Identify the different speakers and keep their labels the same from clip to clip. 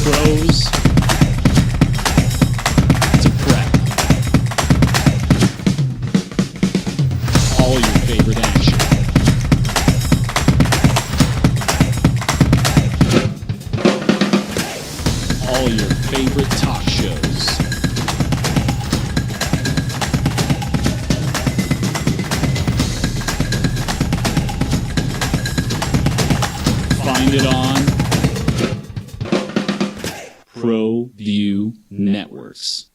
Speaker 1: pros to prep. All your favorite action. All your favorite talk shows. Find it on ProView Networks.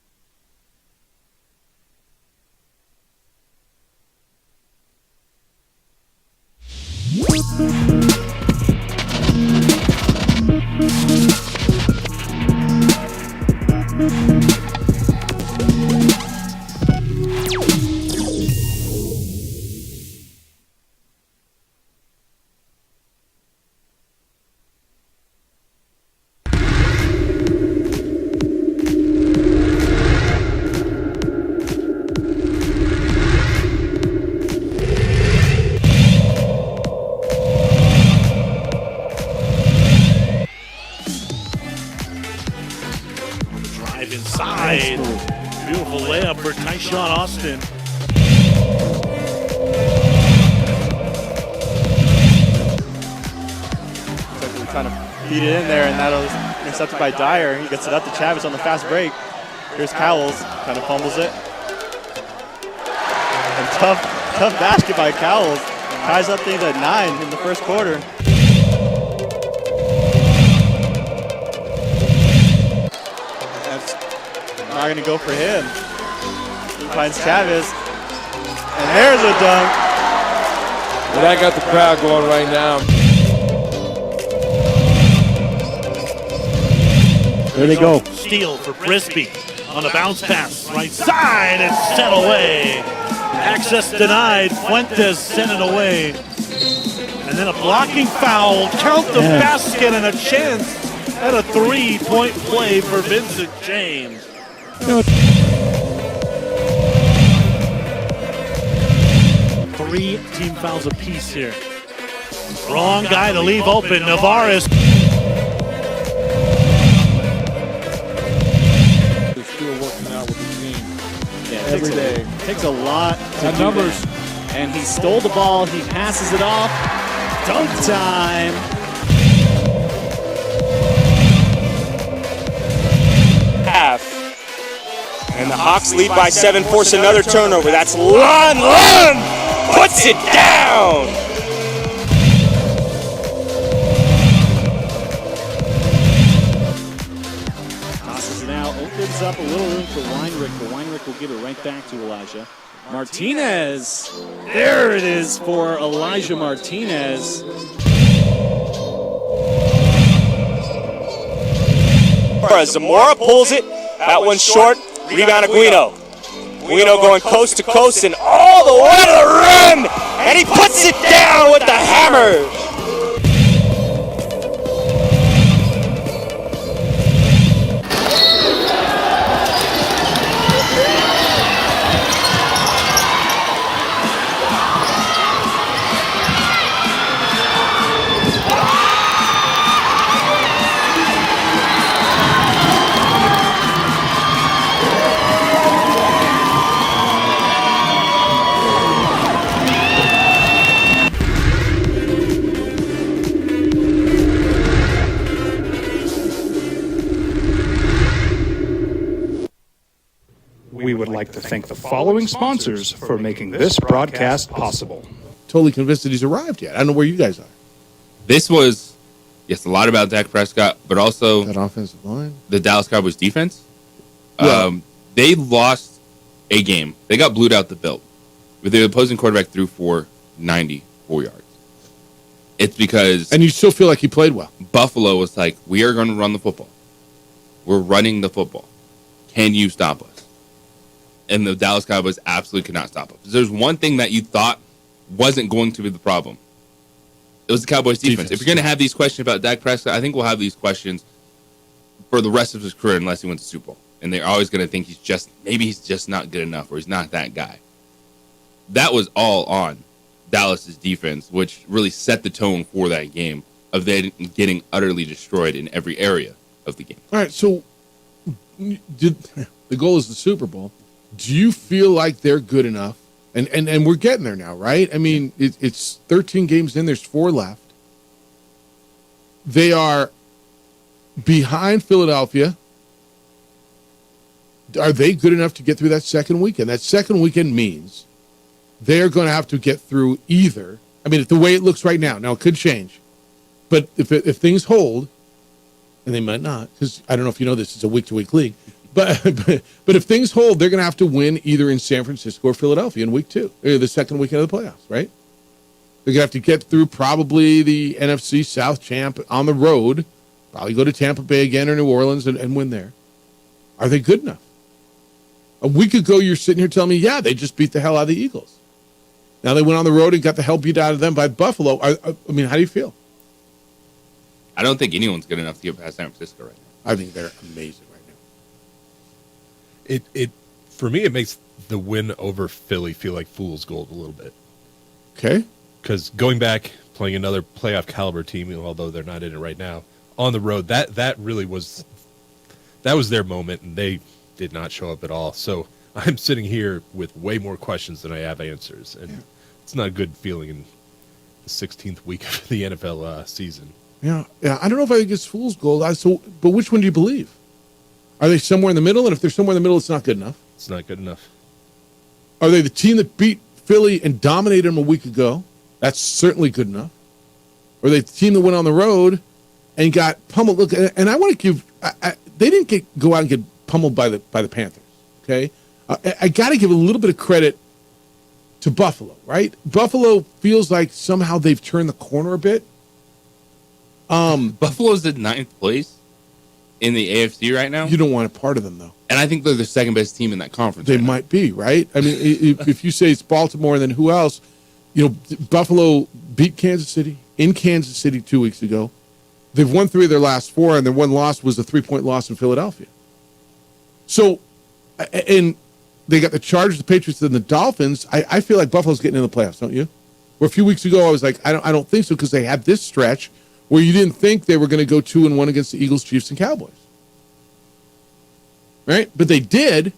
Speaker 2: Drive inside. Beautiful layup for Tyshawn Austin.
Speaker 3: Trying to feed it in there, and that was intercepted by Dyer. He gets it up to Chavez on the fast break. Here's Cowles, kind of fumbles it. And tough basket by Cowles. Ties up things at 9 in the first quarter. That's not going to go for him. He finds Chavez, and there's a dunk.
Speaker 4: Well, that got the crowd going right now.
Speaker 3: There they go.
Speaker 2: Steal for Brisby on a bounce pass. Right side and sent away. Access denied. Fuentes sent it away. And then a blocking foul. Count the basket and a chance at a 3-point play for Vincent James. 3 team fouls apiece here. Wrong guy to leave open. Navarez.
Speaker 3: Every day. Takes a lot to
Speaker 1: numbers.
Speaker 3: And he stole the ball. He passes it off. Dunk time.
Speaker 5: Half. And the Hawks lead by 7, force another turnover. That's Lund. Lund puts it down.
Speaker 1: Tosses it out, opens up a little room for Weinrich, but Weinrich will give it right back to Elijah. Martinez, there it is for Elijah Martinez.
Speaker 5: Zamora pulls it, that one's short, rebound Aguino. Aguino going coast to coast and all the way to the rim, and he puts it down with the hammer.
Speaker 6: We would like to thank the following sponsors for making this broadcast possible.
Speaker 7: Totally convinced that he's arrived yet. I don't know where you guys are.
Speaker 8: This was, yes, a lot about Dak Prescott, but also
Speaker 7: That offensive line.
Speaker 8: the Dallas Cowboys defense.
Speaker 7: Yeah.
Speaker 8: They lost a game. They got blued out the belt. But the opposing quarterback threw for 94 yards. It's because
Speaker 7: And you still feel like he played well.
Speaker 8: Buffalo was like, we are going to run the football. We're running the football. Can you stop us? And the Dallas Cowboys absolutely could not stop us. There's one thing that you thought wasn't going to be the problem. It was the Cowboys defense. If you're going to have these questions about Dak Prescott, I think we'll have these questions for the rest of his career unless he wins the Super Bowl. And they're always going to think maybe he's just not good enough or he's not that guy. That was all on Dallas's defense, which really set the tone for that game of them getting utterly destroyed in every area. of the game.
Speaker 7: All right, so the goal is the Super Bowl. Do you feel like they're good enough? And we're getting there now, right? I mean, it's 13 games in. There's 4 left. They are behind Philadelphia. Are they good enough to get through that second weekend? That second weekend means they're going to have to get through either. I mean, the way it looks right now. Now, it could change. But if things hold, and they might not, because I don't know if you know this, it's a week-to-week league. But if things hold, they're going to have to win either in San Francisco or Philadelphia in week 2, or the second weekend of the playoffs, right? They're going to have to get through probably the NFC South champ on the road, probably go to Tampa Bay again or New Orleans and win there. Are they good enough? A week ago, you're sitting here telling me, yeah, they just beat the hell out of the Eagles. Now they went on the road and got the hell beat out of them by Buffalo. I mean, how do you feel?
Speaker 8: I don't think anyone's good enough to get past San Francisco right now.
Speaker 7: I think they're amazing right now.
Speaker 9: It for me, it makes the win over Philly feel like fool's gold a little bit.
Speaker 7: Okay.
Speaker 9: Because going back, playing another playoff caliber team, although they're not in it right now, on the road, that really was their moment, and they did not show up at all. So I'm sitting here with way more questions than I have answers, and it's not a good feeling in the 16th week of the NFL season.
Speaker 7: Yeah. I don't know if I think it's fool's gold. But which one do you believe? Are they somewhere in the middle? And if they're somewhere in the middle, it's not good enough.
Speaker 9: It's not good enough.
Speaker 7: Are they the team that beat Philly and dominated them a week ago? That's certainly good enough. Or are they the team that went on the road and got pummeled? Look, and I want to give. They didn't go out and get pummeled by the Panthers. Okay, I got to give a little bit of credit to Buffalo. Right, Buffalo feels like somehow they've turned the corner a bit.
Speaker 8: Buffalo's in 9th place in the AFC right now.
Speaker 7: You don't want a part of them, though.
Speaker 8: And I think they're the second best team in that conference.
Speaker 7: They
Speaker 8: right
Speaker 7: might be, right? I mean, if you say it's Baltimore, then who else? You know, Buffalo beat Kansas City in Kansas City 2 weeks ago. They've won 3 of their last 4, and their one loss was a 3-point loss in Philadelphia. So, and they got the Chargers, the Patriots, and the Dolphins. I feel like Buffalo's getting in the playoffs, don't you? Where a few weeks ago I was like, I don't think so, because they had this stretch where you didn't think they were going to go 2-1 against the Eagles, Chiefs, and Cowboys. Right? But they did.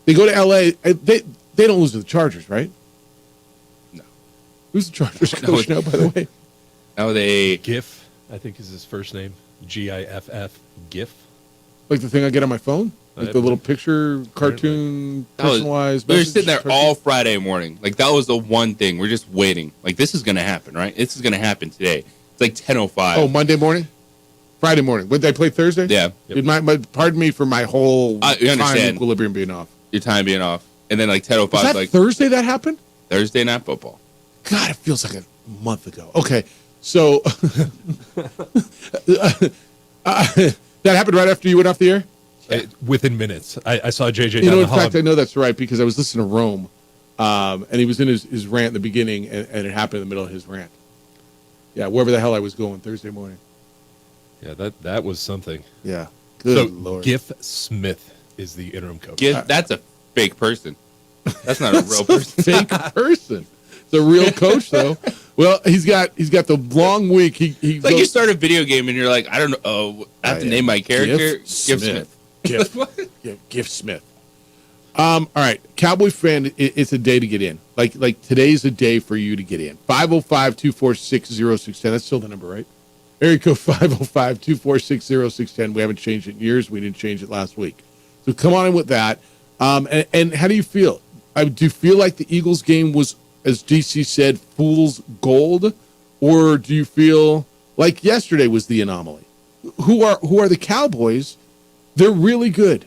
Speaker 7: They go to L.A. They don't lose to the Chargers, right?
Speaker 8: No.
Speaker 7: Who's the Chargers coach now, by the way?
Speaker 8: Now they...
Speaker 9: GIF, I think is his first name. GIFF, GIF.
Speaker 7: Like the thing I get on my phone? Like the little picture, cartoon, personalized
Speaker 8: We were
Speaker 7: message?
Speaker 8: sitting there
Speaker 7: cartoon?
Speaker 8: all Friday morning. Like, that was the one thing. We're just waiting. Like, this is going to happen, right? This is going to happen today. It's like 10:05.
Speaker 7: Oh, Monday morning? Friday morning. Would they play Thursday?
Speaker 8: Yeah.
Speaker 7: Yep. Pardon me for my whole
Speaker 8: You
Speaker 7: time
Speaker 8: understand.
Speaker 7: equilibrium being off.
Speaker 8: Your time being off. And then, like, 10:05
Speaker 7: Was that
Speaker 8: like
Speaker 7: Thursday that happened?
Speaker 8: Thursday Night Football.
Speaker 7: God, it feels like a month ago. Okay, so that happened right after you went off the air?
Speaker 9: Within minutes. I saw JJ
Speaker 7: You
Speaker 9: down
Speaker 7: know,
Speaker 9: the
Speaker 7: in
Speaker 9: hall.
Speaker 7: fact, I know that's right because I was listening to Rome, and he was in his rant in the beginning, and it happened in the middle of his rant. Yeah, wherever the hell I was going Thursday morning.
Speaker 9: Yeah, that was something.
Speaker 7: Yeah, good
Speaker 9: So
Speaker 7: Lord.
Speaker 9: GIF Smith is the interim coach.
Speaker 8: That's a fake person. That's not a real person.
Speaker 7: Fake person. It's a real coach, though. Well, he's got the long week. He
Speaker 8: It's like you start a video game and you're like, I don't know. Oh, I have to name my character.
Speaker 7: Giff
Speaker 8: Smith.
Speaker 7: Giff Smith. All right, Cowboy fan, it's a day to get in. Like today's a day for you to get in. 505-246-0610. That's still the number, right? Area code 505-246-0610. We haven't changed it in years. We didn't change it last week. So come on in with that. And how do you feel? Do you feel like the Eagles game was, as DC said, fool's gold? Or do you feel like yesterday was the anomaly? Who are the Cowboys? They're really good,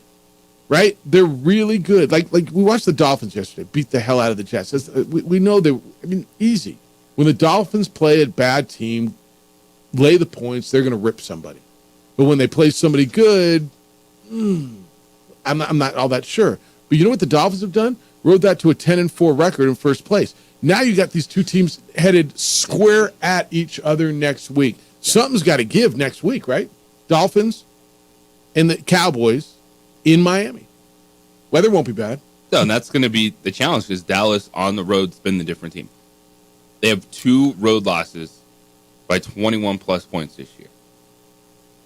Speaker 7: right? They're really good. Like we watched the Dolphins yesterday beat the hell out of the Jets. We know easy. When the Dolphins play a bad team, lay the points, they're going to rip somebody. But when they play somebody good, I'm not all that sure. But you know what the Dolphins have done? Rode that to a 10-4 record in first place. Now you got these two teams headed square at each other next week. Something's got to give next week, right? Dolphins and the Cowboys in Miami. Weather won't be bad.
Speaker 8: No, and that's going to be the challenge because Dallas on the road's been the different team. They have 2 road losses by 21 plus points this year.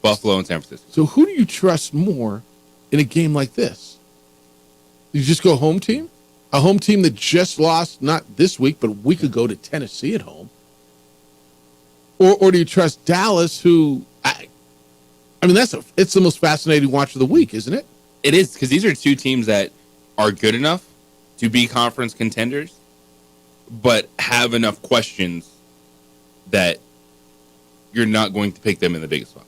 Speaker 8: Buffalo and San Francisco.
Speaker 7: So who do you trust more in a game like this? You just go home team? A home team that just lost, not this week, but a week ago to Tennessee at home? Or do you trust Dallas, who, I mean, it's the most fascinating watch of the week, isn't it?
Speaker 8: It is, because these are two teams that are good enough to be conference contenders, but have enough questions that you're not going to pick them in the biggest spot.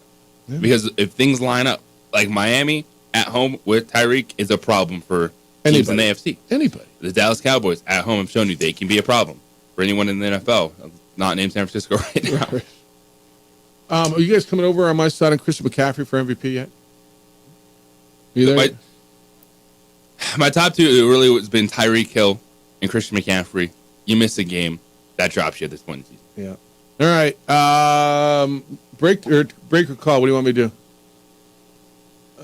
Speaker 8: Yeah. Because if things line up, like Miami at home with Tyreek is a problem for teams in the AFC.
Speaker 7: Anybody.
Speaker 8: The Dallas Cowboys at home have shown you they can be a problem for anyone in the NFL, not named San Francisco right now.
Speaker 7: Right. Are you guys coming over on my side on Christian McCaffrey for MVP yet? You there?
Speaker 8: My top two really has been Tyreek Hill and Christian McCaffrey. You miss a game, that drops you at this point in the season.
Speaker 7: Yeah. All right. Break or call. What do you want me to do?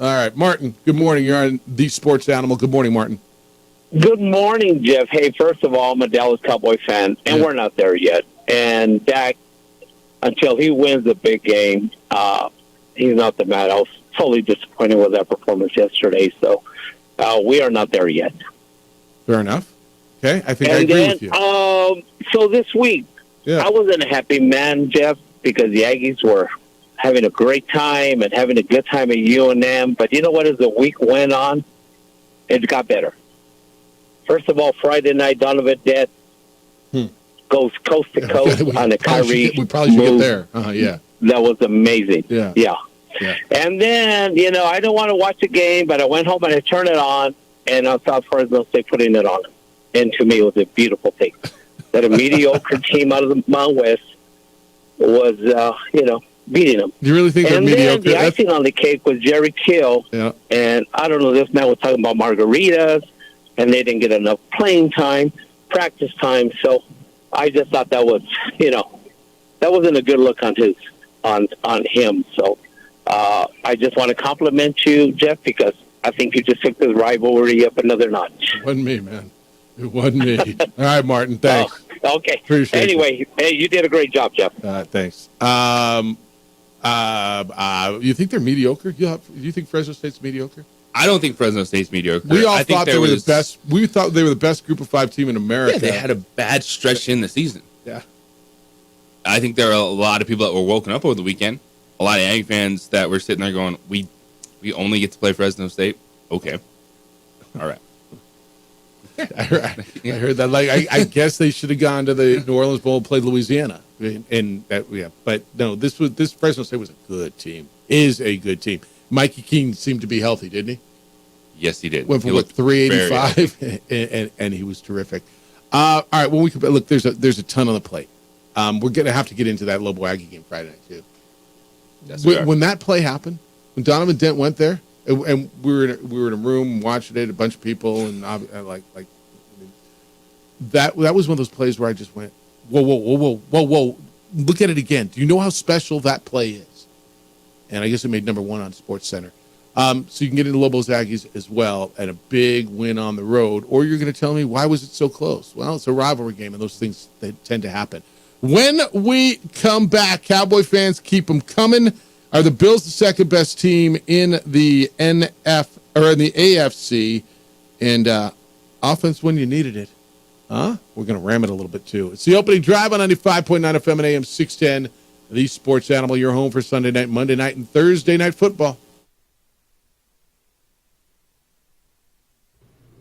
Speaker 7: All right, Martin. Good morning. You're on The Sports Animal. Good morning, Martin.
Speaker 10: Good morning, Jeff. Hey, first of all, I'm a Dallas Cowboy fan, and we're not there yet. And Dak, until he wins the big game, he's not the man. I was totally disappointed with that performance yesterday. So we are not there yet.
Speaker 7: Fair enough. Okay, I think I agree with you.
Speaker 10: So this week, I wasn't a happy man, Jeff, because the Aggies were having a great time and having a good time at UNM. But you know what? As the week went on, it got better. First of all, Friday night, Donovan Debt goes coast to coast on the Kyrie.
Speaker 7: We probably should get there. Yeah.
Speaker 10: That was amazing.
Speaker 7: Yeah.
Speaker 10: And then, I don't want to watch the game, but I went home and I turned it on, and I saw Fresno State putting it on. And to me, it was a beautiful thing. That a mediocre team out of the Mountain West was, beating them.
Speaker 7: You really think they're mediocre?
Speaker 10: And then the icing on the cake was Jerry Kill.
Speaker 7: Yeah.
Speaker 10: And I don't know, this man was talking about margaritas, and they didn't get enough playing time, practice time. So I just thought that was, that wasn't a good look on him. So I just want to compliment you, Jeff, because I think you just took this rivalry up another notch.
Speaker 7: It wasn't me, man. It wasn't me. All right, Martin. Thanks.
Speaker 10: Okay.
Speaker 7: Appreciate
Speaker 10: anyway, hey, you did a great job, Jeff.
Speaker 7: Thanks. You think they're mediocre? Do you think Fresno State's mediocre?
Speaker 8: I don't think Fresno State's mediocre.
Speaker 7: We all thought they were the best. We thought they were the best Group of 5 team in America.
Speaker 8: Yeah, they had a bad stretch in the season.
Speaker 7: Yeah.
Speaker 8: I think there are a lot of people that were woken up over the weekend. A lot of Aggie fans that were sitting there going, we only get to play Fresno State? Okay. All right.
Speaker 7: I heard that. I guess they should have gone to the New Orleans Bowl and played Louisiana. But no, this Fresno State was a good team. Is a good team. Mikey Keene seemed to be healthy, didn't he?
Speaker 8: Yes, he did.
Speaker 7: Went from 385, and he was terrific. All right, well, look. There's a ton on the plate. We're gonna have to get into that Lobo Aggie game Friday night too.
Speaker 8: Yes,
Speaker 7: when that play happened, when Donovan Dent went there, and we were in a room watching it, a bunch of people, and that was one of those plays where I just went, whoa, look at it again. Do you know how special that play is? And I guess it made number 1 on SportsCenter. So you can get into Lobos Aggies as well, and a big win on the road. Or you're going to tell me, why was it so close? Well, it's a rivalry game, and those things, they tend to happen. When we come back, Cowboy fans, keep them coming. Are the Bills the second best team in the AFC? And offense when you needed it. We're going to ram it a little bit, too. It's the opening drive on 95.9 FM and AM 610. The Sports Animal, your home for Sunday night, Monday night, and Thursday night football.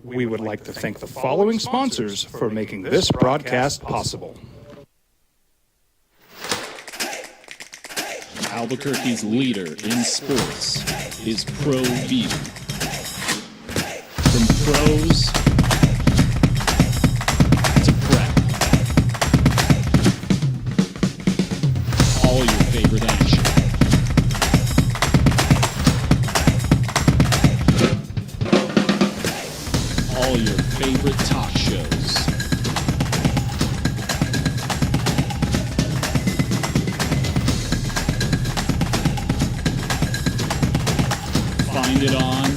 Speaker 6: We would like to thank the following sponsors for making this broadcast possible.
Speaker 1: Albuquerque's leader in sports is ProView. From pros to prep, all your favorite action. All your favorite talk shows. Find it on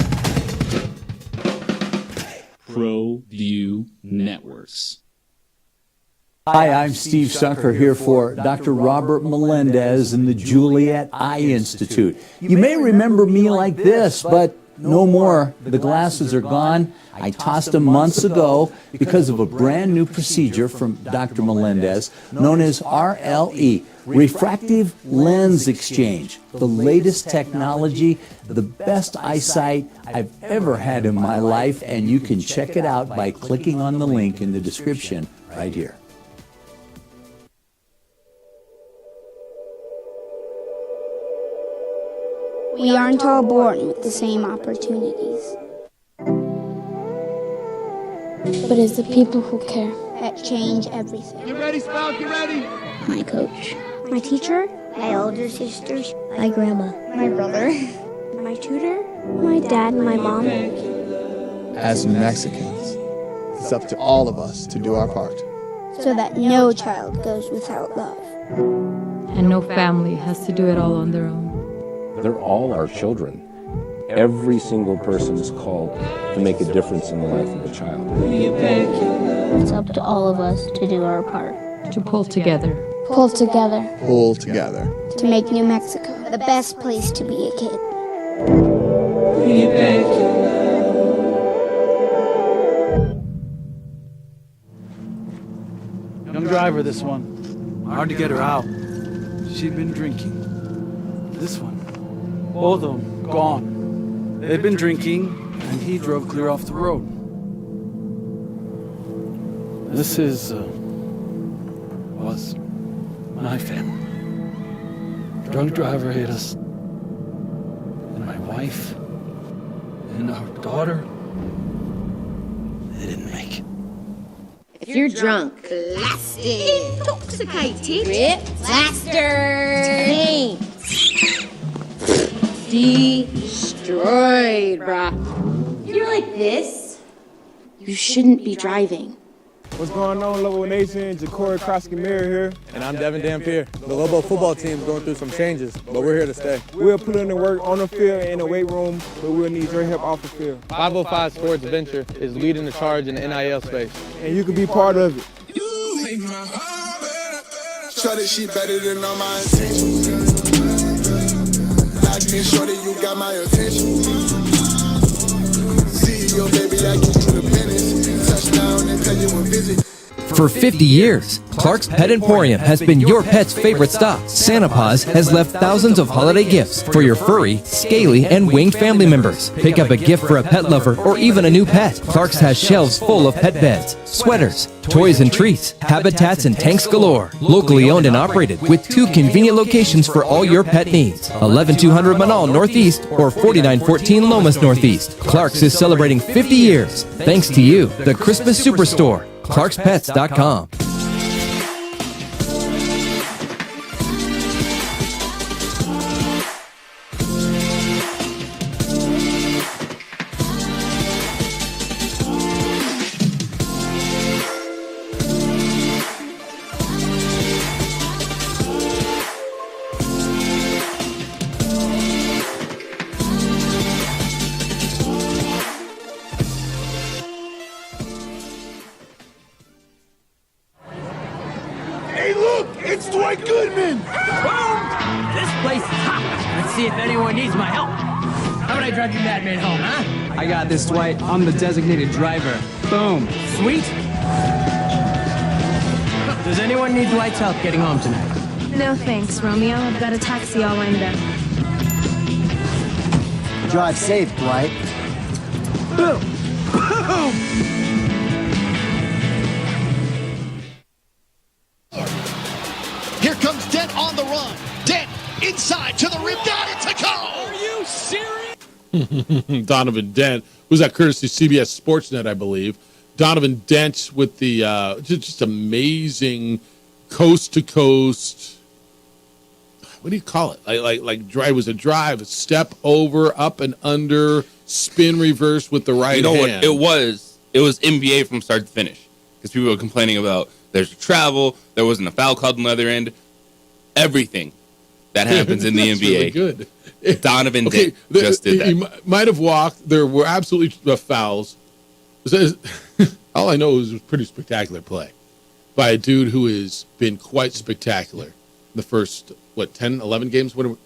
Speaker 1: ProView Networks.
Speaker 11: Hi, I'm Steve Sucker here for Dr. Robert Melendez and the Juliet Eye Institute. You may remember me like this, but no more. The glasses are gone. I tossed them months ago because of a brand new procedure from Dr. Melendez known as RLE, Refractive Lens Exchange. The latest technology, the best eyesight I've ever had in my life, and you can check it out by clicking on the link in the description right here.
Speaker 12: We aren't all born with the same opportunities. But it's the people who care that change everything.
Speaker 13: Get ready, Spout, get ready!
Speaker 12: My coach, my teacher, my older sisters, my grandma, my brother, my tutor, my dad, and my mom.
Speaker 14: As Mexicans, it's up to all of us to do our part.
Speaker 12: So that no child goes without love.
Speaker 15: And no family has to do it all on their own.
Speaker 16: They're all our children. Every single person is called to make a difference in the life of a child.
Speaker 12: It's up to all of us to do our part.
Speaker 15: To pull together.
Speaker 12: Pull together.
Speaker 14: Pull together.
Speaker 12: To make New Mexico the best place to be a kid.
Speaker 17: Young driver, this one. Hard to get her out. She'd been drinking. This one. Both of them gone. They'd been drinking, and he drove clear off the road. This was my family. Drunk driver hit us. And my wife and our daughter, they didn't make it.
Speaker 18: If you're drunk, blasted, intoxicated, ripped, plastered, destroyed, bruh. If you're like this, you shouldn't be driving.
Speaker 19: What's going on, Lobo Nation? Ja'Cory Krosky-Miller here.
Speaker 14: And I'm Devin Dampier. The Lobo football team's going through some changes, but we're here to stay.
Speaker 19: We'll put in the work on the field and in the weight room, but we'll need your help off the field.
Speaker 14: 505 Sports Venture is leading the charge in the NIL space.
Speaker 19: And you can be part of it.
Speaker 13: Shorty, she better than all my intentions. Like me, shorty, you got my attention. CEO, baby, I give you the business. Touchdown and tell you a visit.
Speaker 20: For 50 years, Clark's Pet Emporium has been your pet's favorite stop. Santa Paws has left thousands of holiday gifts for your furry, scaly, and winged family members. Pick up a gift for a pet lover or even a new pet. Clark's has shelves full of pet beds, sweaters, toys and treats, habitats, and tanks galore. Locally owned and operated with 2 convenient locations for all your pet needs. 11200 Manal Northeast or 4914 Lomas Northeast. Clark's is celebrating 50 years. Thanks to you, the Christmas Superstore. ClarksPets.com.
Speaker 13: Hey, look, it's Dwight Goodman.
Speaker 21: Boom! This place is hot. Let's see if anyone needs my help. How would I drive you madman home, huh?
Speaker 22: I got this, Dwight. I'm the designated driver. Boom.
Speaker 21: Sweet. Does anyone need Dwight's help getting home tonight?
Speaker 23: No thanks, Romeo. I've got a taxi all lined up.
Speaker 22: Drive safe, Dwight.
Speaker 21: Boom! Boom!
Speaker 24: Here comes Dent on the run. Dent inside to the rim. Got it to go.
Speaker 21: Are you serious?
Speaker 7: Donovan Dent was that courtesy CBS Sportsnet, I believe. Donovan Dent with the just amazing coast to coast. What do you call it? Like drive. It was a drive, a step over, up and under, spin reverse with the right hand.
Speaker 8: What it was NBA from start to finish because people were complaining about there's travel, there wasn't a foul called on the other end. Everything that happens in the NBA.
Speaker 7: Really good.
Speaker 8: Donovan Dent just did that.
Speaker 7: He might have walked. There were absolutely fouls. All I know is it was a pretty spectacular play. by a dude who has been quite spectacular. The first 10, 11 games. What are we,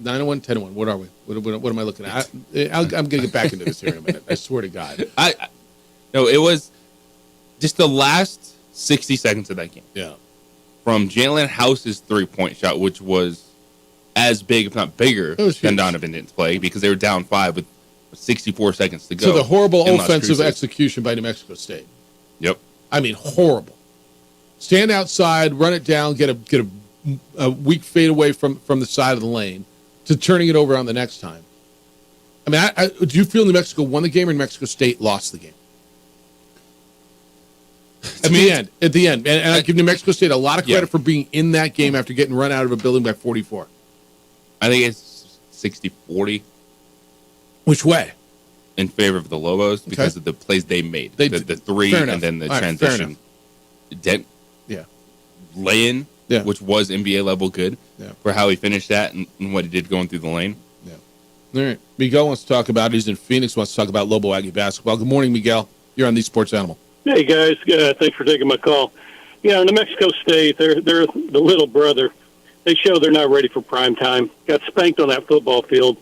Speaker 7: 9-1, 10-1? What are we? What am I looking at? I'm going to get back into this here in a minute. I swear to God.
Speaker 8: No, it was just the last 60 seconds of that game.
Speaker 7: Yeah.
Speaker 8: From Jalen House's 3-point shot, which was as big, if not bigger, than Donovan didn't play because they were down 5 with 64 seconds to go.
Speaker 7: So the horrible offensive execution by New Mexico State.
Speaker 8: Yep.
Speaker 7: I mean, horrible. Stand outside, run it down, get a weak fade away from the side of the lane to turning it over on the next time. I mean, do you feel New Mexico won the game or New Mexico State lost the game? At the end. And I give New Mexico State a lot of credit for being in that game after getting run out of a building by 44.
Speaker 8: I think it's 60-40.
Speaker 7: Which way?
Speaker 8: In favor of the Lobos because of the plays they made. The three and then the transition. Lay-in, which was NBA level good for how he finished that and what he did going through the lane.
Speaker 7: All right. Miguel wants to talk about, he's in Phoenix, wants to talk about Lobo Aggie basketball. Good morning, Miguel. You're on the Sports Animal.
Speaker 2: Hey, guys. Thanks for taking my call. Yeah, New Mexico State, they're the little brother. They show they're not ready for prime time. Got spanked on that football field.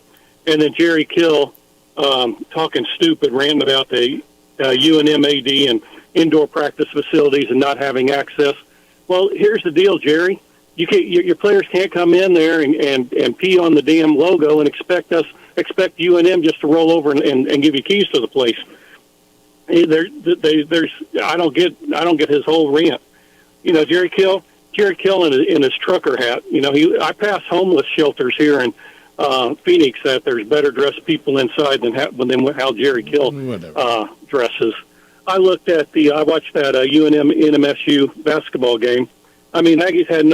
Speaker 2: And then Jerry Kill, talking stupid, ranting about the UNM AD and indoor practice facilities and not having access. Well, here's the deal, Jerry. Your players can't come in there and pee on the damn logo and expect UNM just to roll over and give you keys to the place. I don't get his whole rant. You know, Jerry Kill in his trucker hat. You know, I pass homeless shelters here in Phoenix that there's better dressed people inside than how Jerry Kill dresses. I watched that UNM NMSU basketball game. I mean, Aggies had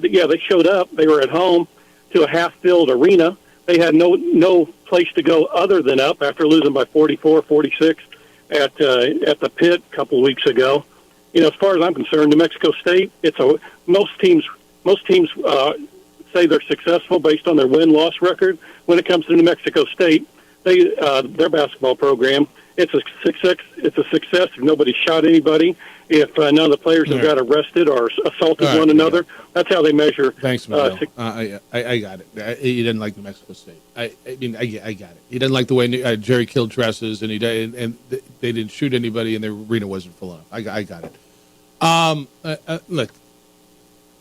Speaker 2: they showed up. They were at home to a half-filled arena. They had no place to go other than up after losing by 44-46 at the pit a couple of weeks ago. You know, as far as I'm concerned, New Mexico State, most teams say they're successful based on their win-loss record. When it comes to New Mexico State, their basketball program, it's a success. It's a success if nobody shot anybody, if none of the players have got arrested or assaulted one another. That's how they measure.
Speaker 7: Thanks, Miguel. I got it. He didn't like New Mexico State. I got it. He didn't like the way Jerry Kill dresses, and they didn't shoot anybody, and the arena wasn't full enough. I got it. Look,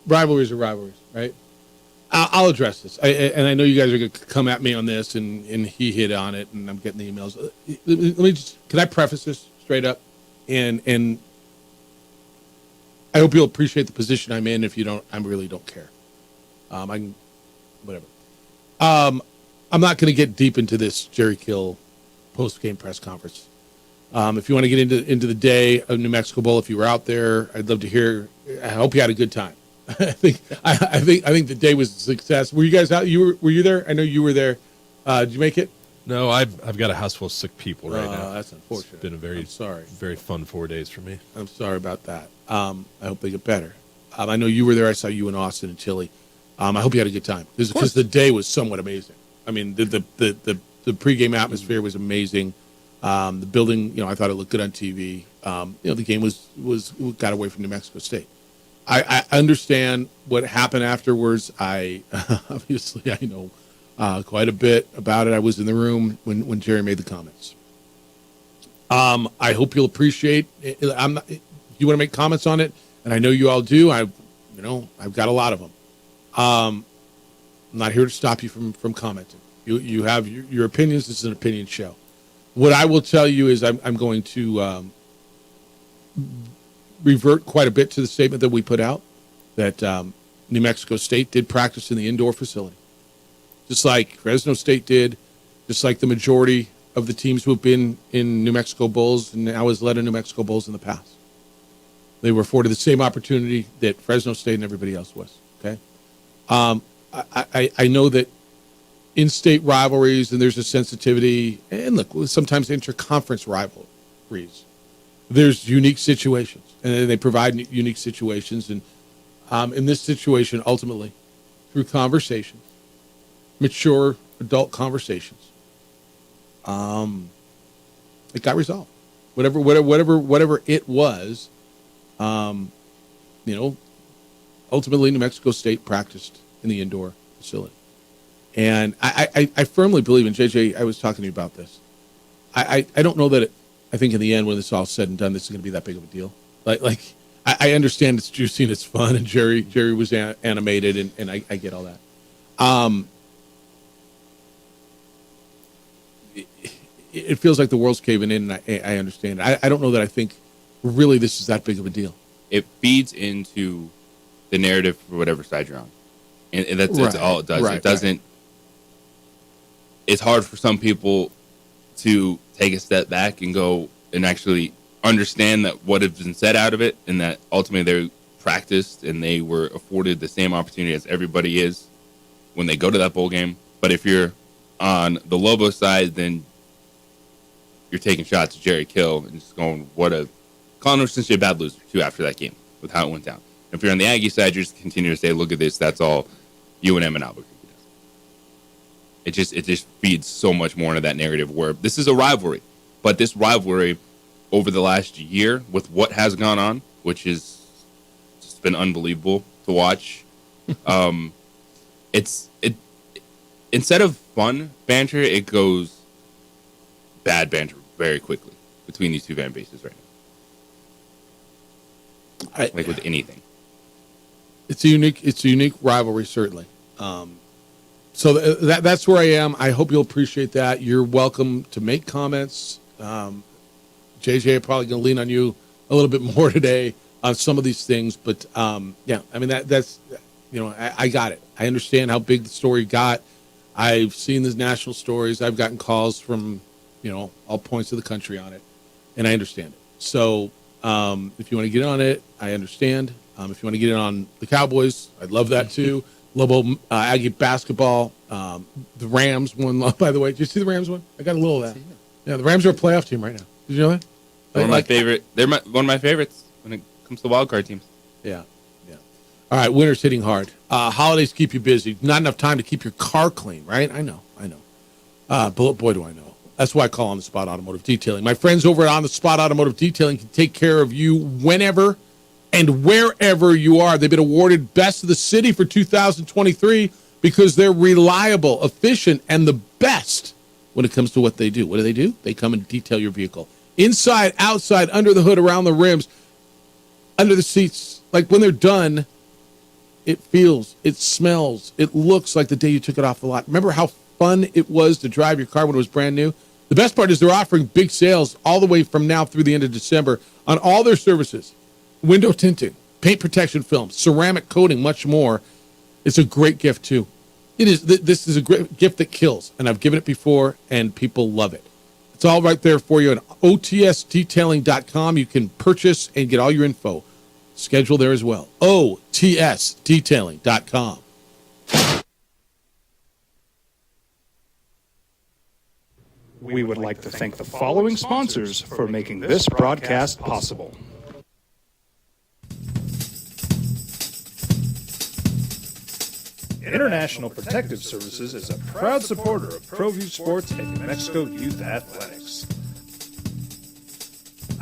Speaker 7: rivalries are rivalries, right? I'll address this, and I know you guys are going to come at me on this, and he hit on it, and I'm getting the emails. Let me can I preface this straight up, and I hope you'll appreciate the position I'm in. If you don't, I really don't care. Whatever. I'm not going to get deep into this Jerry Kill post-game press conference. If you want to get into the day of New Mexico Bowl, if you were out there, I'd love to hear. I hope you had a good time. I think the day was a success. Were you guys out? Were you there? I know you were there. Did you make it?
Speaker 9: No, I've got a house full of sick people right now.
Speaker 7: That's unfortunate.
Speaker 9: It's been a very fun 4 days for me.
Speaker 7: I'm sorry about that. I hope they get better. I know you were there. I saw you in Austin and Chile. I hope you had a good time because the day was somewhat amazing. I mean, the pregame atmosphere was amazing. The building, I thought it looked good on TV. The game was got away from New Mexico State. I understand what happened afterwards. I know quite a bit about it. I was in the room when Jerry made the comments. I hope you'll appreciate it. You want to make comments on it, and I know you all do. I've got a lot of them. I'm not here to stop you from commenting. You have your opinions. This is an opinion show. What I will tell you is I'm going to revert quite a bit to the statement that we put out that New Mexico State did practice in the indoor facility, just like Fresno State did, just like the majority of the teams who have been in New Mexico Bowls and now has led in New Mexico Bowls in the past. They were afforded the same opportunity that Fresno State and everybody else was. Okay, I know that in-state rivalries and there's a sensitivity, and look, sometimes interconference rivalries. There's unique situations, and they provide unique situations. And in this situation, ultimately, through conversations, mature adult conversations, it got resolved. Whatever it was, ultimately New Mexico State practiced in the indoor facility. And I firmly believe, and JJ, I was talking to you about this. I don't know that I think in the end, when this is all said and done, this is going to be that big of a deal. I understand it's juicy and it's fun, and Jerry was animated, and I get all that. It feels like the world's caving in, and I understand it. I don't know that I think really this is that big of a deal.
Speaker 8: It feeds into the narrative for whatever side you're on. And that's all it does. It doesn't. It's hard for some people to take a step back and go and actually understand that what has been said out of it, and that ultimately they practiced and they were afforded the same opportunity as everybody is when they go to that bowl game. But if you're on the Lobo side, then you're taking shots at Jerry Kill and just going, calling him essentially a bad loser too after that game with how it went down. If you're on the Aggie side, you're just continue to say, look at this, that's all UNM and Albuquerque does. It just feeds so much more into that narrative where this is a rivalry. But this rivalry over the last year with what has gone on, which has just been unbelievable to watch. Instead of fun banter, it goes bad banter very quickly between these two fan bases right now. Like with anything.
Speaker 7: It's a unique rivalry, certainly. So that's where I am. I hope you'll appreciate that. You're welcome to make comments. JJ, I'm probably going to lean on you a little bit more today on some of these things, but yeah, I mean that's I got it. I understand how big the story got. I've seen the national stories. I've gotten calls from all points of the country on it, and I understand it. So if you want to get on it, I understand. If you want to get in on the Cowboys, I'd love that too. Lobo Aggie basketball. The Rams won, by the way. Did you see the Rams one? I got a little of that. Yeah, the Rams are a playoff team right now. Did you know that?
Speaker 8: One of my favorite. They're one of my favorites when it comes to wild card teams.
Speaker 7: Yeah. All right, winter's hitting hard. Holidays keep you busy. Not enough time to keep your car clean, right? I know. But boy, do I know. That's why I call On the Spot Automotive Detailing. My friends over at On the Spot Automotive Detailing can take care of you whenever and wherever you are. They've been awarded Best of the City for 2023 because they're reliable, efficient, and the best when it comes to what they do. What do? They come and detail your vehicle. Inside, outside, under the hood, around the rims, under the seats. Like when they're done, it feels, it smells, it looks like the day you took it off the lot. Remember how fun it was to drive your car when it was brand new? The best part is they're offering big sales all the way from now through the end of December on all their services. Window tinting, paint protection film, ceramic coating, much more. It's a great gift, too. This is a great gift that kills, and I've given it before, and people love it. It's all right there for you at otsdetailing.com. You can purchase and get all your info. Schedule there as well. otsdetailing.com.
Speaker 6: We would like to thank the following sponsors for making this broadcast possible. International Protective Services is a proud supporter of ProView Sports and New Mexico Youth Athletics.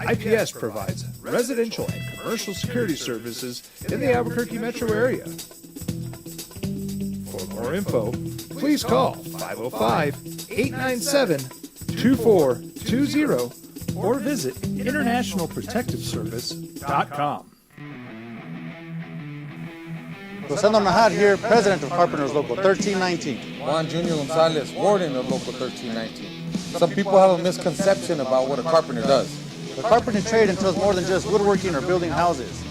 Speaker 6: IPS provides residential and commercial security services in the Albuquerque metro area. For more info, please call 505-897-2420 or visit internationalprotectiveservice.com.
Speaker 3: Rosendo Najar here, president of Carpenters Local 1319.
Speaker 4: Juan Junior Gonzalez, warden of Local 1319. Some people have a misconception about what a carpenter does.
Speaker 3: The carpentry trade entails more than just woodworking or building houses.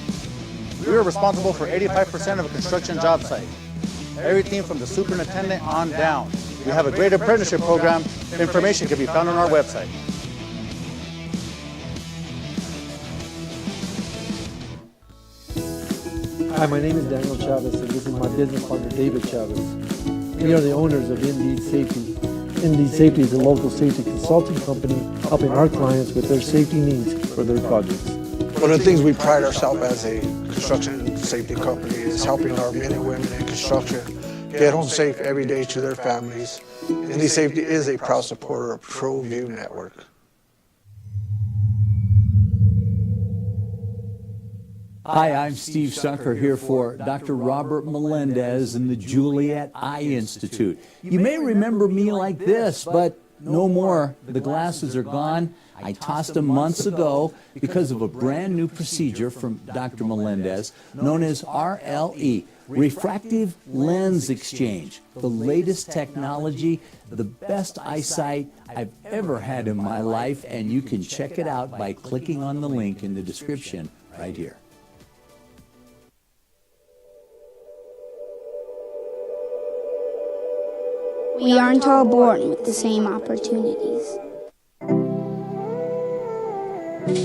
Speaker 3: We are responsible for 85% of a construction job site. Everything from the superintendent on down. We have a great apprenticeship program. Information can be found on our website.
Speaker 5: Hi, my name is Daniel Chavez, and this is my business partner, David Chavez. We are the owners of Indeed Safety. Indeed Safety is a local safety consulting company helping our clients with their safety needs for their projects.
Speaker 10: One of the things we pride ourselves as a construction safety company is helping our men and women in construction get home safe every day to their families. Indeed Safety is a proud supporter of ProView Network.
Speaker 1: Hi, I'm Steve Sucker here for Dr. Robert Melendez and the Juliet Eye Institute. You may remember me like this, but no more. The glasses are gone. I tossed them months ago because of a brand new procedure from Dr. Melendez known as RLE, Refractive Lens Exchange. The latest technology, the best eyesight I've ever had in my life, and you can check it out by clicking on the link in the description right here.
Speaker 12: We aren't all born with the same opportunities.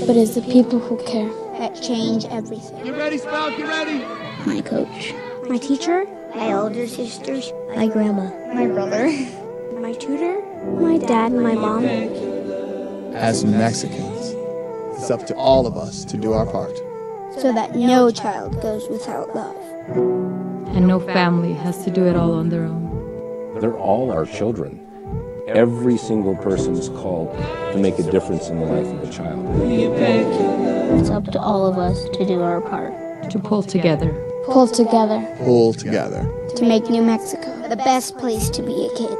Speaker 12: But it's the people who care that change everything.
Speaker 24: You ready, Spout? You ready?
Speaker 12: My coach, my teacher, my older sisters, my grandma, my brother, my tutor, my dad, my mom.
Speaker 14: As Mexicans, it's up to all of us to do our part.
Speaker 12: So that no child goes without love.
Speaker 11: And no family has to do it all on their own.
Speaker 15: They're all our children. Every single person is called to make a difference in the life of a child.
Speaker 12: It's up to all of us to do our part.
Speaker 11: To pull together.
Speaker 12: Pull together.
Speaker 14: Pull together.
Speaker 12: To make New Mexico the best place to be a kid.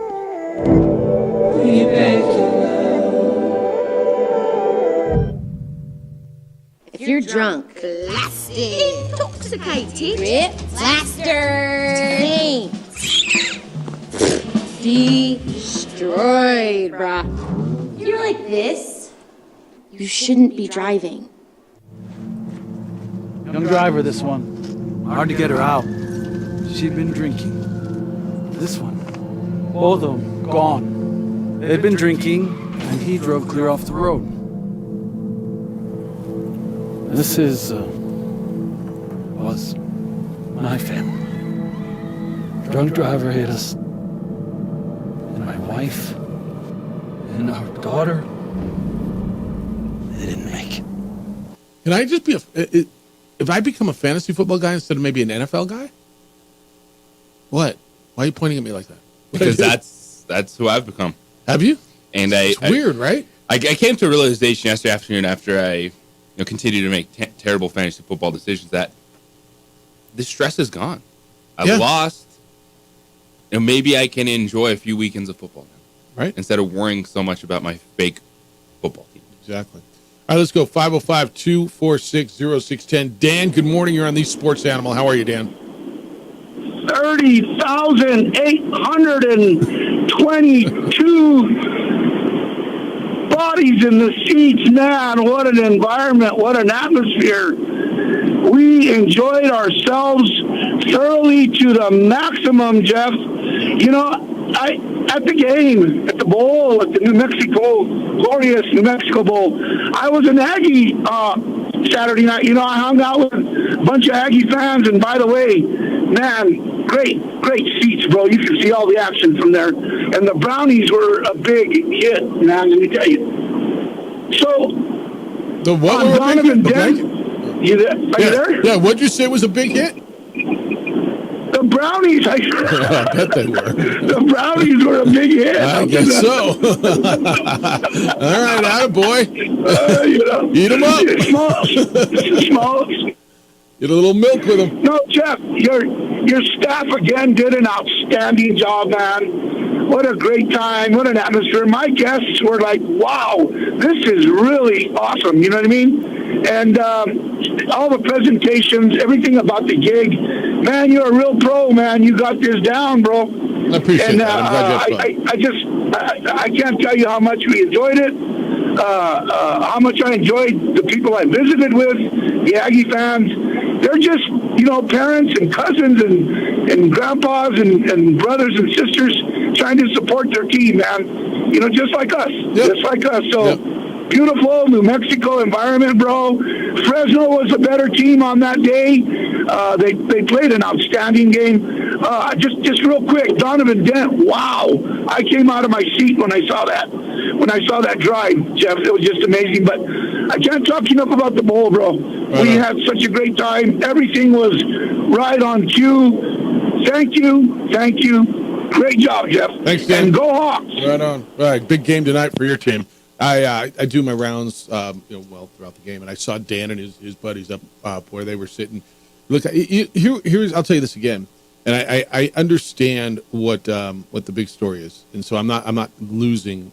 Speaker 18: If you're drunk, blasted, intoxicated, rip, plastered, destroyed, bruh. If you're like this, you shouldn't be driving.
Speaker 17: Young driver, this one. Hard to get her out. She'd been drinking. This one. Both of them gone. They'd been drinking, and he drove clear off the road. This was my family. Drunk driver hit us. And my wife and our daughter, they didn't make it.
Speaker 7: Can I just be if I become a fantasy football guy instead of maybe an NFL guy? What? Why are you pointing at me like that?
Speaker 8: Because that's who I've become.
Speaker 7: Have you?
Speaker 8: And
Speaker 7: it's weird, right?
Speaker 8: I came to a realization yesterday afternoon after I continued to make terrible fantasy football decisions that the stress is gone. I've lost. Maybe I can enjoy a few weekends of football now.
Speaker 7: Right.
Speaker 8: Instead of worrying so much about my fake football team.
Speaker 7: Exactly. All right, let's go. 505-246-0610. Dan, good morning. You're on the Sports Animal. How are you, Dan?
Speaker 2: 30,822 bodies in the seats, man. What an environment. What an atmosphere. We enjoyed ourselves thoroughly to the maximum, Jeff. You know, at the game, at the bowl, at the glorious New Mexico Bowl, I was an Aggie Saturday night. You know, I hung out with a bunch of Aggie fans, and by the way, man, great seats, bro. You can see all the action from there. And the Brownies were a big hit, man, let me tell you. So,
Speaker 7: the what?
Speaker 2: Donovan Dent, you there?
Speaker 7: Yeah, what'd you say was a big hit?
Speaker 2: The Brownies,
Speaker 7: I bet they were.
Speaker 2: The Brownies were a big hit.
Speaker 7: I guess so. All right, attaboy. Eat them up.
Speaker 2: Small.
Speaker 7: Get a little milk with them.
Speaker 2: No, Jeff, your staff again did an outstanding job, man. What a great time. What an atmosphere. My guests were like, wow, this is really awesome. You know what I mean? And all the presentations, everything about the gig. Man, you're a real pro, man. You got this down, bro.
Speaker 7: I appreciate that.
Speaker 2: I can't tell you how much we enjoyed it, how much I enjoyed the people I visited with, the Aggie fans. They're just, parents and cousins and grandpas and brothers and sisters trying to support their team, man. Just like us. Just like us. So, beautiful New Mexico environment, bro. Fresno was a better team on that day. They played an outstanding game. Just real quick, Donovan Dent, wow. I came out of my seat when I saw that. When I saw that drive, Jeff, it was just amazing. But I can't talk enough about the bowl, bro. We had such a great time. Everything was right on cue. Thank you. Great job, Jeff.
Speaker 7: Thanks, Dan.
Speaker 2: And go Hawks.
Speaker 7: Right on. All right, big game tonight for your team. I do my rounds, well throughout the game, and I saw Dan and his buddies up where they were sitting. Look, here's I'll tell you this again, and I understand what the big story is, and so I'm not losing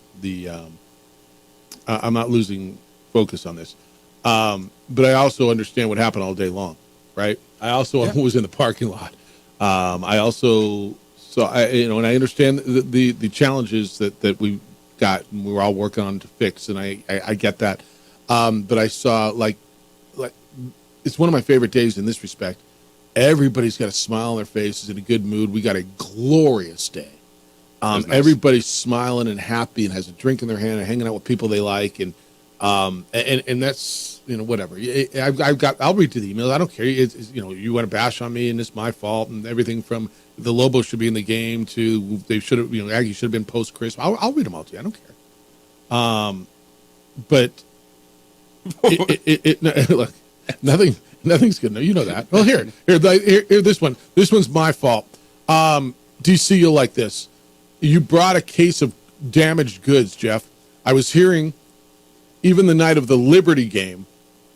Speaker 7: focus on this, but I also understand what happened all day long, right? I also was in the parking lot. I also saw, and I understand the challenges that we got and we were all working on to fix, and I get that, but I saw like it's one of my favorite days in this respect. Everybody's got a smile on their faces, in a good mood. We got a glorious day. Nice. Everybody's smiling and happy and has a drink in their hand and hanging out with people they like, and that's whatever. I'll read through the emails. I don't care. You want to bash on me and it's my fault and everything from the Lobos should be in the game to they should have Aggie should have been post Christmas. I'll read them all to you. I don't care. But look, nothing's good. No, you know that. Well, here, this one. This one's my fault. DC, you'll like this. You brought a case of damaged goods, Jeff. I was hearing, even the night of the Liberty game,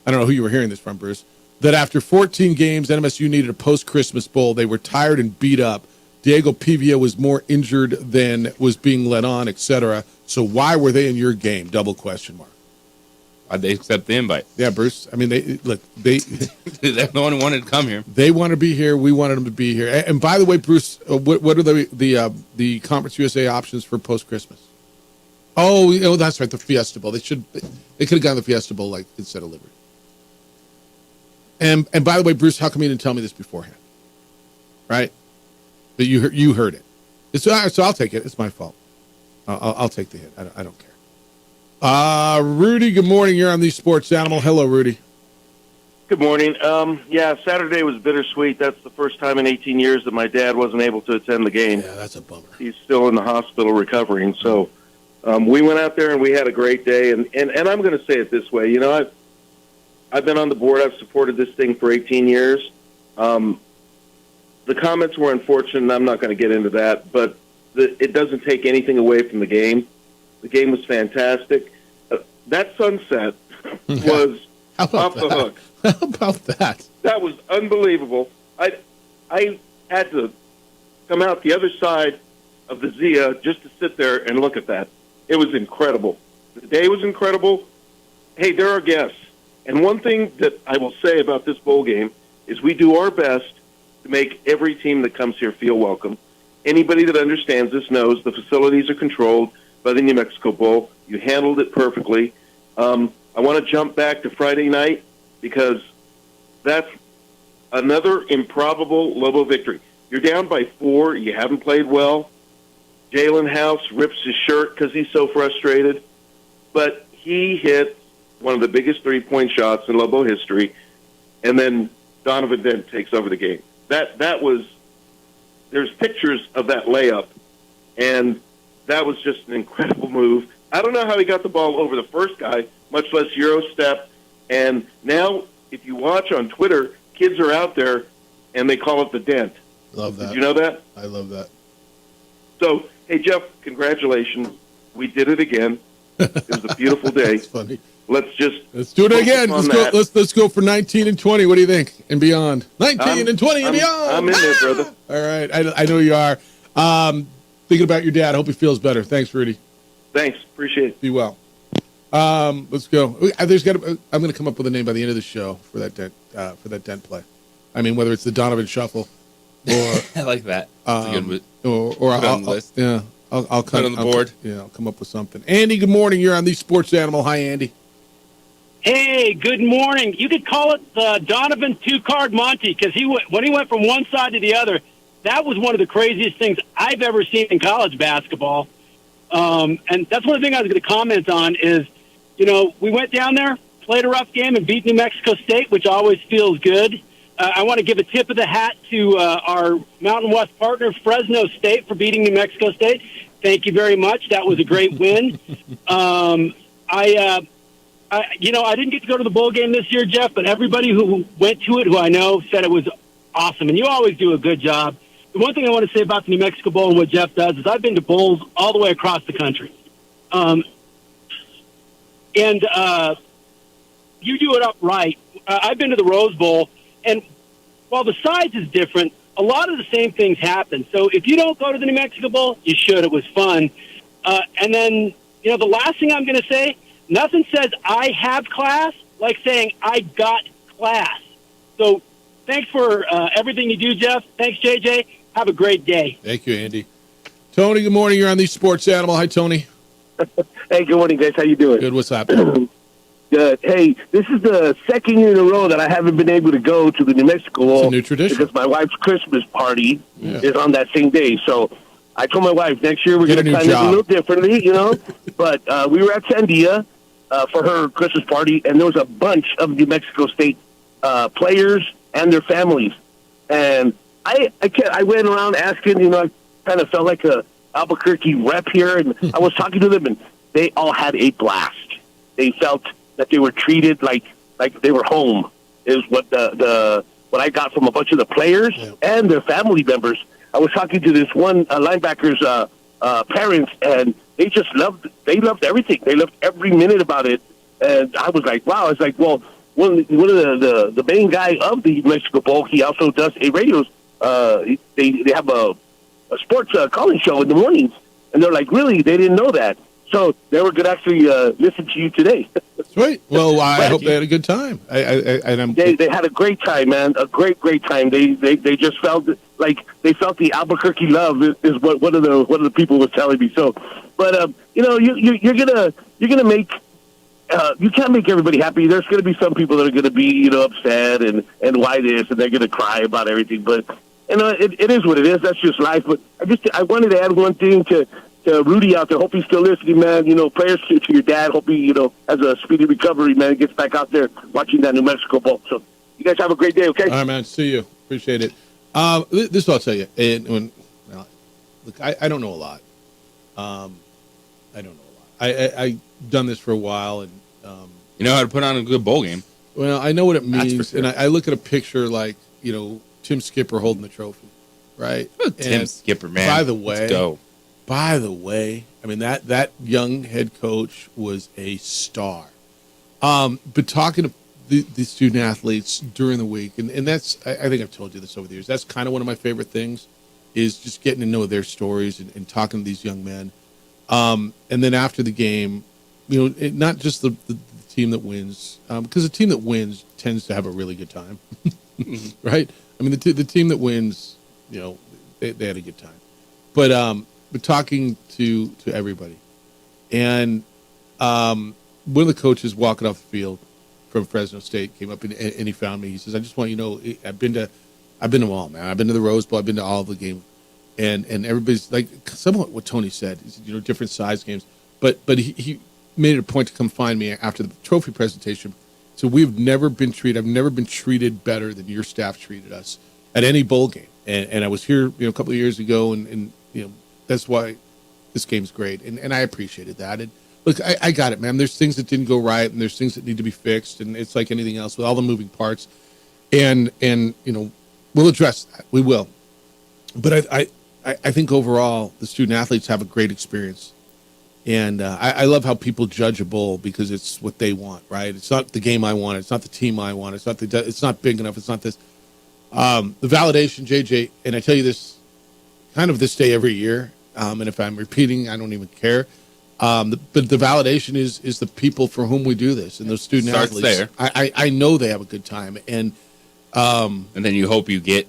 Speaker 7: I don't know who you were hearing this from, Bruce, that after 14 games, NMSU needed a post-Christmas bowl. They were tired and beat up. Diego Pivia was more injured than was being let on, etc. So why were they in your game? Double question mark.
Speaker 8: Why'd they accept the invite?
Speaker 7: Yeah, Bruce. I mean, they
Speaker 8: no one wanted to come here.
Speaker 7: They wanted to be here. We wanted them to be here. And by the way, Bruce, what are the Conference USA options for post-Christmas? Oh, that's right, the Fiesta Bowl. They could have gone to the Fiesta Bowl like instead of Liberty. And by the way, Bruce, how come you didn't tell me this beforehand? Right? But you heard it. So I'll take it. It's my fault. I'll take the hit. I don't care. Rudy, good morning. You're on the Sports Animal. Hello, Rudy.
Speaker 13: Good morning. Saturday was bittersweet. That's the first time in 18 years that my dad wasn't able to attend the game.
Speaker 7: Yeah, that's a bummer.
Speaker 13: He's still in the hospital recovering. So we went out there and we had a great day. And I'm going to say it this way. I've been on the board. I've supported this thing for 18 years. The comments were unfortunate, and I'm not going to get into that. But it doesn't take anything away from the game. The game was fantastic. That sunset was off the hook.
Speaker 7: How about that?
Speaker 13: That was unbelievable. I had to come out the other side of the Zia just to sit there and look at that. It was incredible. The day was incredible. Hey, there are guests. And one thing that I will say about this bowl game is we do our best to make every team that comes here feel welcome. Anybody that understands this knows the facilities are controlled by the New Mexico Bowl. You handled it perfectly. I want to jump back to Friday night because that's another improbable Lobo victory. You're down by 4. You haven't played well. Jalen House rips his shirt because he's so frustrated. But he hit one of the biggest three-point shots in Lobo history, and then Donovan Dent takes over the game. That was – there's pictures of that layup, and that was just an incredible move. I don't know how he got the ball over the first guy, much less Euro step. And now, if you watch on Twitter, kids are out there, and they call it the dent.
Speaker 7: Love that.
Speaker 13: Did you know that?
Speaker 7: I love that.
Speaker 13: So, hey, Jeff, congratulations. We did it again. It was a beautiful day.
Speaker 7: That's funny.
Speaker 13: Let's do
Speaker 7: it again. Let's go for 19 and 20. What do you think? And beyond. 19 and 20 and beyond.
Speaker 13: I'm in there, brother.
Speaker 7: All right. I know you are. Thinking about your dad. Hope he feels better. Thanks, Rudy.
Speaker 13: Thanks. Appreciate it.
Speaker 7: Be well. Let's go. I'm going to come up with a name by the end of the show for that dent play. I mean, whether it's the Donovan Shuffle or
Speaker 8: I like that. That's a good
Speaker 7: or
Speaker 8: on the list.
Speaker 7: Yeah. I'll
Speaker 8: put it on the board.
Speaker 7: I'll come up with something. Andy, good morning. You're on the Sports Animal. Hi, Andy.
Speaker 16: Hey, good morning. You could call it the Donovan two-card Monty because when he went from one side to the other, that was one of the craziest things I've ever seen in college basketball. And that's one of the things I was going to comment on is, we went down there, played a rough game, and beat New Mexico State, which always feels good. I want to give a tip of the hat to our Mountain West partner, Fresno State, for beating New Mexico State. Thank you very much. That was a great win. I didn't get to go to the bowl game this year, Jeff, but everybody who went to it, who I know, said it was awesome. And you always do a good job. The one thing I want to say about the New Mexico Bowl and what Jeff does is I've been to bowls all the way across the country. and you do it up right. I've been to the Rose Bowl, and while the size is different, a lot of the same things happen. So if you don't go to the New Mexico Bowl, you should. It was fun. And then, the last thing I'm going to say, nothing says I have class like saying I got class. So thanks for everything you do, Jeff. Thanks, JJ. Have a great day.
Speaker 7: Thank you, Andy. Tony, good morning. You're on the Sports Animal. Hi, Tony.
Speaker 19: Hey, good morning, guys. How you doing?
Speaker 7: Good. What's happening?
Speaker 19: Good. Hey, this is the second year in a row that I haven't been able to go to the New Mexico Bowl.
Speaker 7: It's a new tradition.
Speaker 19: Because my wife's Christmas party is on that same day. So I told my wife next year we're going to kind of do a little differently, But we were at Sandia for her Christmas party, and there was a bunch of New Mexico State players and their families. And I went around asking, I kind of felt like a Albuquerque rep here, and I was talking to them, and they all had a blast. They felt that they were treated like they were home. Is what what I got from a bunch of the players and their family members. I was talking to this one linebacker's parents, and they just loved everything. They loved every minute about it, and I was like, wow. It's like, well, one of the main guy of the Mexico Bowl, he also does a radio. They have a sports calling show in the mornings, and they're like, really? They didn't know that. So they were going to actually listen to you today.
Speaker 7: Sweet. Well, I hope they had a good time.
Speaker 19: They had a great time, man. A great time. They just felt like they felt the Albuquerque love is what one of the people was telling me. So, but you're gonna make. You can't make everybody happy. There's going to be some people that are going to be upset and why this, and they're going to cry about everything. But it is what it is. That's just life. But I wanted to add one thing to Rudy out there. Hope he's still listening, man. Prayers to your dad. Hope he, has a speedy recovery, man. Gets back out there watching that New Mexico Bowl. So you guys have a great day, okay?
Speaker 7: All right, man. See you. Appreciate it. This is what I'll tell you. Look, I don't know a lot. I don't know a lot. I've done this for a while, and
Speaker 8: you know how to put on a good bowl game.
Speaker 7: Well, I know what it means,
Speaker 8: Sure.
Speaker 7: and I look at a picture like Tim Skipper holding the trophy, right?
Speaker 8: Tim Skipper, man.
Speaker 7: By the way,
Speaker 8: let's go.
Speaker 7: By the way, I mean that young head coach was a star. But talking to the student athletes during the week, and that's I think I've told you this over the years. That's kind of one of my favorite things, is just getting to know their stories and talking to these young men. And then after the game, not just the team that wins, because the team that wins tends to have a really good time, right? I mean, the team that wins, they had a good time. But talking to everybody, and one of the coaches walking off the field from Fresno State came up and he found me. He says, "I just want you to know, I've been to them all, man. I've been to the Rose Bowl. I've been to all the games." And everybody's like, somewhat what Tony said, different size games. But he made it a point to come find me after the trophy presentation. So I've never been treated better than your staff treated us at any bowl game. And I was here, a couple of years ago, and that's why this game's great. And I appreciated that. And look, I got it, man. There's things that didn't go right, and there's things that need to be fixed, and it's like anything else with all the moving parts. And we'll address that. We will. But I think overall the student athletes have a great experience, and I love how people judge a bowl because it's what they want, right? It's not the game I want. It's not the team I want. It's not big enough. It's not this. The validation, JJ, and I tell you this, kind of this day every year. And if I'm repeating, I don't even care. But the validation is the people for whom we do this, and those student
Speaker 8: Starts
Speaker 7: athletes.
Speaker 8: there.
Speaker 7: I know they have a good time, and
Speaker 8: then you hope you get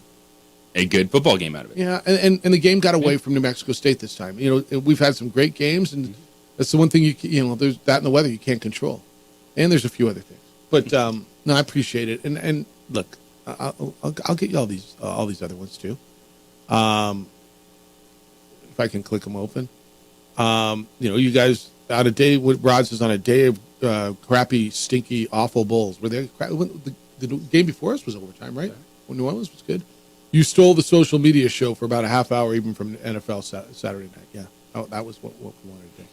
Speaker 8: a good football game out of it.
Speaker 7: Yeah, and the game got away from New Mexico State this time. We've had some great games, and that's the one thing there's that and the weather you can't control, and there's a few other things. But no, I appreciate it, and look, I'll get you all these other ones too. If I can click them open, you guys on a day. What Rod says, on a day of crappy, stinky, awful bowls. Were they? The game before us was overtime, right? When New Orleans was good. You stole the social media show for about a half hour, even from NFL Saturday night. Yeah, that was what we wanted to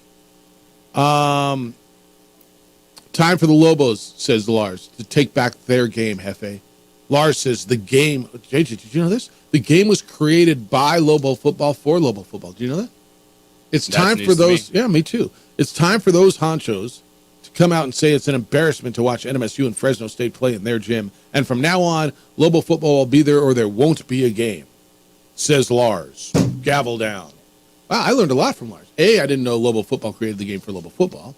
Speaker 7: do. Time for the Lobos, says Lars, to take back their game, Hefe. Lars says the game. JJ, did you know this? The game was created by Lobo Football for Lobo Football. Do you know that? It's time for those. Yeah, me too. It's time for those honchos to come out and say it's an embarrassment to watch NMSU and Fresno State play in their gym. And from now on, Lobo football will be there or there won't be a game, says Lars. Gavel down. Wow, I learned a lot from Lars. I didn't know Lobo football created the game for Lobo football.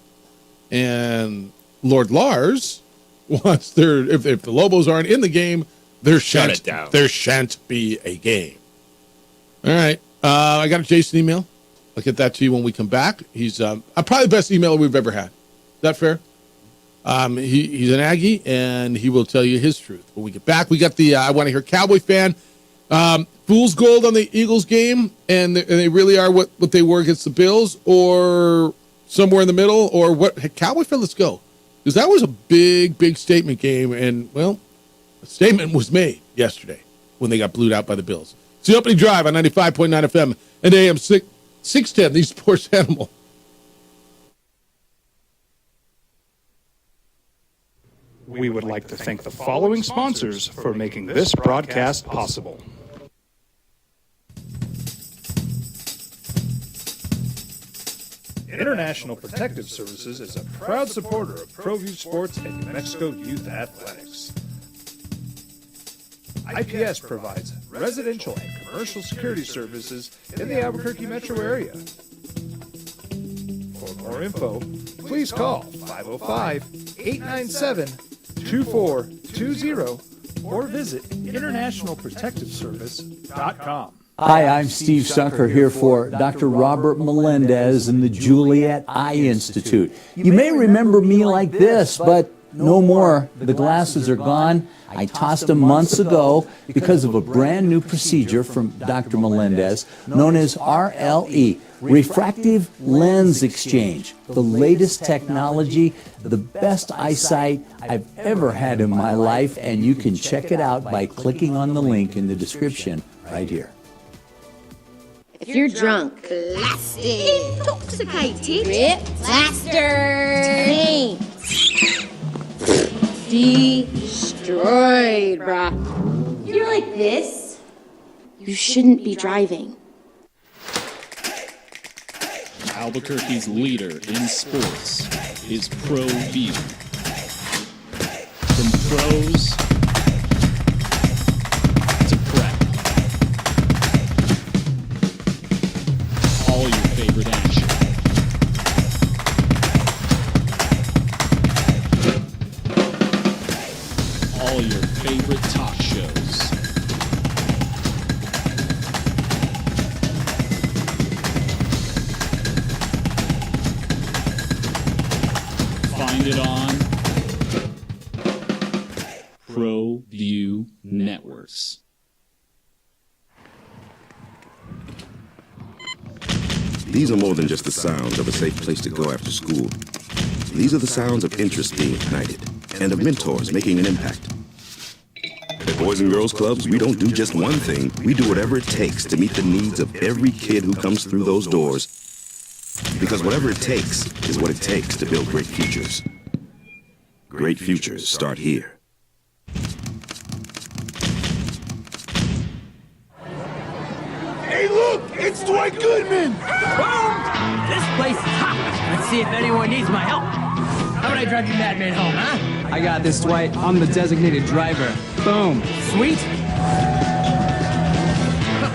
Speaker 7: And Lord Lars wants if the Lobos aren't in the game, there shan't be a game. All right. I got a Jason email. I'll get that to you when we come back. He's probably the best emailer we've ever had. Is that fair? He's an Aggie, and he will tell you his truth. When we get back, we got the I Want to Hear Cowboy fan. Fool's gold on the Eagles game, and they really are what they were against the Bills, or somewhere in the middle, or what? Hey, Cowboy fan, let's go. Because that was a big, big statement game, and, well, a statement was made yesterday when they got blued out by the Bills. It's the opening drive on 95.9 FM and AM 610, the Sports Animal.
Speaker 6: We would like to thank the following sponsors for making this broadcast possible. International Protective Services is a proud supporter of ProView Sports and New Mexico Youth Athletics. IPS provides residential and commercial security services in the Albuquerque metro area. For more info, please call 505-897-2420 or visit internationalprotectiveservice.com.
Speaker 1: Hi, I'm Steve Sunker here for Dr. Robert Melendez and the Juliet Eye Institute. You may remember me like this, but no more. The glasses are gone. I tossed them months ago because of a brand new procedure from Dr. Melendez known as RLE, Refractive Lens Exchange. The latest technology, the best eyesight I've ever had in my life, and you can check it out by clicking on the link in the description right here.
Speaker 18: If you're drunk, blasted, intoxicated, ripped, plastered, destroyed, bruh. You're like this, you shouldn't be driving.
Speaker 20: Albuquerque's leader in sports is ProView. From pros to prep. All your favorite action. All your favorite talk shows. Find it on ProView Networks.
Speaker 21: These are more than just the sounds of a safe place to go after school. These are the sounds of interest being ignited and of mentors making an impact. At Boys and Girls Clubs, we don't do just one thing. We do whatever it takes to meet the needs of every kid who comes through those doors. Because whatever it takes is what it takes to build great futures. Great futures start here.
Speaker 24: Hey, look! It's Dwight Goodman!
Speaker 22: Boom! This place is hot. Let's see if anyone needs my help. How would I drive you madman home, huh?
Speaker 23: I got this, Dwight. I'm the designated driver. Boom.
Speaker 22: Sweet.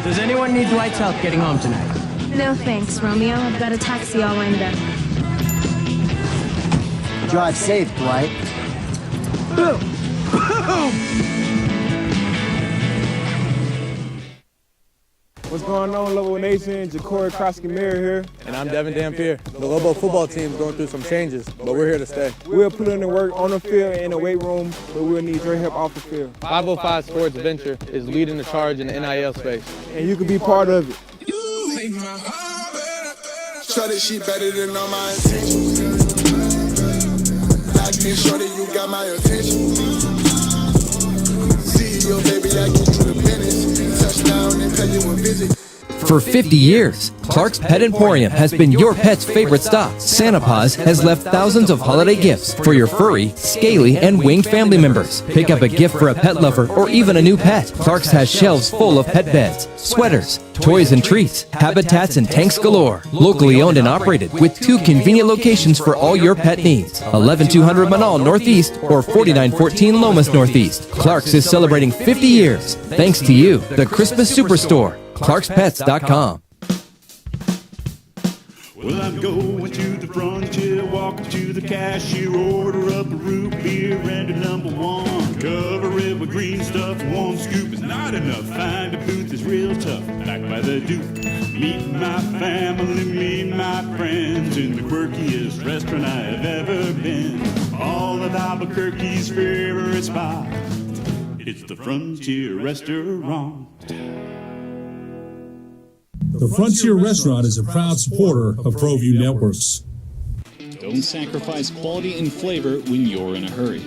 Speaker 22: Does anyone need Dwight's help getting home tonight?
Speaker 12: No thanks, Romeo. I've got a taxi all lined up.
Speaker 23: Drive safe, Dwight.
Speaker 22: Boom! Boom!
Speaker 25: What's going on, Lobo Nation? Ja'Cory Krosky-Mir here.
Speaker 4: And I'm Devin Dampier. The Lobo football team is going through some changes, but we're here to stay.
Speaker 25: We'll put in the work on the field and in the weight room, but we'll need your help off the field.
Speaker 4: 505 Sports Venture is leading the charge in the NIL space.
Speaker 25: And you can be part of it.
Speaker 24: Shorty, she better than all my intentions. Like me, shorty, you got my attention. See you, baby, I get you the minutes. Touchdown and pay you a visit.
Speaker 26: For 50 years, Clark's Pet Emporium has been your pet's favorite stop. Santa Paws has left thousands of holiday gifts for your furry, scaly, and winged family members. Pick up a gift for a pet lover or even a new pet. Clark's has shelves full of pet beds, sweaters, toys and treats, habitats and tanks galore. Locally owned and operated with 2 convenient locations for all your pet needs. 11200 Manal Northeast or 4914 Lomas Northeast. Clark's is celebrating 50 years. Thanks to you, the Christmas Superstore. ClarksPets.com.
Speaker 3: Well, I'm going to the frontier, walking to the cashier, order up a root beer and a number 1. Cover it with green stuff, 1 scoop is not enough. Find a booth that's real tough, back by the Duke. Meet my family, meet my friends in the quirkiest restaurant I've ever been. All of Albuquerque's favorite spot, it's the Frontier Restaurant.
Speaker 5: The Frontier Restaurant is a proud supporter of ProView Networks.
Speaker 20: Don't sacrifice quality and flavor when you're in a hurry.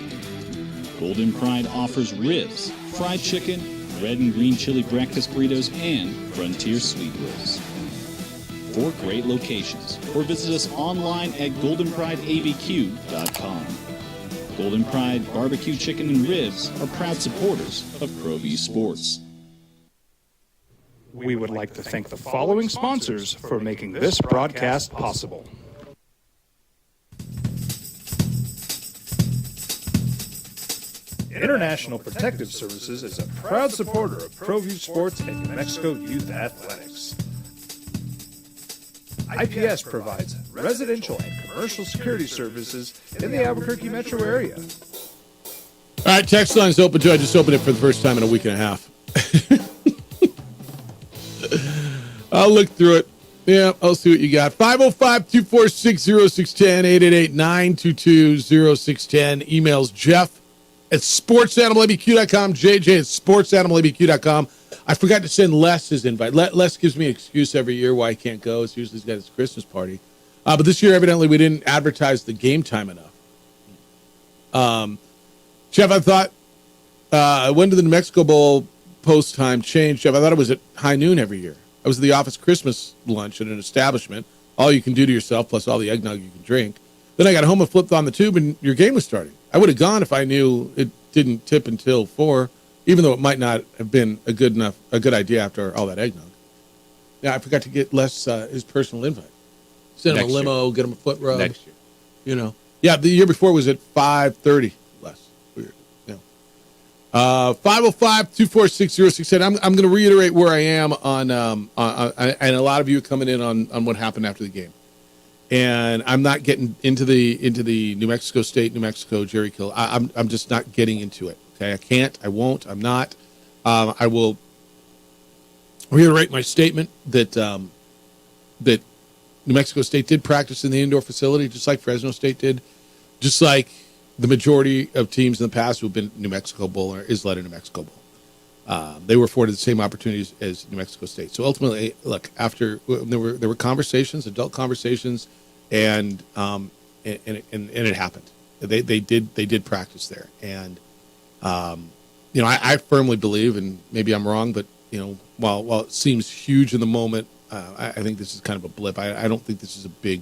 Speaker 20: Golden Pride offers ribs, fried chicken, red and green chili breakfast burritos, and Frontier sweet rolls. 4 great locations, or visit us online at goldenprideabq.com. Golden Pride Barbecue Chicken and Ribs are proud supporters of ProView Sports.
Speaker 6: We would like to thank the following sponsors for making this broadcast possible.
Speaker 9: International Protective Services is a proud supporter of ProView Sports and New Mexico Youth Athletics. IPS provides residential and commercial security services in the Albuquerque metro area.
Speaker 7: All right, text line's open too. I just opened it for the first time in a week and a half. I'll look through it. Yeah, I'll see what you got. 505-246-0610, 888-922-0610. Emails Jeff at sportsanimalabq.com, JJ at sportsanimalabq.com. I forgot to send Les his invite. Les gives me an excuse every year why I can't go. It's usually he's got his Christmas party. But this year, evidently, we didn't advertise the game time enough. Jeff, I thought, when did the New Mexico Bowl post time change? Jeff, I thought it was at high noon every year. I was at the office Christmas lunch at an establishment, all you can do to yourself, plus all the eggnog you can drink. Then I got home and flipped on the tube, and your game was starting. I would have gone if I knew it didn't tip until 4, even though it might not have been a good idea after all that eggnog. Yeah, I forgot to get Les his personal invite. Send him a limo, get him a foot rub.
Speaker 8: Next year.
Speaker 7: You know. Yeah, the year before was at 5:30. Les. Weird. Yeah. 505-246-0610. I'm going to reiterate where I am on and a lot of you coming in on what happened after the game. And I'm not getting into the New Mexico State, New Mexico, Jerry Kill. I'm just not getting into it. Okay, I can't. I won't. I'm not. I will reiterate my statement that that New Mexico State did practice in the indoor facility, just like Fresno State did, just like the majority of teams in the past who have been New Mexico Bowl or is led a New Mexico Bowl. They were afforded the same opportunities as New Mexico State. So ultimately, look, after there were conversations, adult conversations, and it happened. They did practice there, and I firmly believe, and maybe I'm wrong, but while it seems huge in the moment, I think this is kind of a blip. I don't think this is a big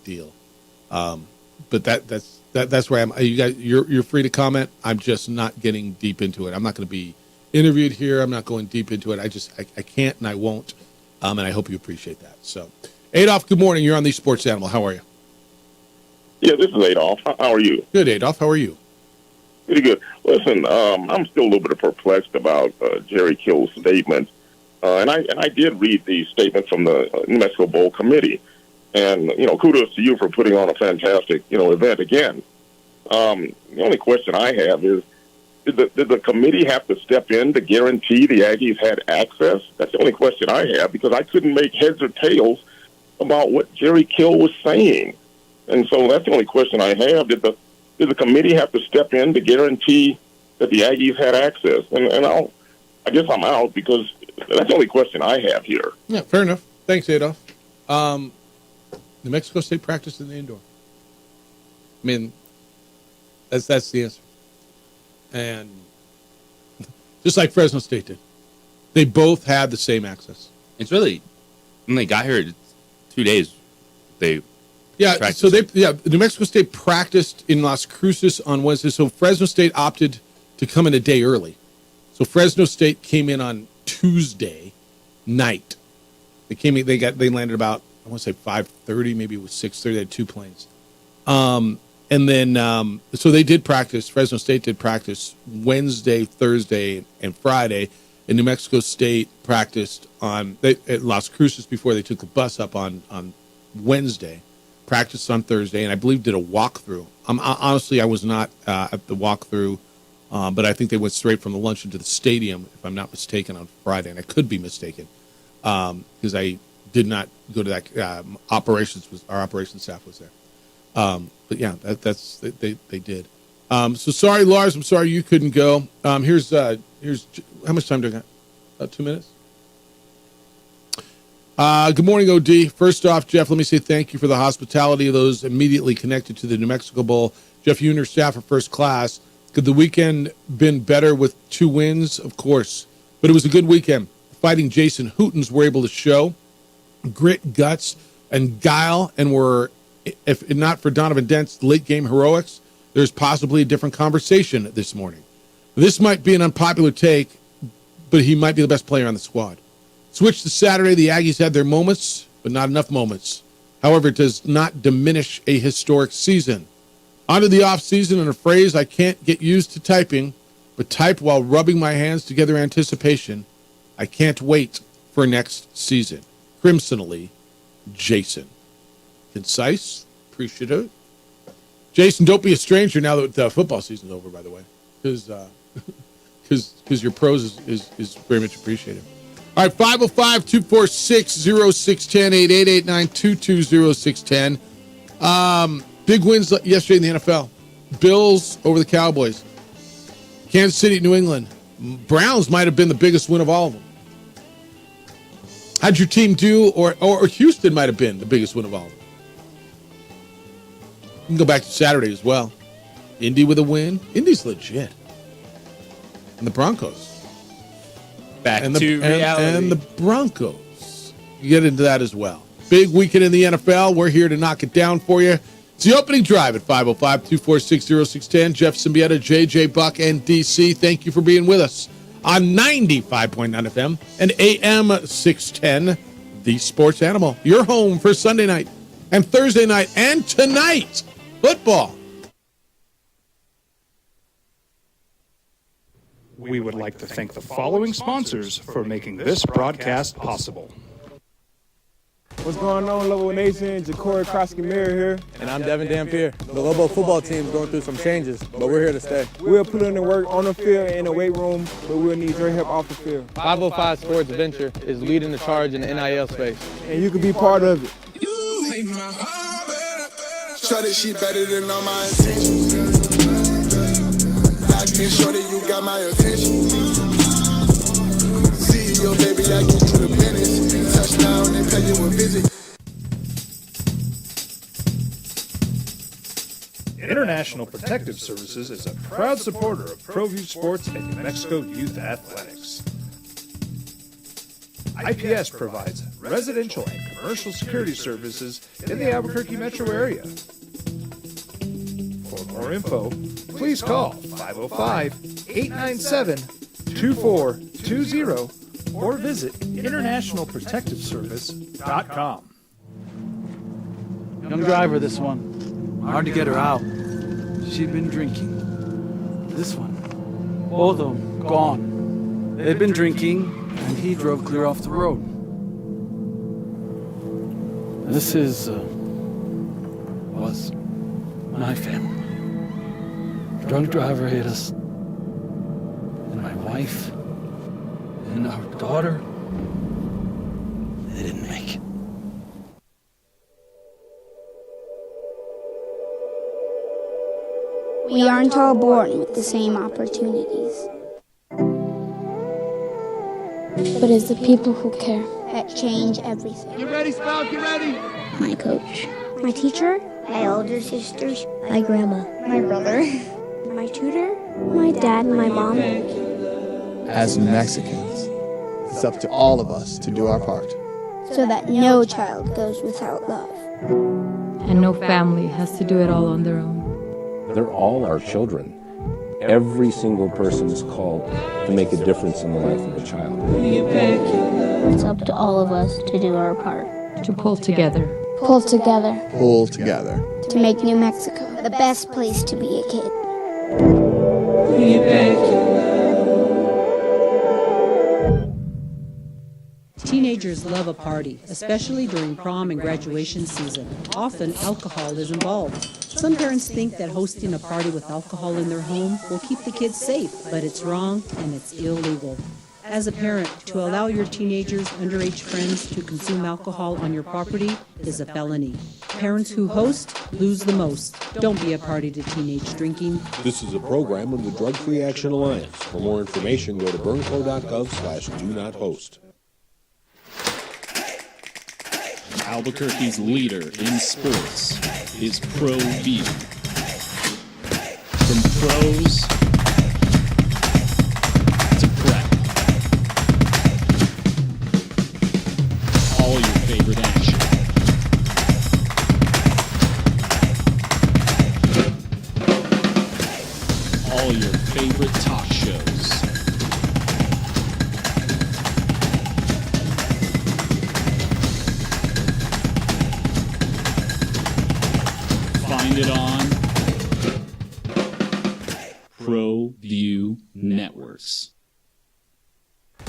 Speaker 7: deal. But that's where I'm. You guys, you're free to comment. I'm just not getting deep into it. I'm not going to be interviewed here. I'm not going deep into it. I can't and I won't. And I hope you appreciate that. So, Adolph, good morning. You're on the Sports Animal. How are you?
Speaker 10: Yeah, this is Adolph. How are you?
Speaker 7: Good, Adolph. How are you?
Speaker 10: Pretty good. Listen, I'm still a little bit perplexed about Jerry Kill's statement. And I did read the statement from the New Mexico Bowl committee. And, kudos to you for putting on a fantastic, event again. The only question I have is, did the committee have to step in to guarantee the Aggies had access? That's the only question I have, because I couldn't make heads or tails about what Jerry Kill was saying. And so that's the only question I have. Did the committee have to step in to guarantee that the Aggies had access? And I guess I'm out, because that's the only question I have here.
Speaker 7: Yeah, fair enough. Thanks, Adolph. New Mexico State practiced in the indoor. I mean, that's the answer. And just like Fresno State did, they both had the same access.
Speaker 8: It's really, when they got here, 2 days, they practiced.
Speaker 7: So New Mexico State practiced in Las Cruces on Wednesday. So Fresno State opted to come in a day early. So Fresno State came in on Tuesday night They landed about, I want to say 5:30, maybe it was 6:30. They had 2 planes. And then, so they did practice. Fresno State did practice Wednesday, Thursday, and Friday. And New Mexico State practiced at Las Cruces before they took the bus up on Wednesday. Practiced on Thursday, and I believe did a walkthrough. Honestly, I was not at the walkthrough, but I think they went straight from the lunch into the stadium, if I'm not mistaken, on Friday. And I could be mistaken because I did not go to that. Our operations staff was there. But yeah, they did. So sorry, Lars. I'm sorry you couldn't go. Here's how much time do I got? About 2 minutes. Good morning, OD. First off, Jeff, let me say thank you for the hospitality of those immediately connected to the New Mexico Bowl. Jeff, you and your staff are first class. Could the weekend been better with 2 wins? Of course, but it was a good weekend. Fighting Jason Hootens were able to show grit, guts, and guile, and were, if not for Donovan Dent's late game heroics, there's possibly a different conversation this morning. This might be an unpopular take, but he might be the best player on the squad. Switch to Saturday, the Aggies had their moments, but not enough moments. However, it does not diminish a historic season. On to the offseason, and a phrase I can't get used to typing, but type while rubbing my hands together in anticipation. I can't wait for next season. Crimsonally, Jason. Concise, appreciative. Jason, don't be a stranger now that the football season's over, by the way, because your prose is very much appreciated. All right, 505-246-0610, 888-922-0610. Big wins yesterday in the NFL. Bills over the Cowboys. Kansas City, New England. Browns might have been the biggest win of all of them. How'd your team do? Or Houston might have been the biggest win of all of them. You can go back to Saturday as well. Indy with a win. Indy's legit. And the Broncos.
Speaker 2: Back to reality.
Speaker 7: And the Broncos. You get into that as well. Big weekend in the NFL. We're here to knock it down for you. It's the opening drive at 505-246-0610. Jeff Symbieta, JJ Buck, and DC. Thank you for being with us on 95.9 FM and AM 610, The Sports Animal. Your home for Sunday night and Thursday night and tonight. Football.
Speaker 6: We would like to thank the following sponsors for making this broadcast possible.
Speaker 25: What's going on, Lobo Nation? Ja'Cory Krosky-Mirror here.
Speaker 4: And I'm Devin Dampier. The Lobo football team is going through some changes, but we're here to stay.
Speaker 25: We'll put in the work on the field and in the weight room, but we'll need your help off the field.
Speaker 4: 505 Sports Venture is leading the charge in the NIL space.
Speaker 25: And you can be part of it.
Speaker 11: Shorty, she better than all my intentions. Like me, shorty, you got my attention. See your baby, I get you the minutes. Touchdown and pay you a visit.
Speaker 9: International Protective Services is a proud supporter of ProView Sports and New Mexico Youth Athletics. IPS provides residential and commercial security services in the Albuquerque metro area. For more info, please call 505-897-2420 or visit internationalprotectiveservice.com.
Speaker 13: Young driver, this one. Hard to get her out. She'd been drinking. This one. Both of them gone. They'd been drinking, and he drove clear off the road. This was my family. Drunk driver hit us. And my wife and our daughter, they didn't make it.
Speaker 12: We aren't all born with the same opportunities. But it's the people who care that change everything.
Speaker 24: You ready, Spout? You ready?
Speaker 12: My coach, my teacher, my older sisters, my grandma, my brother, my tutor, my dad, and my mom.
Speaker 14: As Mexicans, it's up to all of us to do our part.
Speaker 12: So that no child goes without love.
Speaker 15: And no family has to do it all on their own.
Speaker 17: They're all our children. Every single person is called to make a difference in the life of a child.
Speaker 12: It's up to all of us to do our part.
Speaker 15: To pull together.
Speaker 12: Pull together.
Speaker 14: Pull together.
Speaker 12: To make New Mexico the best place to be a kid.
Speaker 1: Teenagers love a party, especially during prom and graduation season. Often, alcohol is involved. Some parents think that hosting a party with alcohol in their home will keep the kids safe, but it's wrong and it's illegal. As a parent, to allow your teenagers' underage friends to consume alcohol on your property is a felony. Parents who host lose the most. Don't be a party to teenage drinking.
Speaker 16: This is a program of the Drug Free Action Alliance. For more information, go to burnco.gov/do-not-host.
Speaker 20: Albuquerque's leader in sports is ProView. From pros to prep. All your favorite action. All your favorite talk shows. Find it on ProView Networks.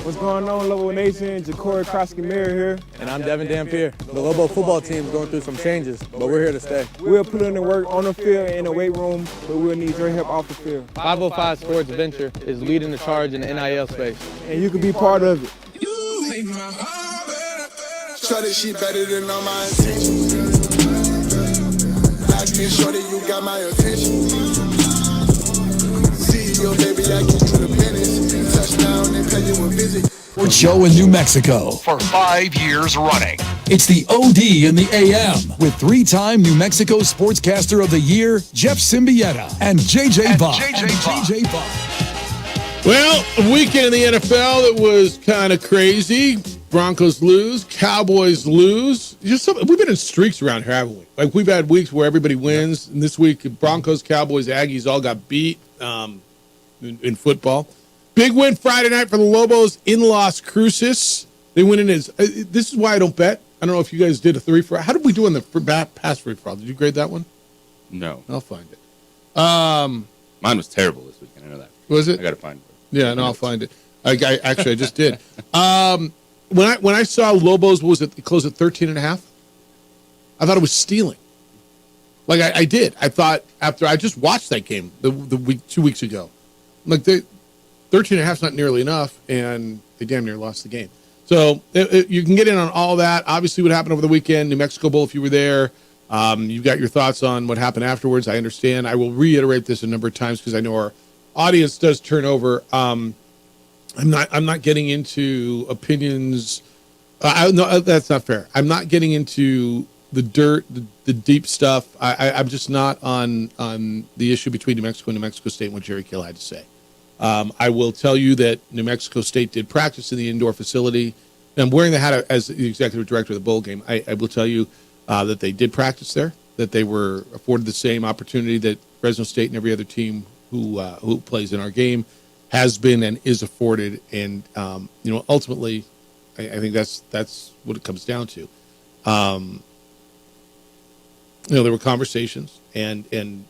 Speaker 25: What's going on, Lobo Nation? Ja'Cory Krosky-Mirror here.
Speaker 4: And I'm Devin Dampier. The Lobo football team is going through some changes, but we're here to stay.
Speaker 25: We'll put in the work on the field and in the weight room, but we'll need your help off the field.
Speaker 4: 505 Sports Venture is leading the charge in the NIL space.
Speaker 25: And you can be part of it.
Speaker 11: Shorty, she better than all my intentions. Like me, shorty, you got my attention. CEO, baby, I get you the business. Touchdown and pay you a visit.
Speaker 18: Sports show in New Mexico
Speaker 19: for 5 years running.
Speaker 18: It's the OD in the AM with three-time New Mexico Sportscaster of the Year, Jeff Symbieta and JJ Buck.
Speaker 7: Well, a weekend in the NFL that was kind of crazy. Broncos lose, Cowboys lose. We've been in streaks around here, haven't we? Like, we've had weeks where everybody wins, and this week Broncos, Cowboys, Aggies all got beat in football. Big win Friday night for the Lobos in Las Cruces. They went in as this is why I don't bet. I don't know if you guys did a 3 for. How did we do in the pass free for all? Did you grade that one?
Speaker 8: No.
Speaker 7: I'll find it.
Speaker 8: Mine was terrible this weekend. I know that.
Speaker 7: Was it?
Speaker 8: I got to find it.
Speaker 7: Yeah, no, I'll find it. I just did. When I saw Lobos, was it closed at 13.5? I thought it was stealing. Like I did. I thought after I just watched that game the week 2 weeks ago, like 13.5 is not nearly enough, and they damn near lost the game. So you can get in on all that. Obviously, what happened over the weekend, New Mexico Bowl. If you were there, you've got your thoughts on what happened afterwards. I understand. I will reiterate this a number of times because I know our audience does turn over. I'm not getting into opinions. No, that's not fair. I'm not getting into the dirt, the deep stuff. I'm just not on the issue between New Mexico and New Mexico State and what Jerry Kill had to say. I will tell you that New Mexico State did practice in the indoor facility. And I'm wearing the hat as the executive director of the bowl game. I will tell you that they did practice there, that they were afforded the same opportunity that Fresno State and every other team who plays in our game has been and is afforded. And ultimately, I think that's what it comes down to. There were conversations, and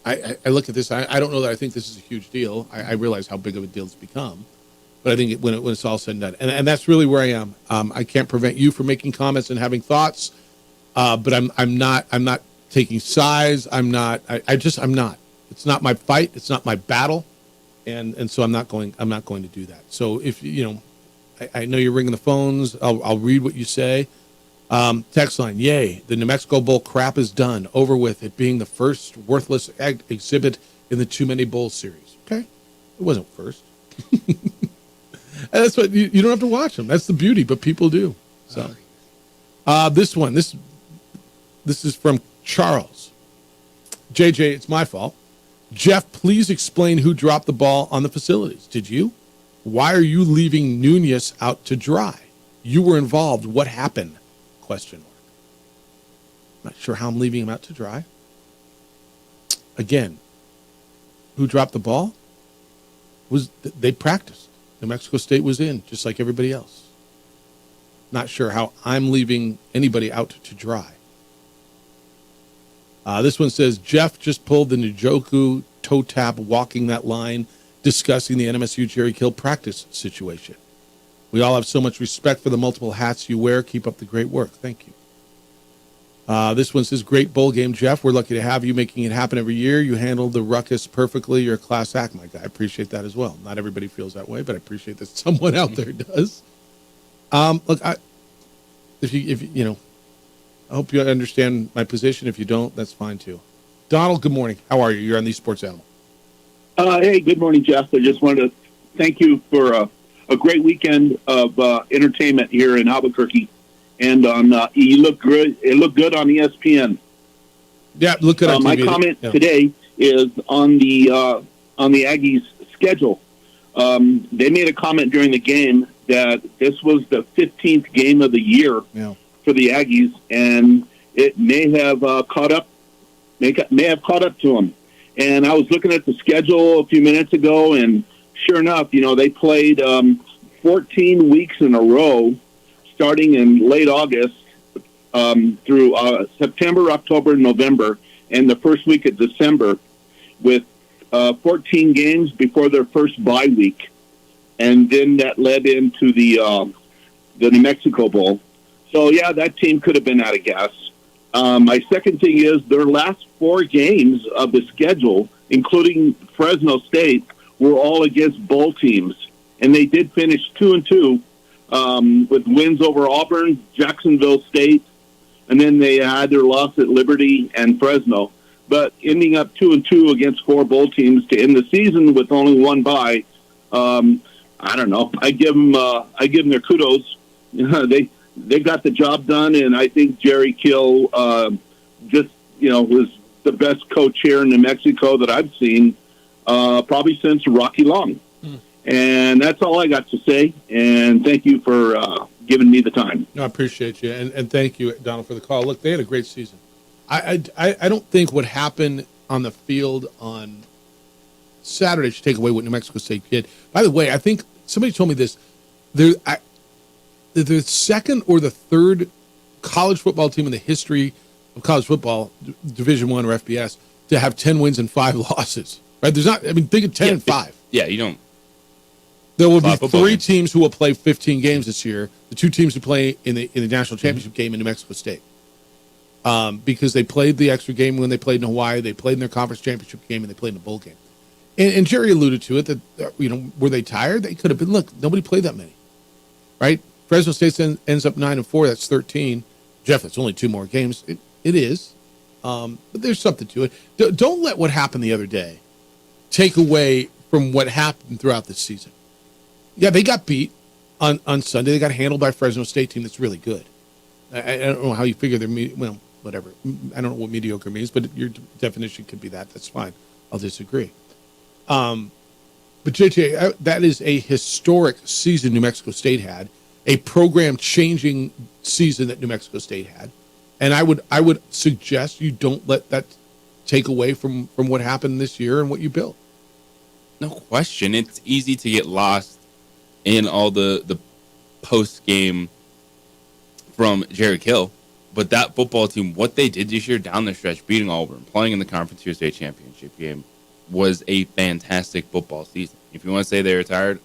Speaker 7: I look at this. I don't know that I think this is a huge deal. I realize how big of a deal it's become, but I think when it's all said and done, and that's really where I am. I can't prevent you from making comments and having thoughts, but I'm not taking sides. I'm not. It's not my fight. It's not my battle, and so I'm not going to do that. So if I know you're ringing the phones. I'll read what you say. Text line, yay, the New Mexico Bowl crap is done, over with, it being the first worthless exhibit in the Too Many Bowl series. Okay, it wasn't first. And that's what you don't have to watch them. That's the beauty, but people do. So, this is from Charles. JJ, it's my fault. Jeff, please explain who dropped the ball on the facilities. Did you? Why are you leaving Nunez out to dry? You were involved. What happened? Question mark. Not sure how I'm leaving him out to dry. Again, who dropped the ball? They practiced. New Mexico State was in, just like everybody else. Not sure how I'm leaving anybody out to dry. This one says, Jeff just pulled the Njoku toe tap walking that line, discussing the NMSU Jerry Kill practice situation. We all have so much respect for the multiple hats you wear. Keep up the great work. Thank you. This one says, great bowl game, Jeff. We're lucky to have you making it happen every year. You handled the ruckus perfectly. You're a class act, my guy. I appreciate that as well. Not everybody feels that way, but I appreciate that someone out there does. Look, if you know, I hope you understand my position. If you don't, that's fine too. Donald, good morning. How are you? You're on the Sports Animal.
Speaker 3: Hey, good morning, Jeff. I just wanted to thank you for a great weekend of entertainment here in Albuquerque. And you look good. It looked good on ESPN.
Speaker 7: Yeah, look good on
Speaker 3: my
Speaker 7: TV.
Speaker 3: comment today is on the Aggies schedule. They made a comment during the game that this was the 15th game of the year for the Aggies, and it may have caught up. May have caught up to them. And I was looking at the schedule a few minutes ago, and sure enough, they played 14 weeks in a row, starting in late August through September, October, and November, and the first week of December, with 14 games before their first bye week. And then that led into the New Mexico Bowl. So, yeah, that team could have been out of gas. My second thing is their last 4 games of the schedule, including Fresno State, were all against bowl teams. And they did finish 2-2 with wins over Auburn, Jacksonville State, and then they had their loss at Liberty and Fresno. But ending up 2-2 against 4 bowl teams to end the season with only 1 bye, I don't know. I give them their kudos. They got the job done, and I think Jerry Kill was the best coach here in New Mexico that I've seen probably since Rocky Long. And that's all I got to say. And thank you for giving me the time.
Speaker 7: No, I appreciate you, and thank you, Donald, for the call. Look, they had a great season. I don't think what happened on the field on Saturday should take away what New Mexico State did. By the way, I think somebody told me this. They're the second or the third college football team in the history of college football, Division I or FBS, to have 10 wins and 5 losses. Right? There's not. I mean, think of 10 and 5.
Speaker 8: Yeah, you don't.
Speaker 7: There will be 3 teams who will play 15 games this year. The 2 teams who play in the national championship game in New Mexico State, because they played the extra game when they played in Hawaii. They played in their conference championship game, and they played in the bowl game. And Jerry alluded to it that were they tired? They could have been. Look, nobody played that many, right? Fresno State ends up 9-4. That's 13. Jeff, that's only 2 more games. It is, but there's something to it. Don't let what happened the other day take away from what happened throughout the season. Yeah, they got beat on Sunday. They got handled by a Fresno State team that's really good. I don't know how you figure they're whatever. I don't know what mediocre means, but your definition could be that. That's fine. I'll disagree. But JJ, that is a historic season New Mexico State had, a program-changing season that New Mexico State had, and I would suggest you don't let that take away from what happened this year and what you built.
Speaker 8: No question. It's easy to get lost in all the post-game from Jerry Kill, but that football team, what they did this year down the stretch, beating Auburn, playing in the Conference USA Championship game, was a fantastic football season. If you want to say they were tired,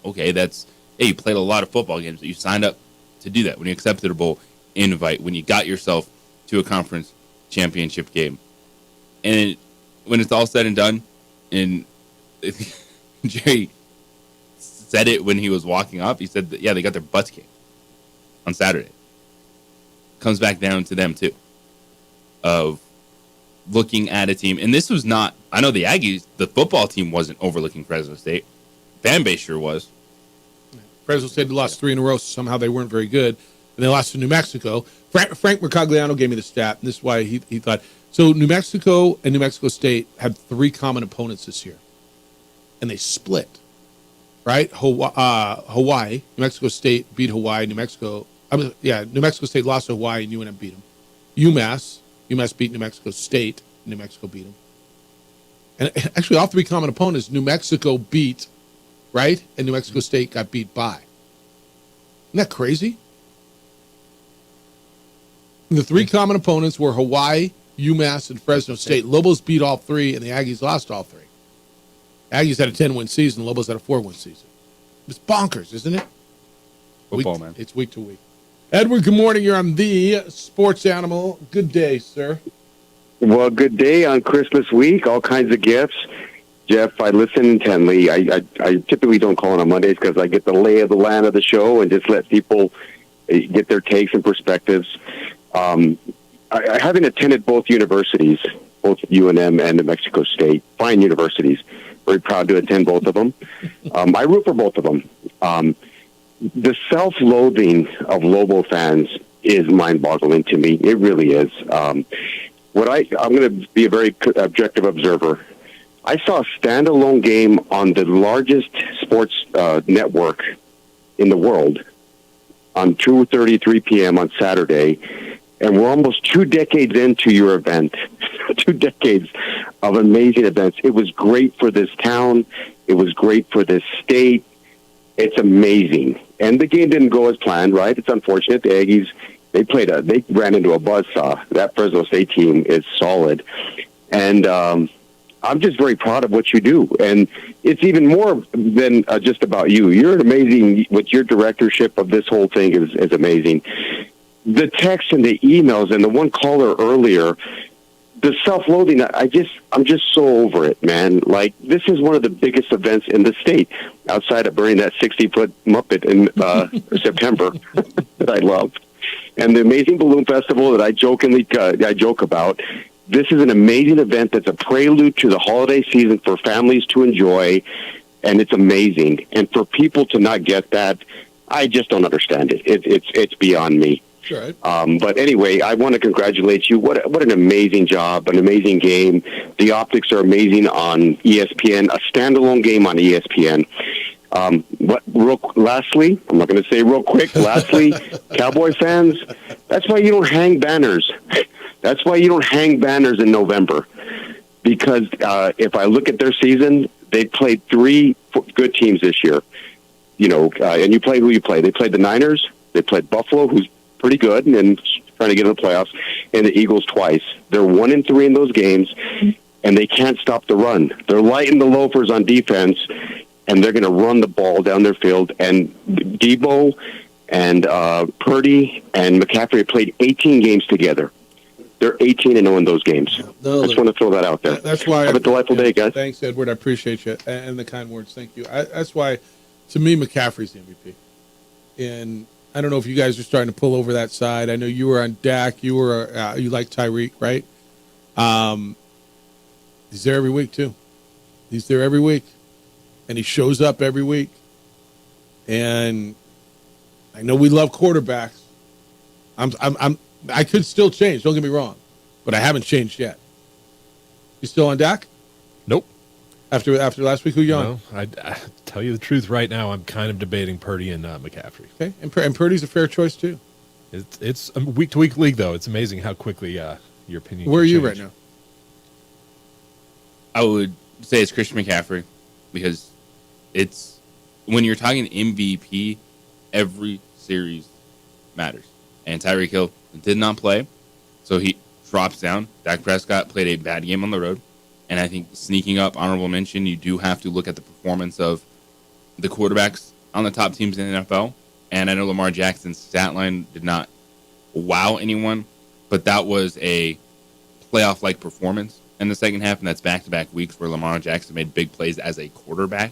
Speaker 8: okay, you played a lot of football games, but you signed up to do that when you accepted a bowl invite, when you got yourself to a conference championship game. And when it's all said and done, and Jerry said it when he was walking off, he said that, yeah, they got their butts kicked on Saturday. Comes back down to them, too, of looking at a team. And this was not, I know the Aggies, the football team wasn't overlooking Fresno State. Fan base sure was.
Speaker 7: Fresno State lost 3 in a row, so somehow they weren't very good. And they lost to New Mexico. Frank Mercogliano gave me the stat, and this is why he thought. So New Mexico and New Mexico State had 3 common opponents this year, and they split, right? Hawaii, New Mexico State beat Hawaii. New Mexico State lost to Hawaii, and UNM beat them. UMass beat New Mexico State. New Mexico beat them. And actually, all 3 common opponents, New Mexico beat right? And New Mexico State got beat by. Isn't that crazy? And the three common opponents were Hawaii, UMass, and Fresno State. Lobos beat all three, and the Aggies lost all three. Aggies had a 10-win season. Lobos had a 4-win season. It's bonkers, isn't it?
Speaker 8: Football, man.
Speaker 7: It's week to week. Edward, good morning. You're on the Sports Animal. Good day, sir.
Speaker 5: Well, good day on Christmas week. All kinds of gifts. Jeff, I listen intently. I typically don't call on Mondays because I get the lay of the land of the show and just let people get their takes and perspectives. Having attended both universities, both UNM and New Mexico State, fine universities, very proud to attend both of them. I root for both of them. The self-loathing of Lobo fans is mind-boggling to me. It really is. I'm going to be a very objective observer. I saw a standalone game on the largest sports network in the world on 2:33 p.m. on Saturday, and we're almost 2 decades into your event. 2 decades of amazing events. It was great for this town. It was great for this state. It's amazing. And the game didn't go as planned, right? It's unfortunate. The Aggies, they ran into a buzzsaw. That Fresno State team is solid. And I'm just very proud of what you do. And it's even more than just about you. You're amazing. With your directorship of this whole thing is amazing. The texts and the emails and the one caller earlier, the self-loathing, I'm just so over it, man. Like, this is one of the biggest events in the state, outside of burning that 60-foot Muppet in September that I love. And the Amazing Balloon Festival that I joke about. This is an amazing event that's a prelude to the holiday season for families to enjoy, and it's amazing. And for people to not get that, I just don't understand it. It's beyond me.
Speaker 7: Sure.
Speaker 5: But anyway, I want to congratulate you. What an amazing job, an amazing game. The optics are amazing on ESPN, a standalone game on ESPN. Lastly, I'm not going to say real quick, lastly, Cowboy fans, that's why you don't hang banners. That's why you don't hang banners in November. Because if I look at their season, they played 3 good teams this year. And you play who you play. They played the Niners. They played Buffalo, who's pretty good and trying to get in the playoffs, and the Eagles twice. They're 1-3 in those games, and they can't stop the run. They're lighting the loafers on defense, and they're going to run the ball down their field. And Debo and Purdy and McCaffrey played 18 games together. They're 18-0 in those games. I just want to throw that out there.
Speaker 7: That's why.
Speaker 5: Have a delightful day, guys.
Speaker 7: Thanks, Edward. I appreciate you and the kind words. Thank you. That's why, to me, McCaffrey's the MVP. And I don't know if you guys are starting to pull over that side. I know you were on Dak. You like Tyreek, right? He's there every week too. He's there every week, and he shows up every week. And I know we love quarterbacks. I could still change. Don't get me wrong, but I haven't changed yet. You still on Dak?
Speaker 10: Nope.
Speaker 7: After last week, who you on?
Speaker 10: No, I tell you the truth right now, I'm kind of debating Purdy and McCaffrey.
Speaker 7: Okay, and Purdy's a fair choice too.
Speaker 10: It's a week-to-week league, though. It's amazing how quickly your opinion.
Speaker 7: Where are you
Speaker 10: change.
Speaker 7: right now?
Speaker 8: I would say it's Christian McCaffrey because it's when you're talking MVP, every series matters. And Tyreek Hill did not play, so he drops down. Dak Prescott played a bad game on the road. And I think sneaking up, honorable mention, you do have to look at the performance of the quarterbacks on the top teams in the NFL. And I know Lamar Jackson's stat line did not wow anyone, but that was a playoff-like performance in the second half, and that's back-to-back weeks where Lamar Jackson made big plays as a quarterback,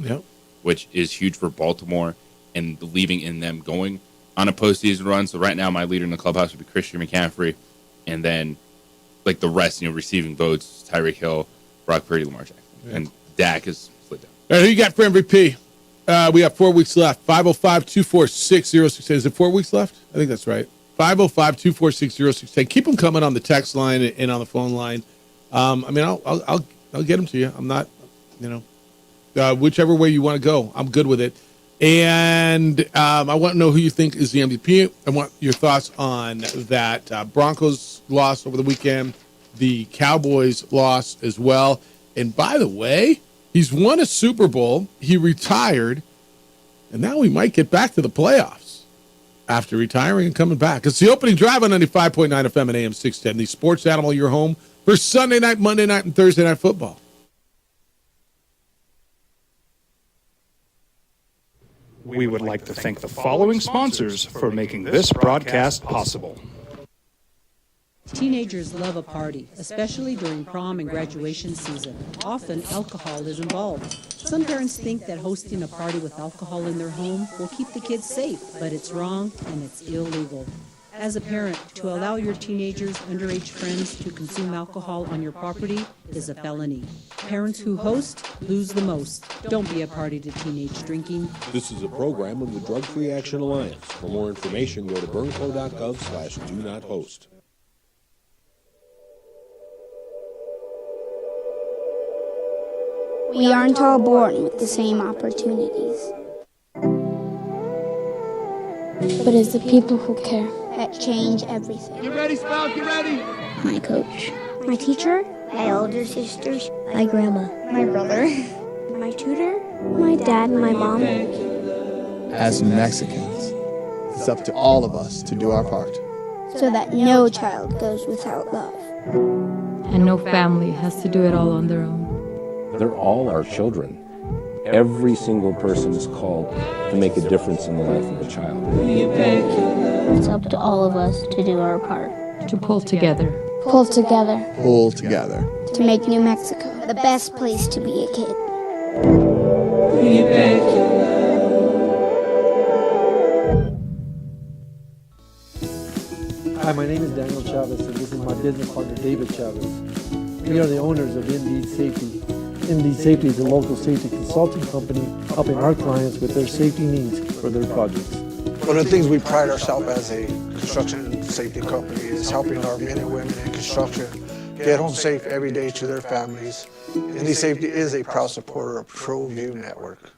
Speaker 8: which is huge for Baltimore and believing in them going on a postseason run. So right now my leader in the clubhouse would be Christian McCaffrey, and then like the rest, receiving votes, Tyreek Hill, Brock Purdy, Lamar Jackson. Yeah. And Dak is slid down.
Speaker 7: All right, who you got for MVP? We got 4 weeks left. 505-246-0610. Is it 4 weeks left? I think that's right. 505-246-0610. Keep them coming on the text line and on the phone line. I'll get them to you. I'm not, whichever way you want to go, I'm good with it. And I want to know who you think is the MVP. I want your thoughts on that Broncos loss over the weekend, the Cowboys loss as well. And by the way, he's won a Super Bowl. He retired. And now we might get back to the playoffs after retiring and coming back. It's the opening drive on 95.9 FM and AM 610, the sports animal, your home for Sunday night, Monday night, and Thursday night football.
Speaker 9: We would like to thank the following sponsors for making this broadcast possible.
Speaker 1: Teenagers love a party, especially during prom and graduation season. Often, alcohol is involved. Some parents think that hosting a party with alcohol in their home will keep the kids safe, but it's wrong and it's illegal. As a parent, to allow your teenagers' underage friends to consume alcohol on your property is a felony. Parents who host lose the most. Don't be a party to teenage drinking.
Speaker 16: This is a program of the Drug Free Action Alliance. For more information, go to burnco.gov/do-not-host.
Speaker 12: We aren't all born with the same opportunities. But it's the people who care that change everything.
Speaker 24: Get ready, Spout, get ready!
Speaker 12: My coach, my teacher, my older sisters, my grandma, my brother, my tutor, my dad, and my mom.
Speaker 14: As Mexicans, it's up to all of us to do our part.
Speaker 12: So that no child goes without love.
Speaker 15: And no family has to do it all on their own.
Speaker 17: They're all our children. Every single person is called to make a difference in the life of a child.
Speaker 12: It's up to all of us to do our part.
Speaker 15: To pull together.
Speaker 12: Pull together.
Speaker 14: Pull together.
Speaker 12: To make New Mexico the best place to be a kid.
Speaker 2: Hi, my name is Daniel Chavez, and this is my business partner, David Chavez. We are the owners of Indeed Safety. Indeed Safety is a local safety consulting company helping our clients with their safety needs for their projects.
Speaker 6: One of the things we pride ourselves as a construction safety company is helping our men and women in construction get home safe every day to their families. Indeed Safety is a proud supporter of ProView Network.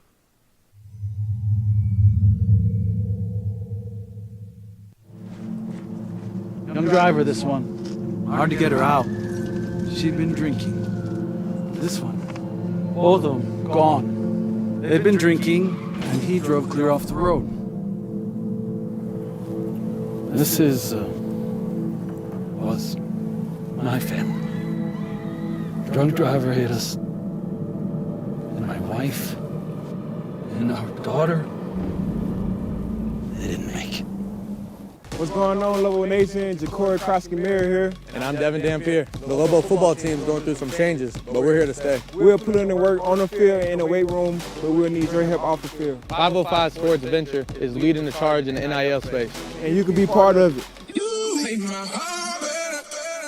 Speaker 13: Young driver, this one. Hard to get her out. She'd been drinking. This one. Both of them gone. They'd been drinking, and he drove clear off the road. This was my family. Drunk driver hit us. And my wife and our daughter, they didn't make it.
Speaker 25: What's going on, Lobo Nation? Ja'Cory Krosky-Miller here.
Speaker 4: And I'm Devin Dampier. The Lobo football team is going through some changes, but we're here to stay.
Speaker 25: We'll put in the work on the field and in the weight room, but we'll need your help off the field.
Speaker 4: 505 Sports Venture is leading the charge in the NIL space.
Speaker 25: And you can be part of it.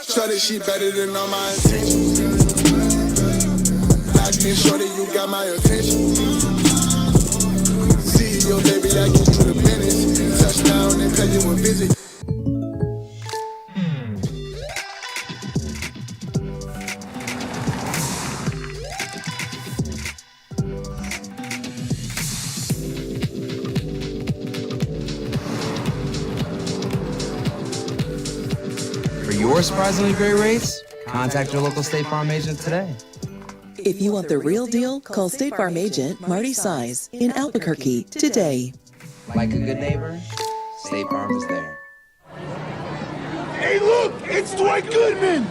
Speaker 11: Shorty, she better than all my intentions. Acting shorty, you got my attention. See your baby, I get you the minutes. Touchdown and pay you a visit.
Speaker 21: For your surprisingly great rates, contact your local State Farm agent today.
Speaker 22: If you want the real deal, call State Farm agent Marty Size in Albuquerque today.
Speaker 21: Like a good neighbor, State Farm is there.
Speaker 24: Hey, look! It's Dwight Goodman!
Speaker 23: Boom!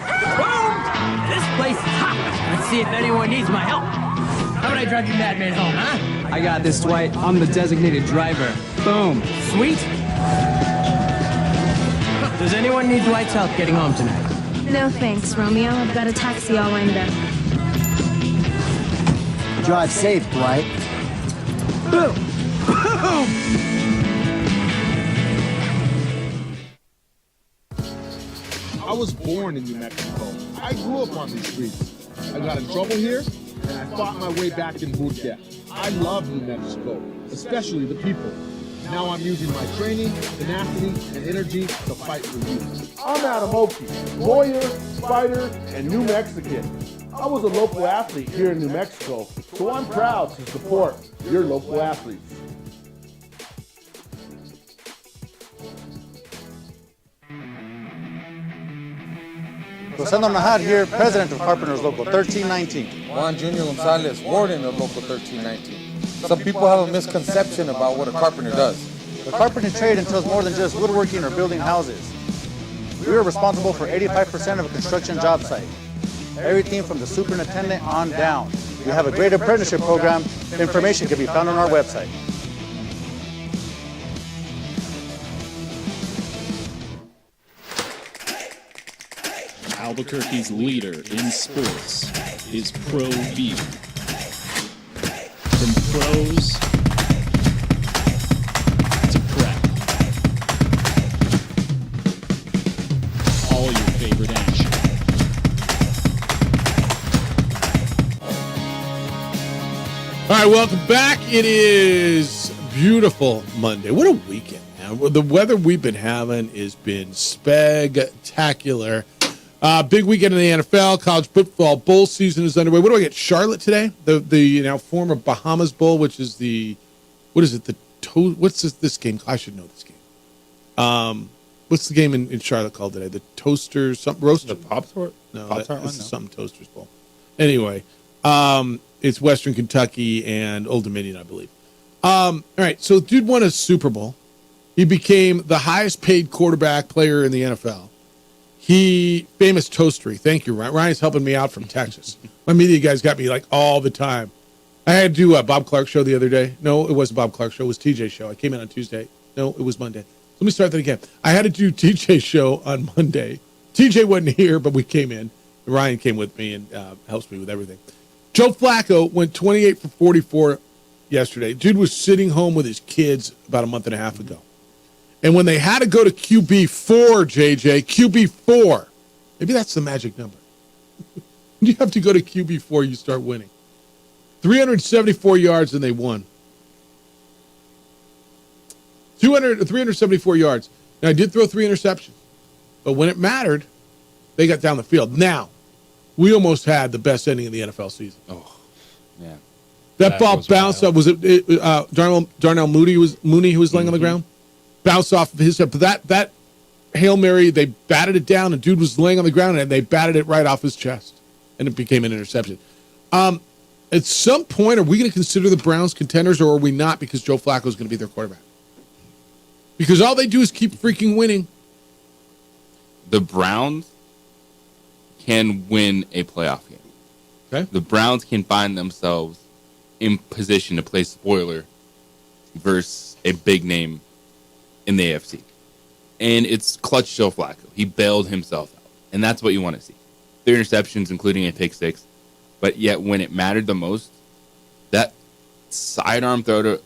Speaker 23: This place is hot. Let's see if anyone needs my help. How would I drive you madman home, huh?
Speaker 26: I got this, Dwight. I'm the designated driver. Boom.
Speaker 23: Sweet. Does anyone need Dwight's help getting home tonight?
Speaker 12: No thanks, Romeo. I've got a taxi all lined up.
Speaker 26: Drive safe, Dwight.
Speaker 24: Boom! Boom!
Speaker 27: I was born in New Mexico. I grew up on these streets. I got in trouble here, and I fought my way back in boot camp. I love New Mexico, especially the people. Now I'm using my training, tenacity, and energy to fight for you.
Speaker 28: I'm Adam Oki, lawyer, fighter, and New Mexican. I was a local athlete here in New Mexico, so I'm proud to support your local athletes.
Speaker 29: Rosendo Nahar here, president of Carpenters Local 1319.
Speaker 4: Juan Junior Gonzalez, warden of Local 1319. Some people have a misconception about what a carpenter does.
Speaker 29: The carpentry trade entails more than just woodworking or building houses. We are responsible for 85% of a construction job site. Everything from the superintendent on down. We have a great apprenticeship program. Information can be found on our website.
Speaker 3: Albuquerque's leader in sports is Pro V. From pros to prep. All your favorite action.
Speaker 5: All right, welcome back. It is beautiful Monday. What a weekend, man. The weather we've been having has been spectacular. Big weekend in the NFL. College football bowl season is underway. What do I get? Charlotte today? The now former Bahamas Bowl, which is what's this game? I should know this game. What's the game in Charlotte called today? The Toasters, something roaster?
Speaker 7: The Pop-Tart?
Speaker 5: No,
Speaker 7: Pop-Tart
Speaker 5: this is
Speaker 7: no.
Speaker 5: something Toasters Bowl. Anyway, it's Western Kentucky and Old Dominion, I believe. All right, so dude won a Super Bowl. He became the highest paid quarterback player in the NFL. Famous toastery. Thank you, Ryan. Ryan's helping me out from Texas. My media guys got me like all the time. I had to do a Bob Clark show the other day. No, it wasn't Bob Clark show. It was TJ's show. I came in on Tuesday. No, it was Monday. Let me start that again. I had to do TJ's show on Monday. TJ wasn't here, but we came in. Ryan came with me and helps me with everything. Joe Flacco went 28 for 44 yesterday. Dude was sitting home with his kids about a month and a half ago. And when they had to go to QB4, JJ, QB4, maybe that's the magic number. When you have to go to QB4, you start winning. 374 yards, and they won. 374 yards. Now, I did throw 3 interceptions. But when it mattered, they got down the field. Now, we almost had the best ending in the NFL season.
Speaker 7: Oh, yeah.
Speaker 5: That ball bounced up. Was it Darnell Mooney who was laying on the ground? Bounced off of his hip. That Hail Mary, they batted it down, and dude was laying on the ground, and they batted it right off his chest, and it became an interception. At some point, are we going to consider the Browns contenders, or are we not, because Joe Flacco is going to be their quarterback? Because all they do is keep freaking winning.
Speaker 7: The Browns can win a playoff game.
Speaker 5: Okay.
Speaker 7: The Browns can find themselves in position to play spoiler versus a big name in the AFC. And it's clutch Joe Flacco. He bailed himself out. And that's what you want to see. 3 interceptions, including a pick 6. But yet, when it mattered the most, that sidearm throw to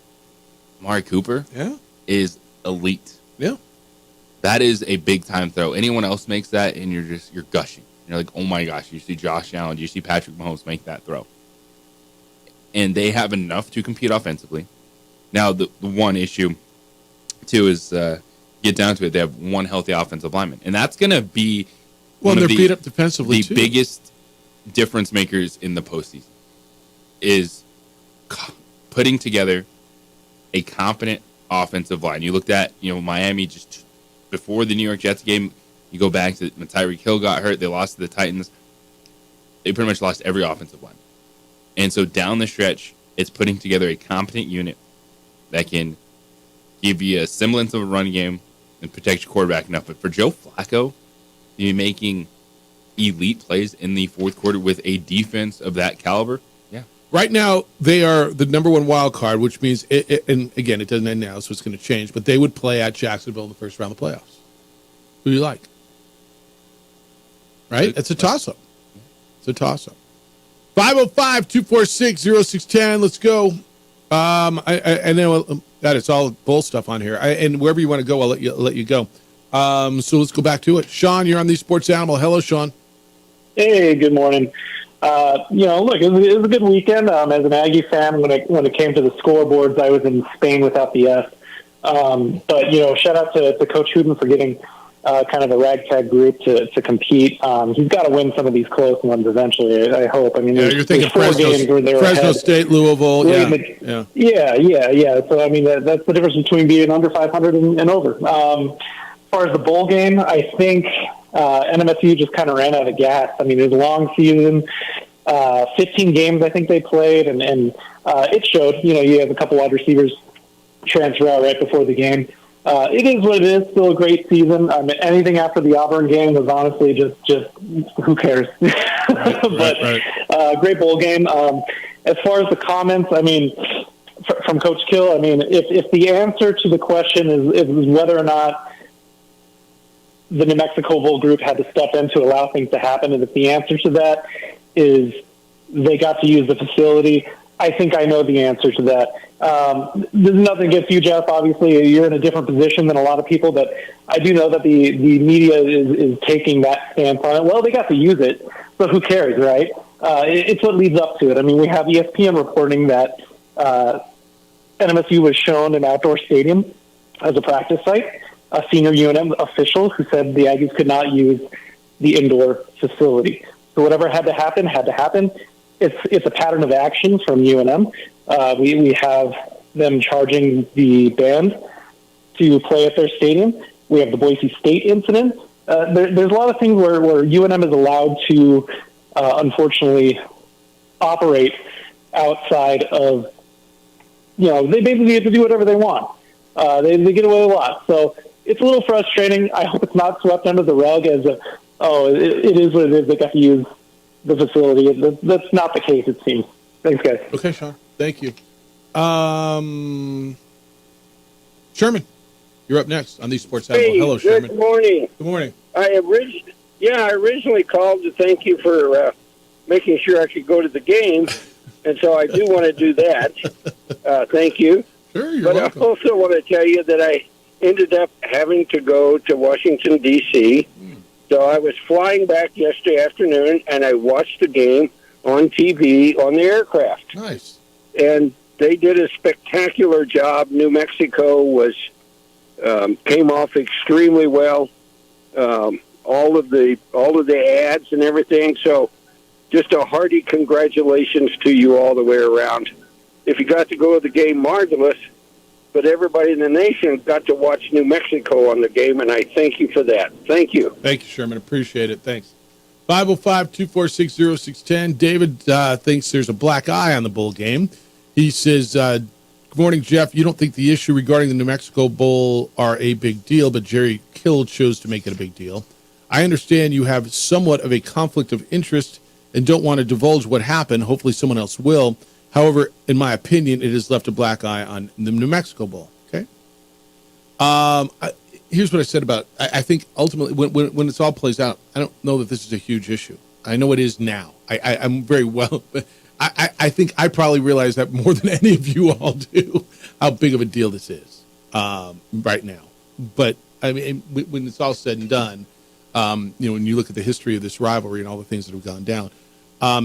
Speaker 7: Amari Cooper is elite.
Speaker 5: Yeah.
Speaker 7: That is a big-time throw. Anyone else makes that, and you're gushing. You're like, oh, my gosh, you see Josh Allen, you see Patrick Mahomes make that throw. And they have enough to compete offensively. Now, the one issue, too, is get down to it, they have one healthy offensive lineman. And that's going to be
Speaker 5: they're beat up defensively,
Speaker 7: the biggest difference makers in the postseason is putting together a competent offensive line. You looked at, Miami just before the New York Jets game. You go back to when Tyreek Hill got hurt, they lost to the Titans. They pretty much lost every offensive line. And so down the stretch, it's putting together a competent unit that can give you a semblance of a run game and protect your quarterback enough. But for Joe Flacco to be making elite plays in the fourth quarter with a defense of that caliber, yeah.
Speaker 5: Right now, they are the number 1 wild card, which means, and again, it doesn't end now, so it's going to change, but they would play at Jacksonville in the first round of the playoffs. Who do you like? Right? It's a toss-up. It's a toss-up. 505-246-0610. Let's go. I know that it's all bull stuff on here. And wherever you want to go, I'll let you go. So let's go back to it. Sean, you're on the Sports Animal. Hello, Sean.
Speaker 8: Hey, good morning. Look, it was a good weekend. As an Aggie fan, when it came to the scoreboards, I was in Spain without the S. But shout out to Coach Huden for getting kind of a ragtag group to compete. He's got to win some of these close ones eventually, I hope. I mean,
Speaker 5: you're thinking Fresno State, Louisville. Yeah.
Speaker 8: So, I mean, that's the difference between being under 500 and over. As far as the bowl game, I think NMSU just kind of ran out of gas. I mean, it was a long season. 15 games I think they played, and it showed. You have a couple wide receivers transfer out right before the game. It is what it is. Still a great season. Anything after the Auburn game was honestly just who cares. But great bowl game. As far as the comments, from Coach Kill, if the answer to the question is whether or not the New Mexico Bowl group had to step in to allow things to happen, and if the answer to that is they got to use the facility, I think I know the answer to that. There's nothing against you, Jeff. Obviously, you're in a different position than a lot of people, but I do know that the media is taking that stance on it. Well, they got to use it, but who cares, right? It's what leads up to it. We have ESPN reporting that NMSU was shown an outdoor stadium as a practice site. A senior UNM official who said the Aggies could not use the indoor facility. So whatever had to happen, had to happen. It's a pattern of action from UNM. We have them charging the band to play at their stadium. We have the Boise State incident. There's a lot of things where UNM is allowed to, unfortunately, operate outside of, they basically get to do whatever they want. They get away with a lot. So it's a little frustrating. I hope it's not swept under the rug as it is what it is. They got to use the facility. That's not the case, it seems. Thanks, guys.
Speaker 5: Okay, Sean. Thank you. Sherman, you're up next on the Sports Animal.
Speaker 1: Hey,
Speaker 5: Hello, Sherman.
Speaker 1: Good morning.
Speaker 5: Good morning.
Speaker 1: I originally called to thank you for making sure I could go to the game, and so I do want to do that. Thank you.
Speaker 5: Sure, you're
Speaker 1: but
Speaker 5: welcome.
Speaker 1: I also want to tell you that I ended up having to go to Washington, D.C., so I was flying back yesterday afternoon, and I watched the game on TV on the aircraft.
Speaker 5: Nice.
Speaker 1: And they did a spectacular job. New Mexico came off extremely well. All of the ads and everything. So just a hearty congratulations to you all the way around. If you got to go to the game, marvelous. But everybody in the nation got to watch New Mexico on the game, and I thank you for that. Thank you.
Speaker 5: Thank you, Sherman. Appreciate it. Thanks. 505-246-0610. David thinks there's a black eye on the bowl game. He says, good morning, Jeff. You don't think the issue regarding the New Mexico Bowl are a big deal, but Jerry Kill chose to make it a big deal. I understand you have somewhat of a conflict of interest and don't want to divulge what happened. Hopefully someone else will. However, in my opinion, it has left a black eye on the New Mexico Bowl. Okay. Here's what I said about, I think ultimately when this all plays out, I don't know that this is a huge issue. I know it is now. I'm very well, but I think I probably realize that more than any of you all do, how big of a deal this is right now. But when it's all said and done, when you look at the history of this rivalry and all the things that have gone down,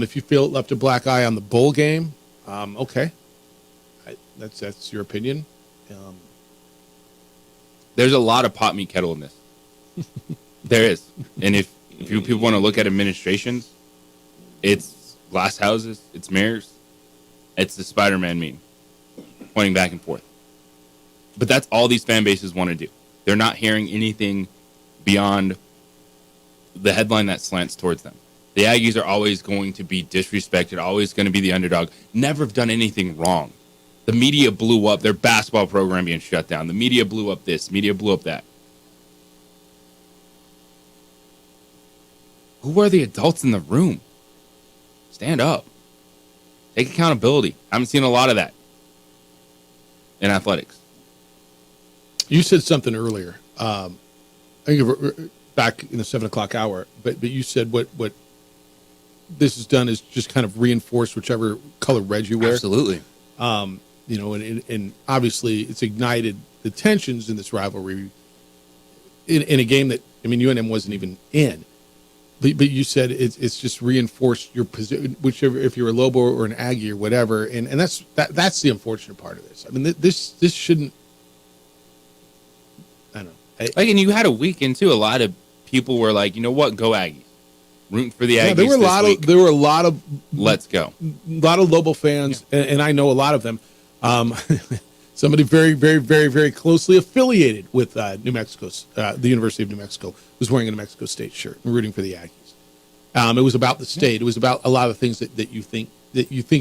Speaker 5: if you feel it left a black eye on the bowl game, okay, that's your opinion.
Speaker 7: There's a lot of pot meat kettle in this. There is. And if people want to look at administrations, it's glass houses, it's mirrors, it's the Spider-Man meme, pointing back and forth. But that's all these fan bases want to do. They're not hearing anything beyond the headline that slants towards them. The Aggies are always going to be disrespected, always going to be the underdog, never have done anything wrong. The media blew up their basketball program being shut down. The media blew up this, media blew up that. Who are the adults in the room? Stand up. Take accountability. I haven't seen a lot of that in athletics.
Speaker 5: You said something earlier. I think back in the 7 o'clock hour, but you said what this has done is just kind of reinforce whichever color red you wear.
Speaker 7: Absolutely.
Speaker 5: And obviously it's ignited the tensions in this rivalry in a game that, UNM wasn't even in. But you said it's just reinforced your position, whichever, if you're a Lobo or an Aggie or whatever, and that's the unfortunate part of this. This shouldn't. I don't know.
Speaker 7: And you had a weekend too. A lot of people were like, you know what, go Aggies, rooting for the Aggies.
Speaker 5: Yeah, there were a lot of.
Speaker 7: Let's go.
Speaker 5: A lot of Lobo fans, and I know a lot of them. Somebody very, very, very, very closely affiliated with New Mexico's, the University of New Mexico, was wearing a New Mexico State shirt and rooting for the Aggies. It was about the state. It was about a lot of things that you think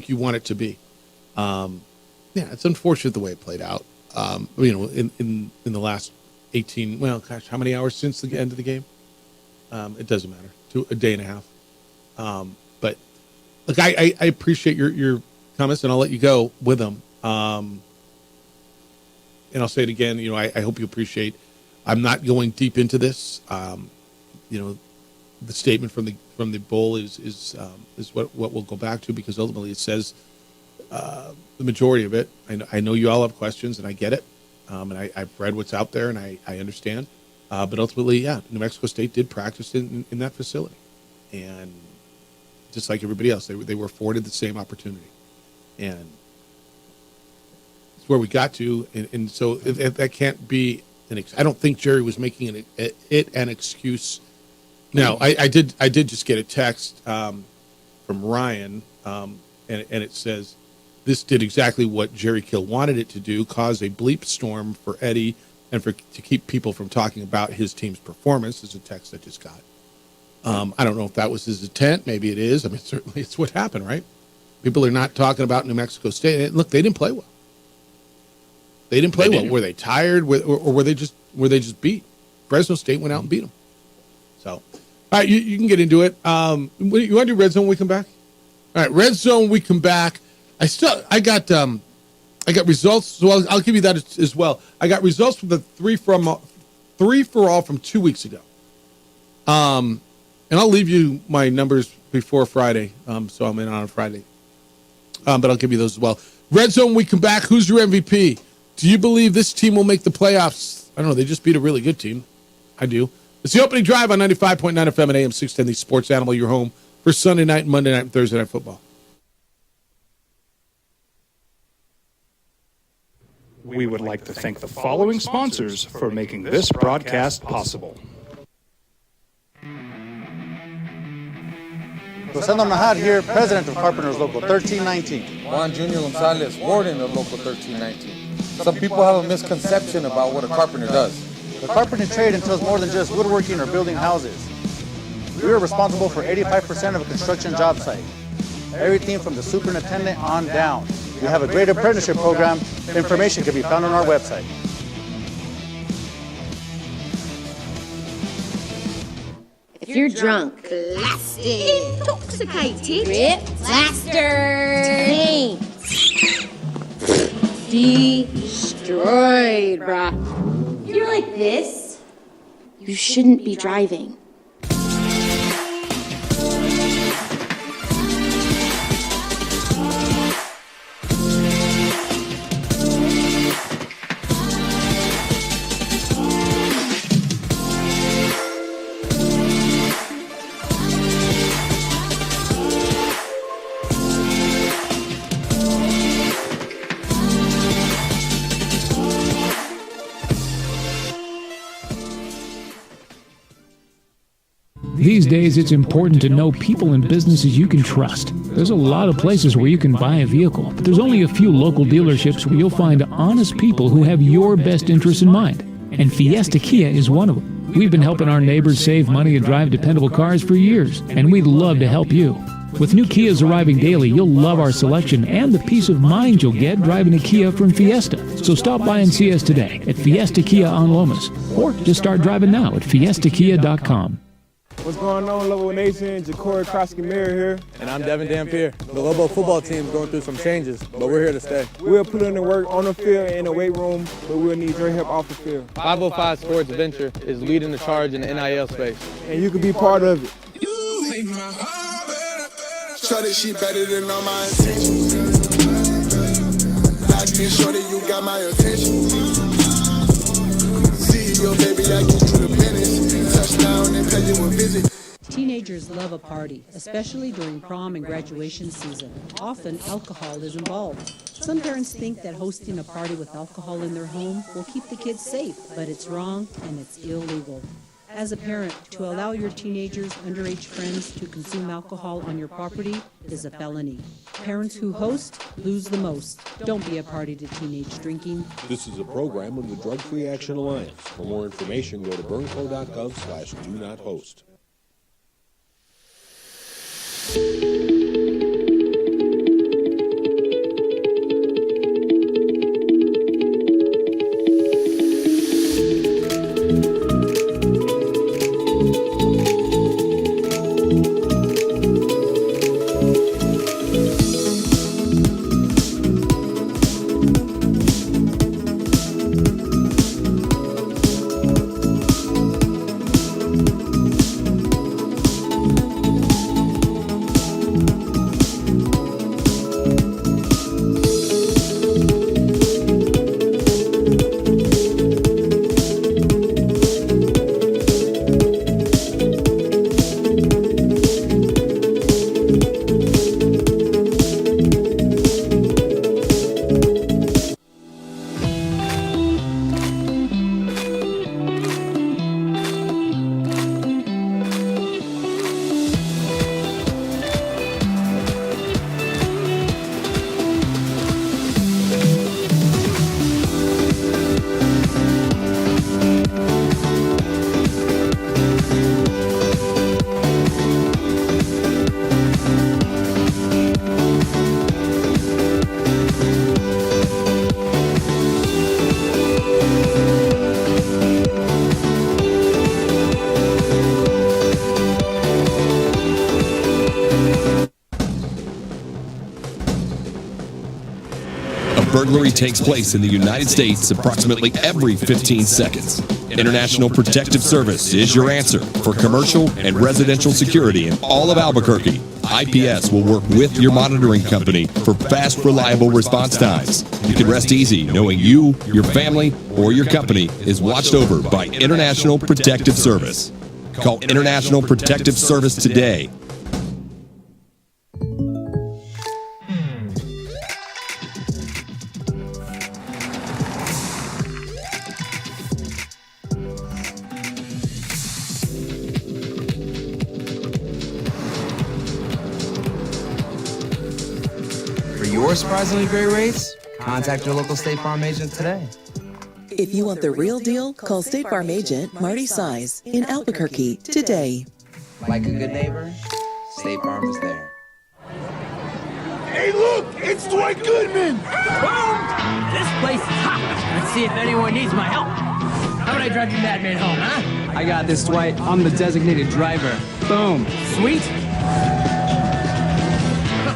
Speaker 5: you want it to be. Yeah, it's unfortunate the way it played out. In the last 18. Well, gosh, how many hours since the end of the game? It doesn't matter. A day and a half. But look, I appreciate your comments, and I'll let you go with them. And I'll say it again. I hope you appreciate. I'm not going deep into this. The statement from the bowl is what we'll go back to, because ultimately it says the majority of it. I know you all have questions, and I get it. And I've read what's out there, and I understand. But ultimately, yeah, New Mexico State did practice in that facility, and just like everybody else, they were afforded the same opportunity, and it's where we got to. And so that can't be I don't think Jerry was making it an excuse. Now, I did just get a text from Ryan, and it says, this did exactly what Jerry Kill wanted it to do, cause a bleep storm for Eddie and to keep people from talking about his team's performance, is a text I just got. I don't know if that was his intent. Maybe it is. I mean, certainly it's what happened, right? People are not talking about New Mexico State. And look, they didn't play well. They didn't play well. Were they tired, or were they just beat? Fresno State went out and beat them. So, all right, you can get into it. You want to do Red Zone when we come back? All right, Red Zone when we come back. I got results, so I'll give you that as well. I got results from the three for all from 2 weeks ago. And I'll leave you my numbers before Friday, so I'm in on a Friday. But I'll give you those as well. Red Zone when we come back. Who's your MVP? Do you believe this team will make the playoffs? I don't know. They just beat a really good team. I do. It's the opening drive on 95.9 FM and AM 610, the Sports Animal, your home for Sunday night, Monday night, and Thursday night football.
Speaker 9: We would like to thank the following sponsors for making this broadcast possible.
Speaker 29: Rosendo Nahad here, president of Carpenters Local 1319.
Speaker 4: Juan Junior Gonzalez, warden of Local 1319. Some people have a misconception about what a carpenter does.
Speaker 29: The carpentry trade entails more than just woodworking or building houses. We are responsible for 85% of a construction job site. Everything from the superintendent on down. We have a great apprenticeship program. Information can be found on our website.
Speaker 10: If you're drunk, blasted, intoxicated, ripped, plastered, destroyed, bruh. You're like this, you shouldn't be driving.
Speaker 14: These days, it's important to know people and businesses you can trust. There's a lot of places where you can buy a vehicle, but there's only a few local dealerships where you'll find honest people who have your best interests in mind. And Fiesta Kia is one of them. We've been helping our neighbors save money and drive dependable cars for years, and we'd love to help you. With new Kias arriving daily, you'll love our selection and the peace of mind you'll get driving a Kia from Fiesta. So stop by and see us today at Fiesta Kia on Lomas, or just start driving now at fiestakia.com.
Speaker 25: What's going on, Lobo Nation? Ja'Cory Krosky-Mayer here.
Speaker 15: And I'm Devin Dampier. The Lobo football team is going through some changes, but we're here to stay.
Speaker 25: We'll put in the work on the field and in the weight room, but we'll need your help off the field.
Speaker 15: 505 Sports Venture is leading the charge in the NIL space.
Speaker 25: And you can be part of it.
Speaker 11: Shorty, she better than all my attention. Like me, shorty, you got my attention. See your baby, I give you the minutes. Touchdown and pay you a visit.
Speaker 16: Teenagers love a party, especially during prom and graduation season. Often, alcohol is involved. Some parents think that hosting a party with alcohol in their home will keep the kids safe, but it's wrong and it's illegal. As a parent, to allow your teenagers' underage friends to consume alcohol on your property is a felony. Parents who host lose the most. Don't be a party to teenage drinking.
Speaker 17: This is a program of the Drug Free Action Alliance. For more information, go to burnco.gov/do-not-host.
Speaker 2: burglary takes place in the United States approximately every 15 seconds. International Protective Service is your answer for commercial and residential security in all of Albuquerque. IPS will work with your monitoring company for fast, reliable response times. You can rest easy knowing you, your family, or your company is watched over by International Protective Service. Call International Protective Service today.
Speaker 6: For your surprisingly great rates, contact your local State Farm agent today.
Speaker 13: If you want the real deal, call State Farm agent Marty Size in Albuquerque today.
Speaker 6: Like a good neighbor, State Farm is there.
Speaker 24: Hey, look! It's Dwight Goodman!
Speaker 18: Boom! This place is hot. Let's see if anyone needs my help. How about I drive you madman home, huh?
Speaker 26: I got this, Dwight. I'm the designated driver. Boom.
Speaker 18: Sweet.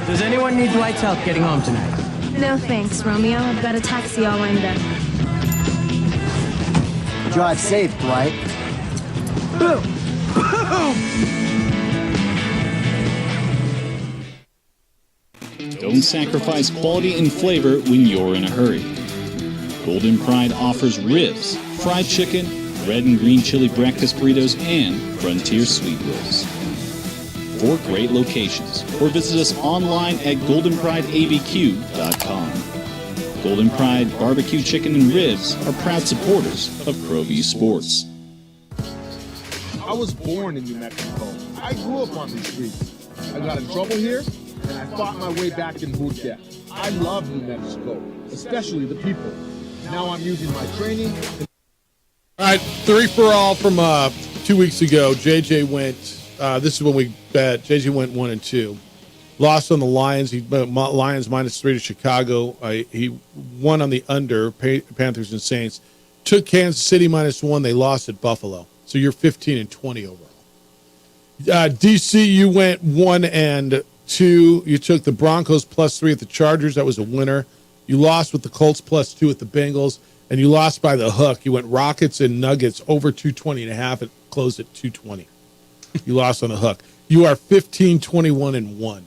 Speaker 18: Does anyone need Dwight's help getting home tonight?
Speaker 12: No thanks, Romeo. I've got a taxi all lined up.
Speaker 6: Drive safe, Dwight.
Speaker 18: Boom! Boom!
Speaker 3: Don't sacrifice quality and flavor when you're in a hurry. Golden Pride offers ribs, fried chicken, red and green chili breakfast burritos, and Frontier sweet rolls. 4 great locations, or visit us online at goldenprideabq.com. Golden Pride Barbecue Chicken and Ribs are proud supporters of Pro V Sports.
Speaker 27: I was born in New Mexico. I grew up on these streets. I got in trouble here, and I fought my way back in boot camp. I love New Mexico, especially the people. Now I'm using my training.
Speaker 5: All right, 3 for all from 2 weeks ago. JJ went, this is when we bet, JJ went 1-2. Lost on the Lions. Lions -3 to Chicago. He won on the under, Panthers and Saints. Took Kansas City -1. They lost at Buffalo. So you're 15-20 overall. DC, you went 1-2. You took the Broncos +3 at the Chargers. That was a winner. You lost with the Colts +2 at the Bengals. And you lost by the hook. You went Rockets and Nuggets over 220.5. It closed at 220. You lost on the hook. You are 15-21-1.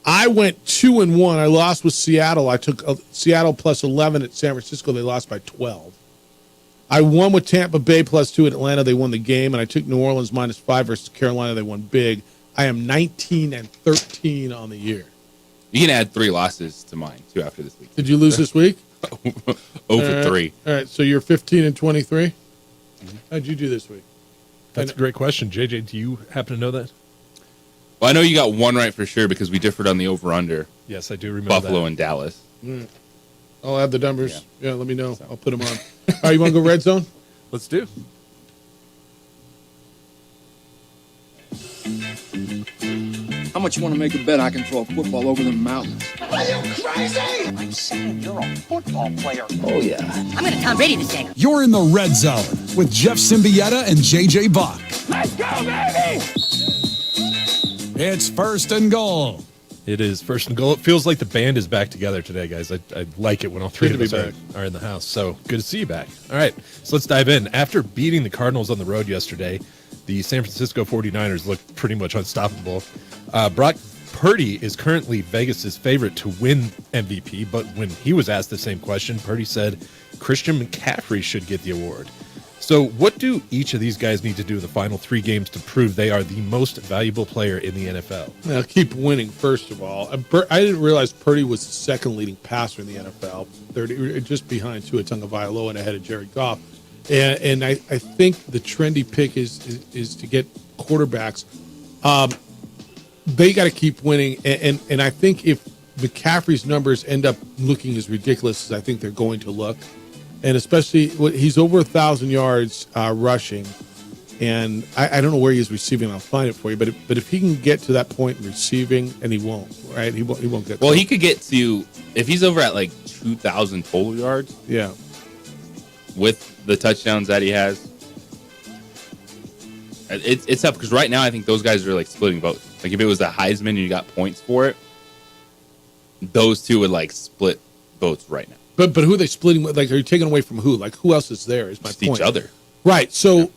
Speaker 5: I went 2-1. I lost with Seattle. I took Seattle +11 at San Francisco. They lost by 12. I won with Tampa Bay +2 at Atlanta. They won the game. And I took New Orleans -5 versus Carolina. They won big. I am 19-13 on the year.
Speaker 7: You can add 3 losses to mine, too, after this week.
Speaker 5: Did you lose this week?
Speaker 7: 0-3.
Speaker 5: All right, so you're 15-23? Mm-hmm. How'd you do this week?
Speaker 19: That's a great question. JJ, do you happen to know that?
Speaker 7: Well, I know you got one right for sure because we differed on the over-under.
Speaker 19: Yes, I do remember
Speaker 7: Buffalo
Speaker 19: that.
Speaker 7: and Dallas.
Speaker 5: Mm. I'll add the numbers. Yeah, let me know. I'll put them on. All right, you want to go red zone?
Speaker 19: Let's do.
Speaker 20: How much you want to make a bet I can throw a football over the mountains?
Speaker 24: Are you crazy?
Speaker 18: I'm saying you're a football player.
Speaker 20: Oh, yeah.
Speaker 18: I'm going to Tom Brady this game.
Speaker 21: You're in the red zone with Jeff Symbieta and JJ Buck.
Speaker 24: Let's go, baby!
Speaker 21: It's first and goal.
Speaker 19: It is first and goal. It feels like the band is back together today, guys. I like it when all 3 of us are in the house. So good to see you back. All right, so let's dive in. After beating the Cardinals on the road yesterday, the San Francisco 49ers looked pretty much unstoppable. Brock Purdy is currently Vegas's favorite to win MVP, but when he was asked the same question, Purdy said Christian McCaffrey should get the award. So what do each of these guys need to do in the final 3 games to prove they are the most valuable player in the NFL?
Speaker 5: Now, keep winning, first of all. I didn't realize Purdy was the second leading passer in the NFL, 30, just behind Tua Tagovailoa and ahead of Jared Goff. And I think the trendy pick is to get quarterbacks. They got to keep winning. And I think if McCaffrey's numbers end up looking as ridiculous as I think they're going to look, and especially he's over 1,000 yards rushing, and I don't know where he is receiving. I'll find it for you. But if he can get to that point in receiving, and he won't, right? He won't get.
Speaker 7: Well, he could get to if he's over at like 2,000 total yards.
Speaker 5: Yeah.
Speaker 7: With the touchdowns that he has, it's tough because right now I think those guys are like splitting votes. Like if it was a Heisman and you got points for it, those two would like split votes right now.
Speaker 5: But who are they splitting with? Like, are you taking away from who? Like, who else is there? Is my
Speaker 7: Just
Speaker 5: point.
Speaker 7: each other.
Speaker 5: Right. So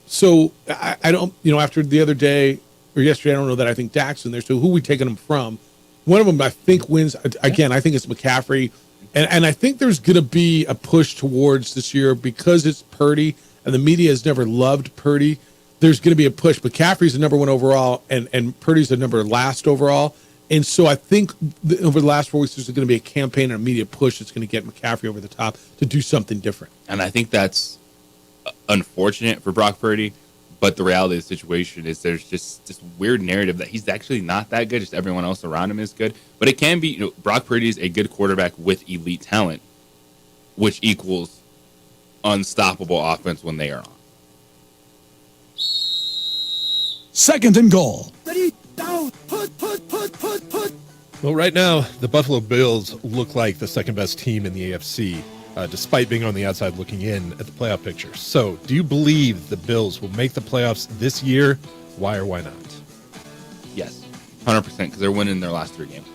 Speaker 5: I don't, after the other day or yesterday, I don't know that I think Dak's in there. So who are we taking them from? One of them, I think, wins. Again, I think it's McCaffrey. And I think there's going to be a push towards this year because it's Purdy and the media has never loved Purdy. There's going to be a push. McCaffrey's the number one overall and Purdy's the number last overall. And so I think over the last 4 weeks, there's going to be a campaign and a media push that's going to get McCaffrey over the top to do something different.
Speaker 7: And I think that's unfortunate for Brock Purdy. But the reality of the situation is there's just this weird narrative that he's actually not that good. Just everyone else around him is good. But it can be, Brock Purdy is a good quarterback with elite talent, which equals unstoppable offense when they are on.
Speaker 21: 2nd and goal.
Speaker 11: Ready, down, put.
Speaker 19: Well, right now, the Buffalo Bills look like the second best team in the AFC, despite being on the outside looking in at the playoff picture. So, do you believe the Bills will make the playoffs this year? Why or why not?
Speaker 7: Yes, 100%, because they're winning their last 3 games.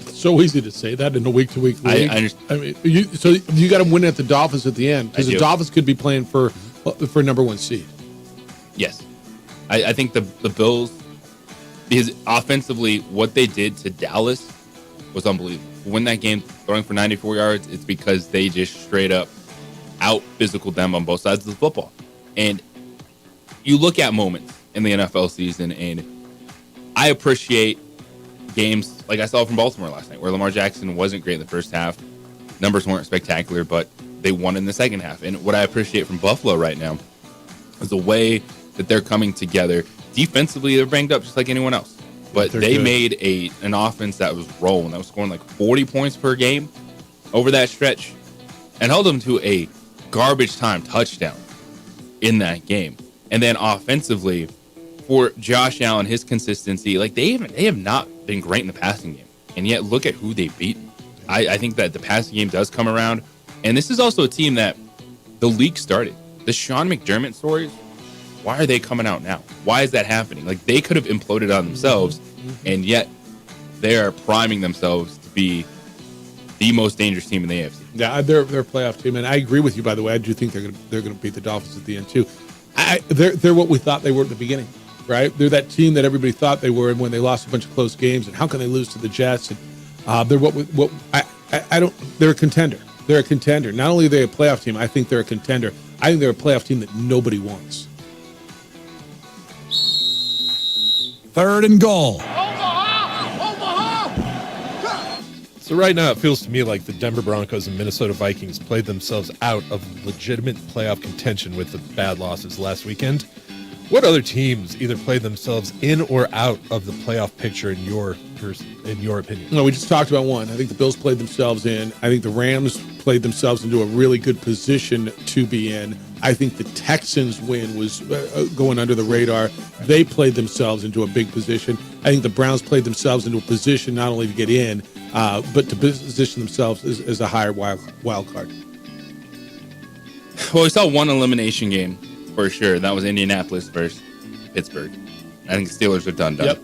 Speaker 5: So easy to say that in a week-to-week league.
Speaker 7: I understand.
Speaker 5: I mean, you got to win at the Dolphins at the end because the Dolphins could be playing for number 1 seed.
Speaker 7: Yes, I think the Bills, because offensively, what they did to Dallas was unbelievable. Win that game, throwing for 94 yards, it's because they just straight up out-physical them on both sides of the football. And you look at moments in the NFL season, and I appreciate games like I saw from Baltimore last night, where Lamar Jackson wasn't great in the first half. Numbers weren't spectacular, but they won in the second half. And what I appreciate from Buffalo right now is the way that they're coming together. Defensively, they're banged up just like anyone else. But they made an offense that was rolling, that was scoring like 40 points per game over that stretch and held them to a garbage time touchdown in that game. And then offensively, for Josh Allen, his consistency, like they have not been great in the passing game. And yet look at who they beat. I think that the passing game does come around. And this is also a team that the league started. The Sean McDermott stories, why are they coming out now? Why is that happening? Like, they could have imploded on themselves, and yet they are priming themselves to be the most dangerous team in the AFC.
Speaker 5: Yeah, they're a playoff team, and I agree with you. By the way, I do think they're going to beat the Dolphins at the end too. They're what we thought they were at the beginning, right? They're that team that everybody thought they were, and when they lost a bunch of close games, and how can they lose to the Jets? And they're they're a contender. They're a contender. Not only are they a playoff team, I think they're a contender. I think they're a playoff team that nobody wants.
Speaker 21: 3rd and goal.
Speaker 19: So right now, it feels to me like the Denver Broncos and Minnesota Vikings played themselves out of legitimate playoff contention with the bad losses last weekend. What other teams either played themselves in or out of the playoff picture in your opinion?
Speaker 5: No, we just talked about one. I think the Bills played themselves in. I think the Rams played themselves into a really good position to be in. I think the Texans win was going under the radar. They played themselves into a big position. I think the Browns played themselves into a position not only to get in, but to position themselves as a higher wild card.
Speaker 7: Well, we saw one elimination game for sure. That was Indianapolis versus Pittsburgh. I think the Steelers are done.
Speaker 5: Yep.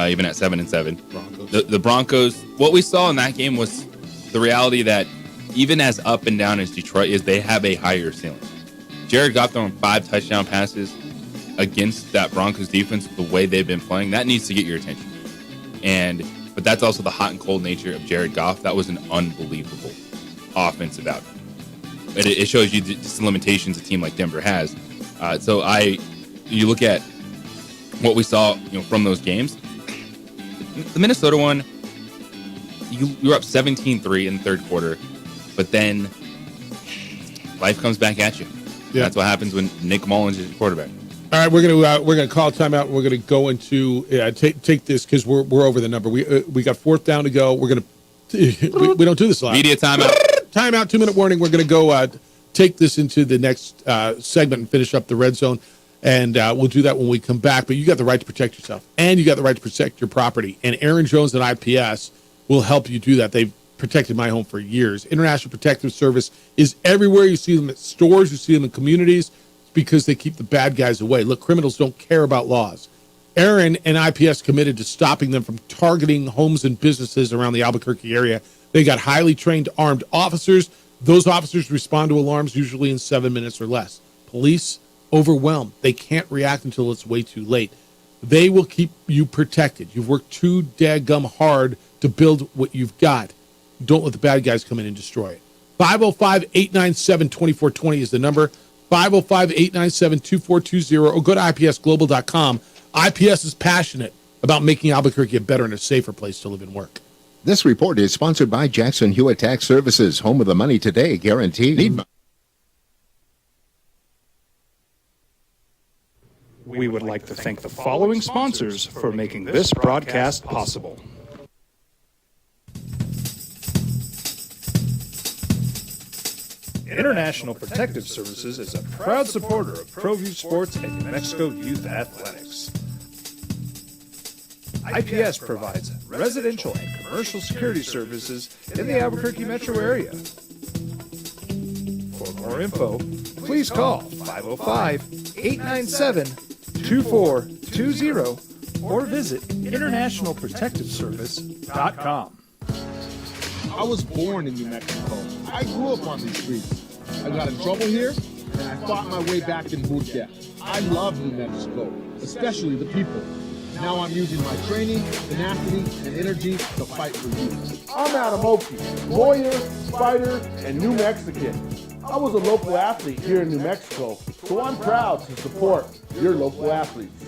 Speaker 7: Even at 7-7. The Broncos, what we saw in that game was the reality that even as up and down as Detroit is, they have a higher ceiling. Jared Goff throwing 5 touchdown passes against that Broncos defense, the way they've been playing, that needs to get your attention. But that's also the hot and cold nature of Jared Goff. That was an unbelievable offensive outcome. It shows you just the limitations a team like Denver has. You look at what we saw, from those games. The Minnesota one, you're up 17-3 in the third quarter, but then life comes back at you. Yeah. That's what happens when Nick Mullins is your quarterback.
Speaker 5: All right, we're gonna call a timeout. We're gonna go into take this because we're over the number. We got 4th down to go. We're gonna we don't do this a lot.
Speaker 7: Media timeout.
Speaker 5: Timeout. 2-minute warning. We're gonna go take this into the next segment and finish up the red zone. And we'll do that when we come back. But you got the right to protect yourself, and you got the right to protect your property. And Aaron Jones and IPS will help you do that. They've protected my home for years. International Protective Service is everywhere. You see them at stores. You see them in communities. It's because they keep the bad guys away. Look, criminals don't care about laws. Aaron and IPS committed to stopping them from targeting homes and businesses around the Albuquerque area. They got highly trained armed officers. Those officers respond to alarms usually in 7 minutes or less. Police overwhelmed. They can't react until it's way too late. They will keep you protected. You've worked too daggum hard to build what you've got. Don't let the bad guys come in and destroy it. 505-897-2420 is the number. 505-897-2420, or go to ipsglobal.com. IPS is passionate about making Albuquerque a better and a safer place to live and work.
Speaker 1: This report is sponsored by Jackson Hewitt Tax Services, home of the money today guarantee.
Speaker 4: We would like to thank the following sponsors for making this broadcast possible. International Protective Services is a proud supporter of ProView Sports and New Mexico Youth Athletics. IPS provides residential and commercial security services in the Albuquerque metro area. For more info, please call 505-897-2420 or visit internationalprotectiveservice.com.
Speaker 27: I was born in New Mexico. I grew up on these streets. I got in trouble here, and I fought my way back in boot camp. I love New Mexico, especially the people. Now I'm using my training, tenacity, and energy to fight for you. I'm Adam Oki, lawyer, fighter, and New Mexican. I was a local athlete here in New Mexico, so I'm proud to support your local athletes.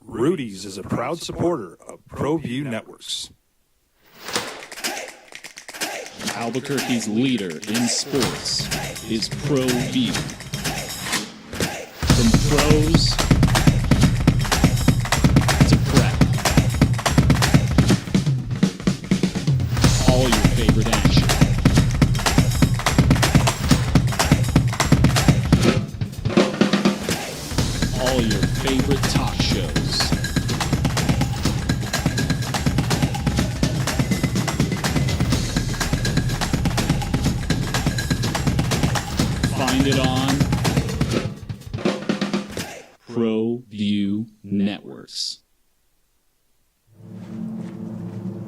Speaker 4: Rudy's is a proud supporter of ProView Networks.
Speaker 3: Albuquerque's leader in sports is ProView. From pros to prep, all your favorite action. All your favorite talk shows. Find it on ProView Networks.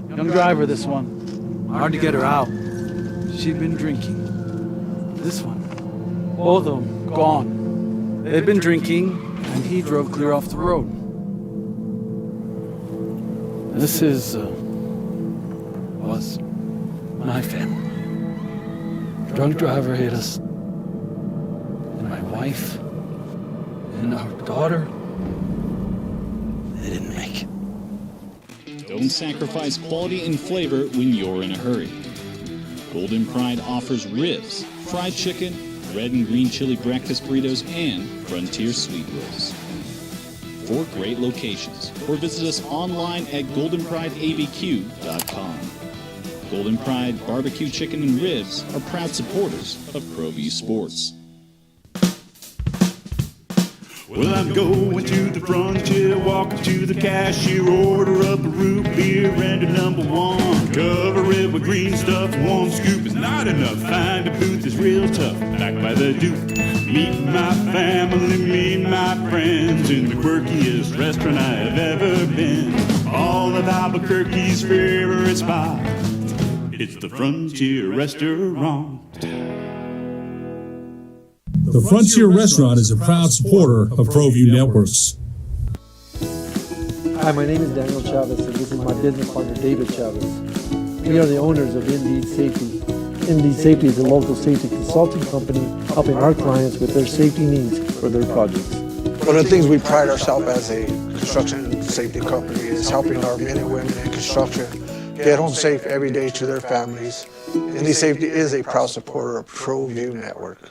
Speaker 8: Young driver, this one. Hard to get her out. She'd been drinking. This one. Both of them gone. They'd been drinking, and he drove clear off the road. This was my family. Drunk driver hit us. And my wife and our daughter, they didn't make it.
Speaker 3: Don't sacrifice quality and flavor when you're in a hurry. Golden Pride offers ribs, fried chicken, red and green chili breakfast burritos, and Frontier sweet rolls. 4 great locations, or visit us online at goldenprideabq.com. Golden Pride Barbecue Chicken and Ribs are proud supporters of ProView Sports.
Speaker 9: Well, I'm going to the frontier, walking to the cashier, order up a root beer and a #1. Cover it with green stuff, 1 scoop is not enough. Find a booth is real tough, back by the Duke. Meet my family, meet my friends in the quirkiest restaurant I've ever been. All of Albuquerque's favorite spot, it's the Frontier Restaurant.
Speaker 10: The Frontier Restaurant is a proud supporter of ProView Networks.
Speaker 22: Hi, my name is Daniel Chavez, and this is my business partner, David Chavez. We are the owners of Indeed Safety. Indeed Safety is a local safety consulting company helping our clients with their safety needs for their projects.
Speaker 23: One of the things we pride ourselves as a construction safety company is helping our men and women in construction get home safe every day to their families. Indeed Safety is a proud supporter of ProView Network.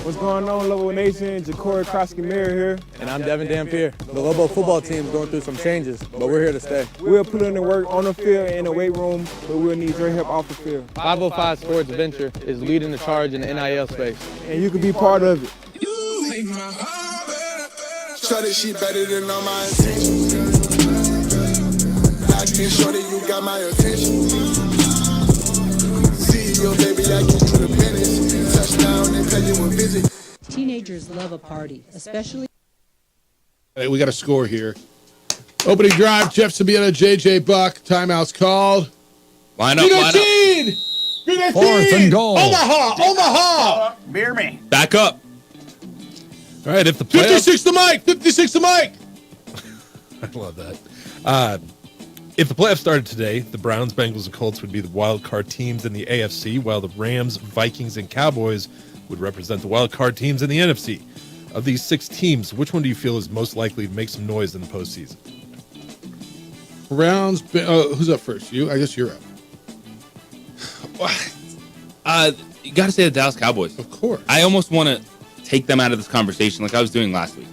Speaker 2: What's going on, Lobo Nation? Ja'Cory Krosky-Mir here.
Speaker 13: And I'm Devin Dampier. The Lobo football team is going through some changes, but we're here to stay.
Speaker 2: We'll put in the work on the field and in the weight room, but we'll need your help off the field.
Speaker 13: 505 Sports Venture is leading the charge in the NIL space.
Speaker 2: And you can be part of it.
Speaker 11: Shorty, she better than all my intentions. I can show that you got my attention. See your baby, I get you the pennies. Touchdown and pay you a visit.
Speaker 14: Teenagers love a party, especially.
Speaker 5: Hey, we got a score here. Opening drive, Jeff Sabieta, J.J. Buck. Timeout's called.
Speaker 7: Line up, line up.
Speaker 5: 4th and goal. Omaha.
Speaker 9: Beer me.
Speaker 7: Back up.
Speaker 19: All right, if the playoffs...
Speaker 5: 56 to Mike. 56 to Mike.
Speaker 19: I love that. If the playoffs started today, the Browns, Bengals, and Colts would be the wild card teams in the AFC, while the Rams, Vikings, and Cowboys would represent the wild card teams in the NFC. Of these 6 teams, which one do you feel is most likely to make some noise in the postseason?
Speaker 5: Browns. Who's up first? You? I guess you're up.
Speaker 7: You got to say the Dallas Cowboys.
Speaker 5: Of course.
Speaker 7: I almost want to take them out of this conversation like I was doing last week.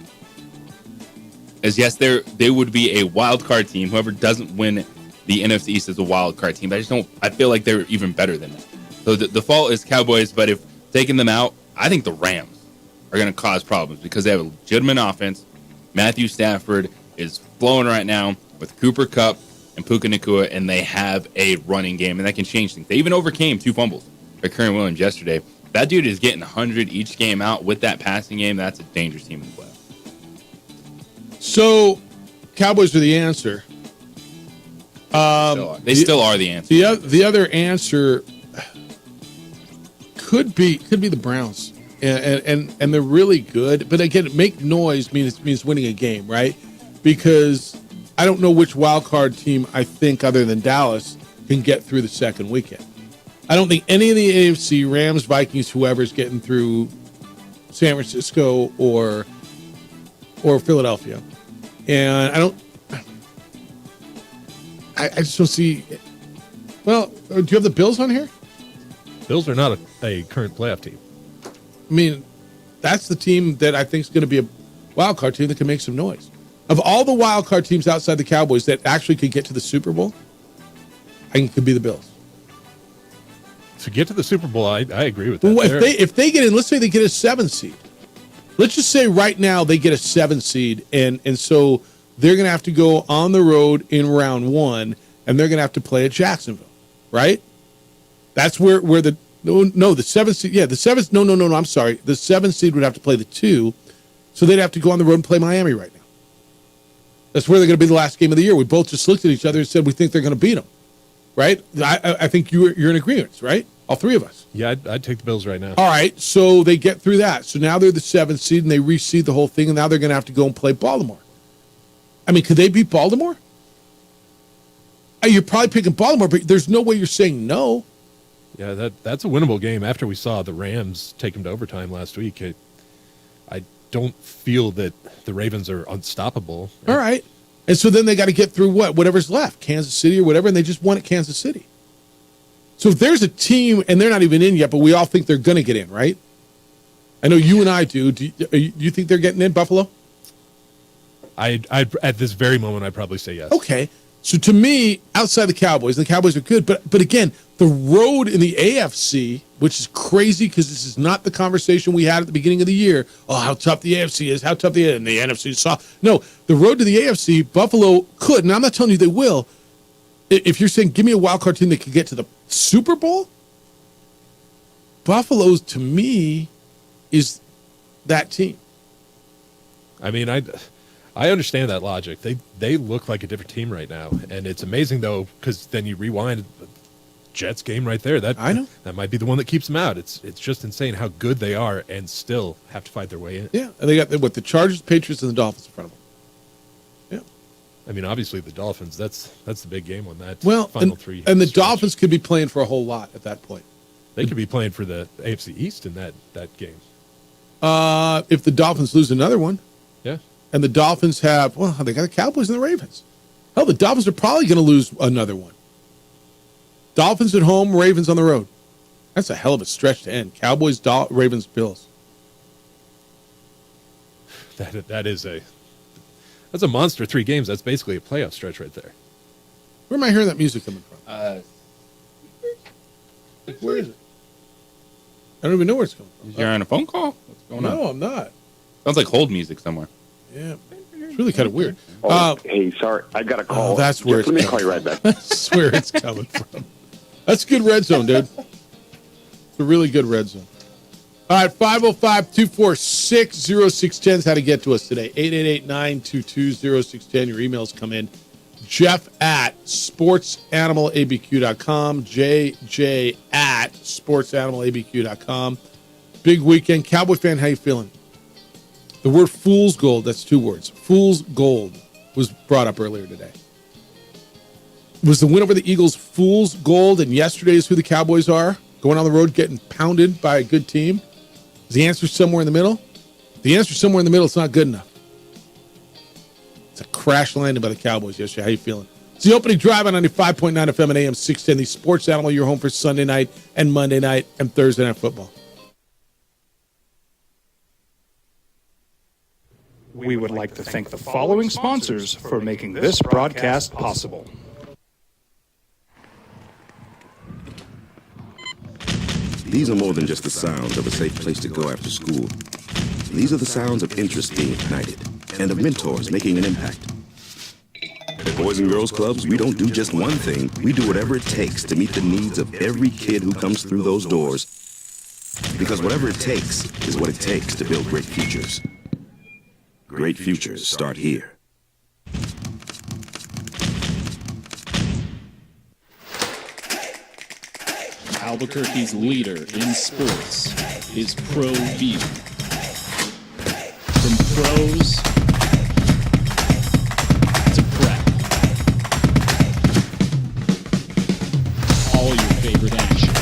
Speaker 7: As yes, they would be a wild card team. Whoever doesn't win the NFC East is a wild card team. But I feel like they're even better than that. So the fault is Cowboys, but if taking them out, I think the Rams are going to cause problems because they have a legitimate offense. Matthew Stafford is flowing right now with Cooper Kupp and Puka Nacua, and they have a running game, and that can change things. They even overcame 2 fumbles by Kyren Williams yesterday. That dude is getting 100 each game out with that passing game. That's a dangerous team in the playoffs.
Speaker 5: So, Cowboys are the answer.
Speaker 7: They still are the answer.
Speaker 5: The other answer could be the Browns, and they're really good. But again, make noise means winning a game, right? Because I don't know which wild card team I think other than Dallas can get through the second weekend. I don't think any of the AFC, Rams, Vikings, whoever's getting through San Francisco or Philadelphia. And I just don't see. Well, do you have the Bills on here?
Speaker 19: Bills are not a current playoff team.
Speaker 5: I mean, that's the team that I think is going to be a wild card team that can make some noise. Of all the wild card teams outside the Cowboys that actually could get to the Super Bowl, I think it could be the Bills.
Speaker 19: To get to the Super Bowl, I agree with that.
Speaker 5: Well, if they get in, let's say they get a 7 seed. Let's just say right now they get a 7 seed, and so they're going to have to go on the road in round 1, and they're going to have to play at Jacksonville, right? That's where the 7th seed. Yeah, the 7th. No. I'm sorry. The 7th seed would have to play the 2, so they'd have to go on the road and play Miami right now. That's where they're going to be the last game of the year. We both just looked at each other and said we think they're going to beat them, right? I think you're in agreement, right? All 3 of us.
Speaker 19: Yeah, I'd take the Bills right now.
Speaker 5: All right, so they get through that. So now they're the 7th seed, and they reseed the whole thing, and now they're going to have to go and play Baltimore. I mean, could they beat Baltimore? You're probably picking Baltimore, but there's no way you're saying no.
Speaker 19: Yeah, that's a winnable game. After we saw the Rams take them to overtime last week, I don't feel that the Ravens are unstoppable.
Speaker 5: All right. And so then they got to get through whatever's left, Kansas City or whatever, and they just won at Kansas City. So if there's a team, and they're not even in yet, but we all think they're going to get in, right? I know you and I do. Do you think they're getting in, Buffalo?
Speaker 19: I at this very moment, I'd probably say yes.
Speaker 5: Okay. So to me, outside the Cowboys are good. But again, the road in the AFC, which is crazy because this is not the conversation we had at the beginning of the year. Oh, how tough the AFC is, how tough the NFC is soft. No, the road to the AFC, Buffalo could, and I'm not telling you they will. If you're saying, give me a wild card team that could get to the Super Bowl, Buffalo's, to me, is that team.
Speaker 19: I mean, I understand that logic. They look like a different team right now, and it's amazing though because then you rewind the Jets game right there. I know that might be the one that keeps them out. It's just insane how good they are and still have to fight their way in.
Speaker 5: Yeah, and they got the Chargers, Patriots, and the Dolphins in front of them.
Speaker 19: I mean, obviously the Dolphins. That's the big game on that.
Speaker 5: Final 3. And the Dolphins could be playing for a whole lot at that point.
Speaker 19: They could be playing for the AFC East in that game.
Speaker 5: If the Dolphins lose another one.
Speaker 19: Yeah.
Speaker 5: And the Dolphins they got the Cowboys and the Ravens. Hell, the Dolphins are probably going to lose another one. Dolphins at home, Ravens on the road. That's a hell of a stretch to end. Cowboys, Ravens, Bills.
Speaker 19: That's a monster 3 games. That's basically a playoff stretch right there.
Speaker 5: Where am I hearing that music coming from? Where is it? I don't even know where it's coming from.
Speaker 7: You're on a phone call? What's going on?
Speaker 5: No, I'm not.
Speaker 7: Sounds like hold music somewhere.
Speaker 5: Yeah. It's really kind of weird.
Speaker 6: Hey, sorry, I got a call.
Speaker 5: Oh, that's where
Speaker 6: Let me call you right back.
Speaker 5: That's where it's coming from. That's good red zone, dude. It's a really good red zone. All right, 505-246-0610 is how to get to us today. 888-922-0610. Your emails come in. Jeff at sportsanimалabq.com. JJ at sportsanimалabq.com. Big weekend. Cowboy fan, how you feeling? The word fool's gold, that's 2 words. Fool's gold was brought up earlier today. Was the win over the Eagles fool's gold, and yesterday is who the Cowboys are? Going on the road, getting pounded by a good team? Is the answer somewhere in the middle? The answer somewhere in the middle, it's not good enough. It's a crash landing by the Cowboys yesterday. How you feeling? It's the opening drive on 95.9 FM and AM 610, the Sports Animal, your home for Sunday night and Monday night and Thursday night football.
Speaker 4: We would like to thank the following sponsors for making this broadcast possible.
Speaker 12: These are more than just the sounds of a safe place to go after school. These are the sounds of interests being ignited and of mentors making an impact. At Boys and Girls Clubs, we don't do just one thing. We do whatever it takes to meet the needs of every kid who comes through those doors. Because whatever it takes is what it takes to build great futures. Great futures start here.
Speaker 3: Albuquerque's leader in sports is ProView. From pros to prep. All your favorite action.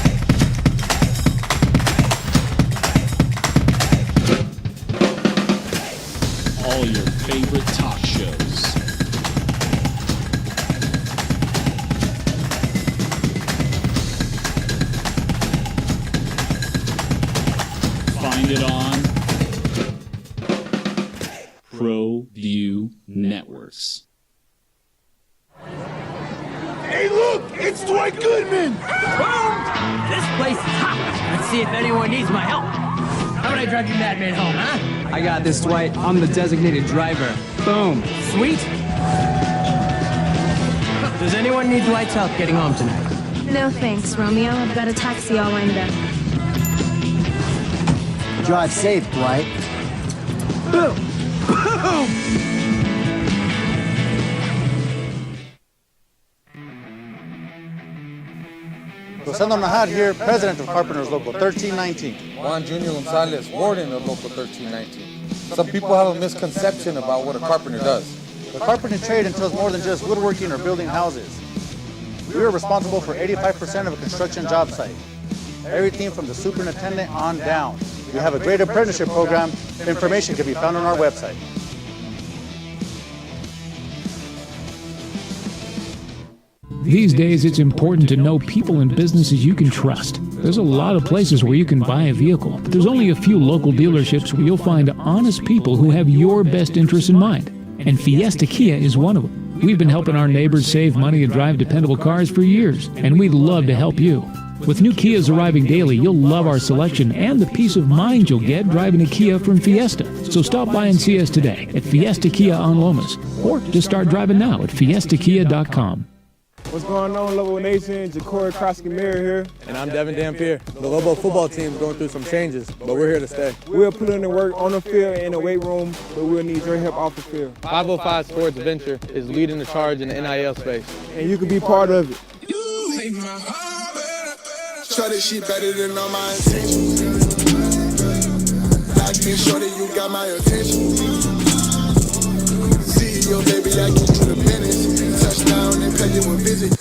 Speaker 3: All your favorite talk shows. Find it on ProView Networks.
Speaker 18: Hey, look! It's Dwight Goodman! Boom! This place is hot. Let's see if anyone needs my help. How about I drive you madman home, huh?
Speaker 15: I got this, Dwight. I'm the designated driver. Boom.
Speaker 18: Sweet. Does anyone need Dwight's help getting home tonight?
Speaker 16: No thanks, Romeo. I've got a taxi all lined up.
Speaker 17: Drive safe, Dwight.
Speaker 18: Boom! Boom!
Speaker 23: Rosendo Nahad here, president of Carpenters Local 1319.
Speaker 13: Juan Junior Gonzalez, warden of Local 1319. Some people have a misconception about what a carpenter does.
Speaker 23: The carpentry trade entails more than just woodworking or building houses. We are responsible for 85% of a construction job site. Everything from the superintendent on down. We have a great apprenticeship program. Information can be found on our website.
Speaker 25: These days, it's important to know people and businesses you can trust. There's a lot of places where you can buy a vehicle, but there's only a few local dealerships where you'll find honest people who have your best interests in mind. And Fiesta Kia is one of them. We've been helping our neighbors save money and drive dependable cars for years, and we'd love to help you. With new Kias arriving daily, you'll love our selection and the peace of mind you'll get driving a Kia from Fiesta. So stop by and see us today at Fiesta Kia on Lomas, or just start driving now at fiestakia.com.
Speaker 2: What's going on, Lobo Nation? Ja'Cory Krosky-Meyer here.
Speaker 13: And I'm Devin Dampier. The Lobo football team is going through some changes, but we're here to stay.
Speaker 2: We'll put in the work on the field and in the weight room, but we'll need your help off the field.
Speaker 13: 505 Sports Venture is leading the charge in the NIL space.
Speaker 2: And you can be part of it.
Speaker 11: Try this shit better than all my intentions. I can show that you got my attention. See your baby, I get you the business. Touchdown and pay you a visit.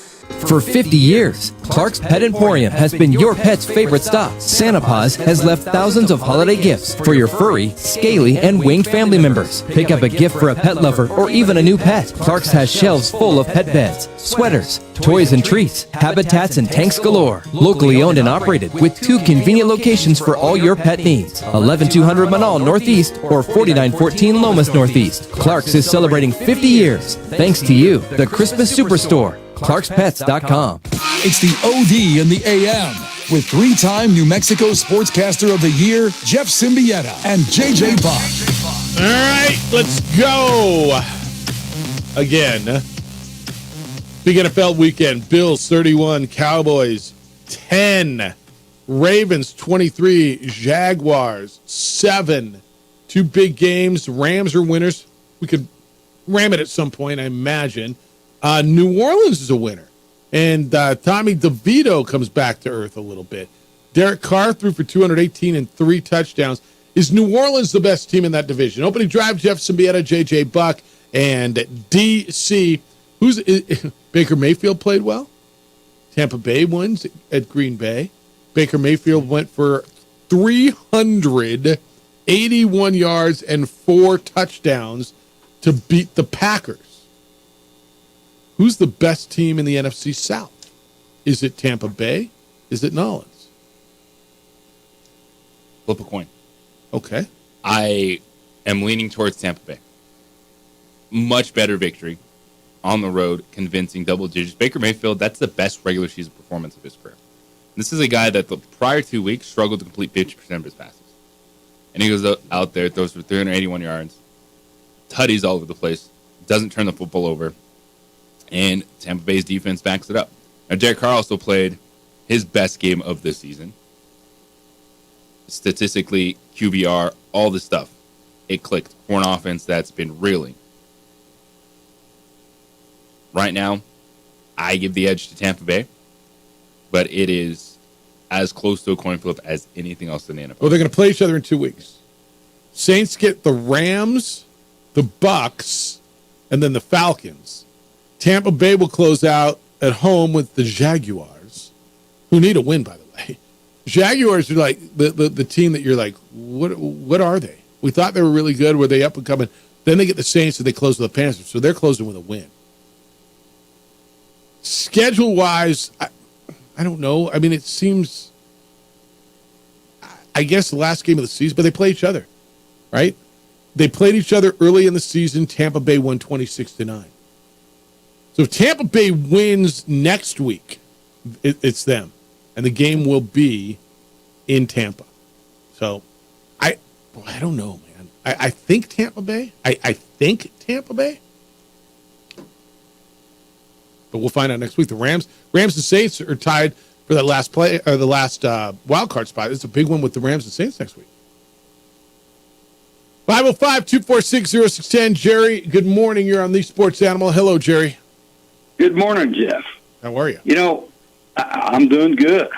Speaker 1: For 50 years, Clark's Pet Emporium has been your pet's favorite stop. Santa Paws has left thousands of holiday gifts for your furry, scaly, and winged family members. Pick up a gift for a pet lover or even a new pet. Clark's has shelves full of pet beds, sweaters, toys and treats, habitats, and tanks galore. Locally owned and operated with 2 convenient locations for all your pet needs. 11200 Manal Northeast or 4914 Lomas Northeast. Clark's is celebrating 50 years. Thanks to you, the Christmas Superstore. ClarksPets.com.
Speaker 17: It's the OD in the AM with 3-time New Mexico Sportscaster of the Year, Jeff Symbieta and JJ Buck.
Speaker 5: All right, let's go. Again, big NFL weekend. Bills 31, Cowboys 10, Ravens 23, Jaguars 7. 2 big games. Rams are winners. We could ram it at some point, I imagine. New Orleans is a winner. And Tommy DeVito comes back to earth a little bit. Derek Carr threw for 218 and 3 touchdowns. Is New Orleans the best team in that division? Opening drive, Jeff Symbieta, J.J. Buck, and D.C. Baker Mayfield played well. Tampa Bay wins at Green Bay. Baker Mayfield went for 381 yards and 4 touchdowns to beat the Packers. Who's the best team in the NFC South? Is it Tampa Bay? Is it Nolans?
Speaker 7: Flip a coin.
Speaker 5: Okay.
Speaker 7: I am leaning towards Tampa Bay. Much better victory on the road, convincing double digits. Baker Mayfield, that's the best regular season performance of his career. This is a guy that the prior 2 weeks struggled to complete 50% of his passes. And he goes out there, throws for 381 yards, tutties all over the place, doesn't turn the football over. And Tampa Bay's defense backs it up. Now, Derek Carr also played his best game of the season. Statistically, QBR, all this stuff. It clicked for an offense that's been reeling. Right now, I give the edge to Tampa Bay, but it is as close to a coin flip as anything else in the NFL.
Speaker 5: Well, they're going to play each other in 2 weeks. Saints get the Rams, the Bucks, and then the Falcons. Tampa Bay will close out at home with the Jaguars, who need a win, by the way. Jaguars are like the team that you're like, what are they? We thought they were really good. Were they up and coming? Then they get the Saints and they close with the Panthers, so they're closing with a win. Schedule-wise, I don't know. I mean, it seems, I guess, the last game of the season, but they play each other, right? They played each other early in the season. Tampa Bay won 26-9. So if Tampa Bay wins next week, it's them. And the game will be in Tampa. So I don't know, man. I think Tampa Bay. I think Tampa Bay. But we'll find out next week. The Rams and Saints are tied for that last play or the last wild card spot. It's a big one with the Rams and Saints next week. 505-246-0610. Jerry, good morning. You're on the Sports Animal. Hello, Jerry.
Speaker 20: Good morning, Jeff.
Speaker 5: How are you?
Speaker 20: You know, I'm doing good.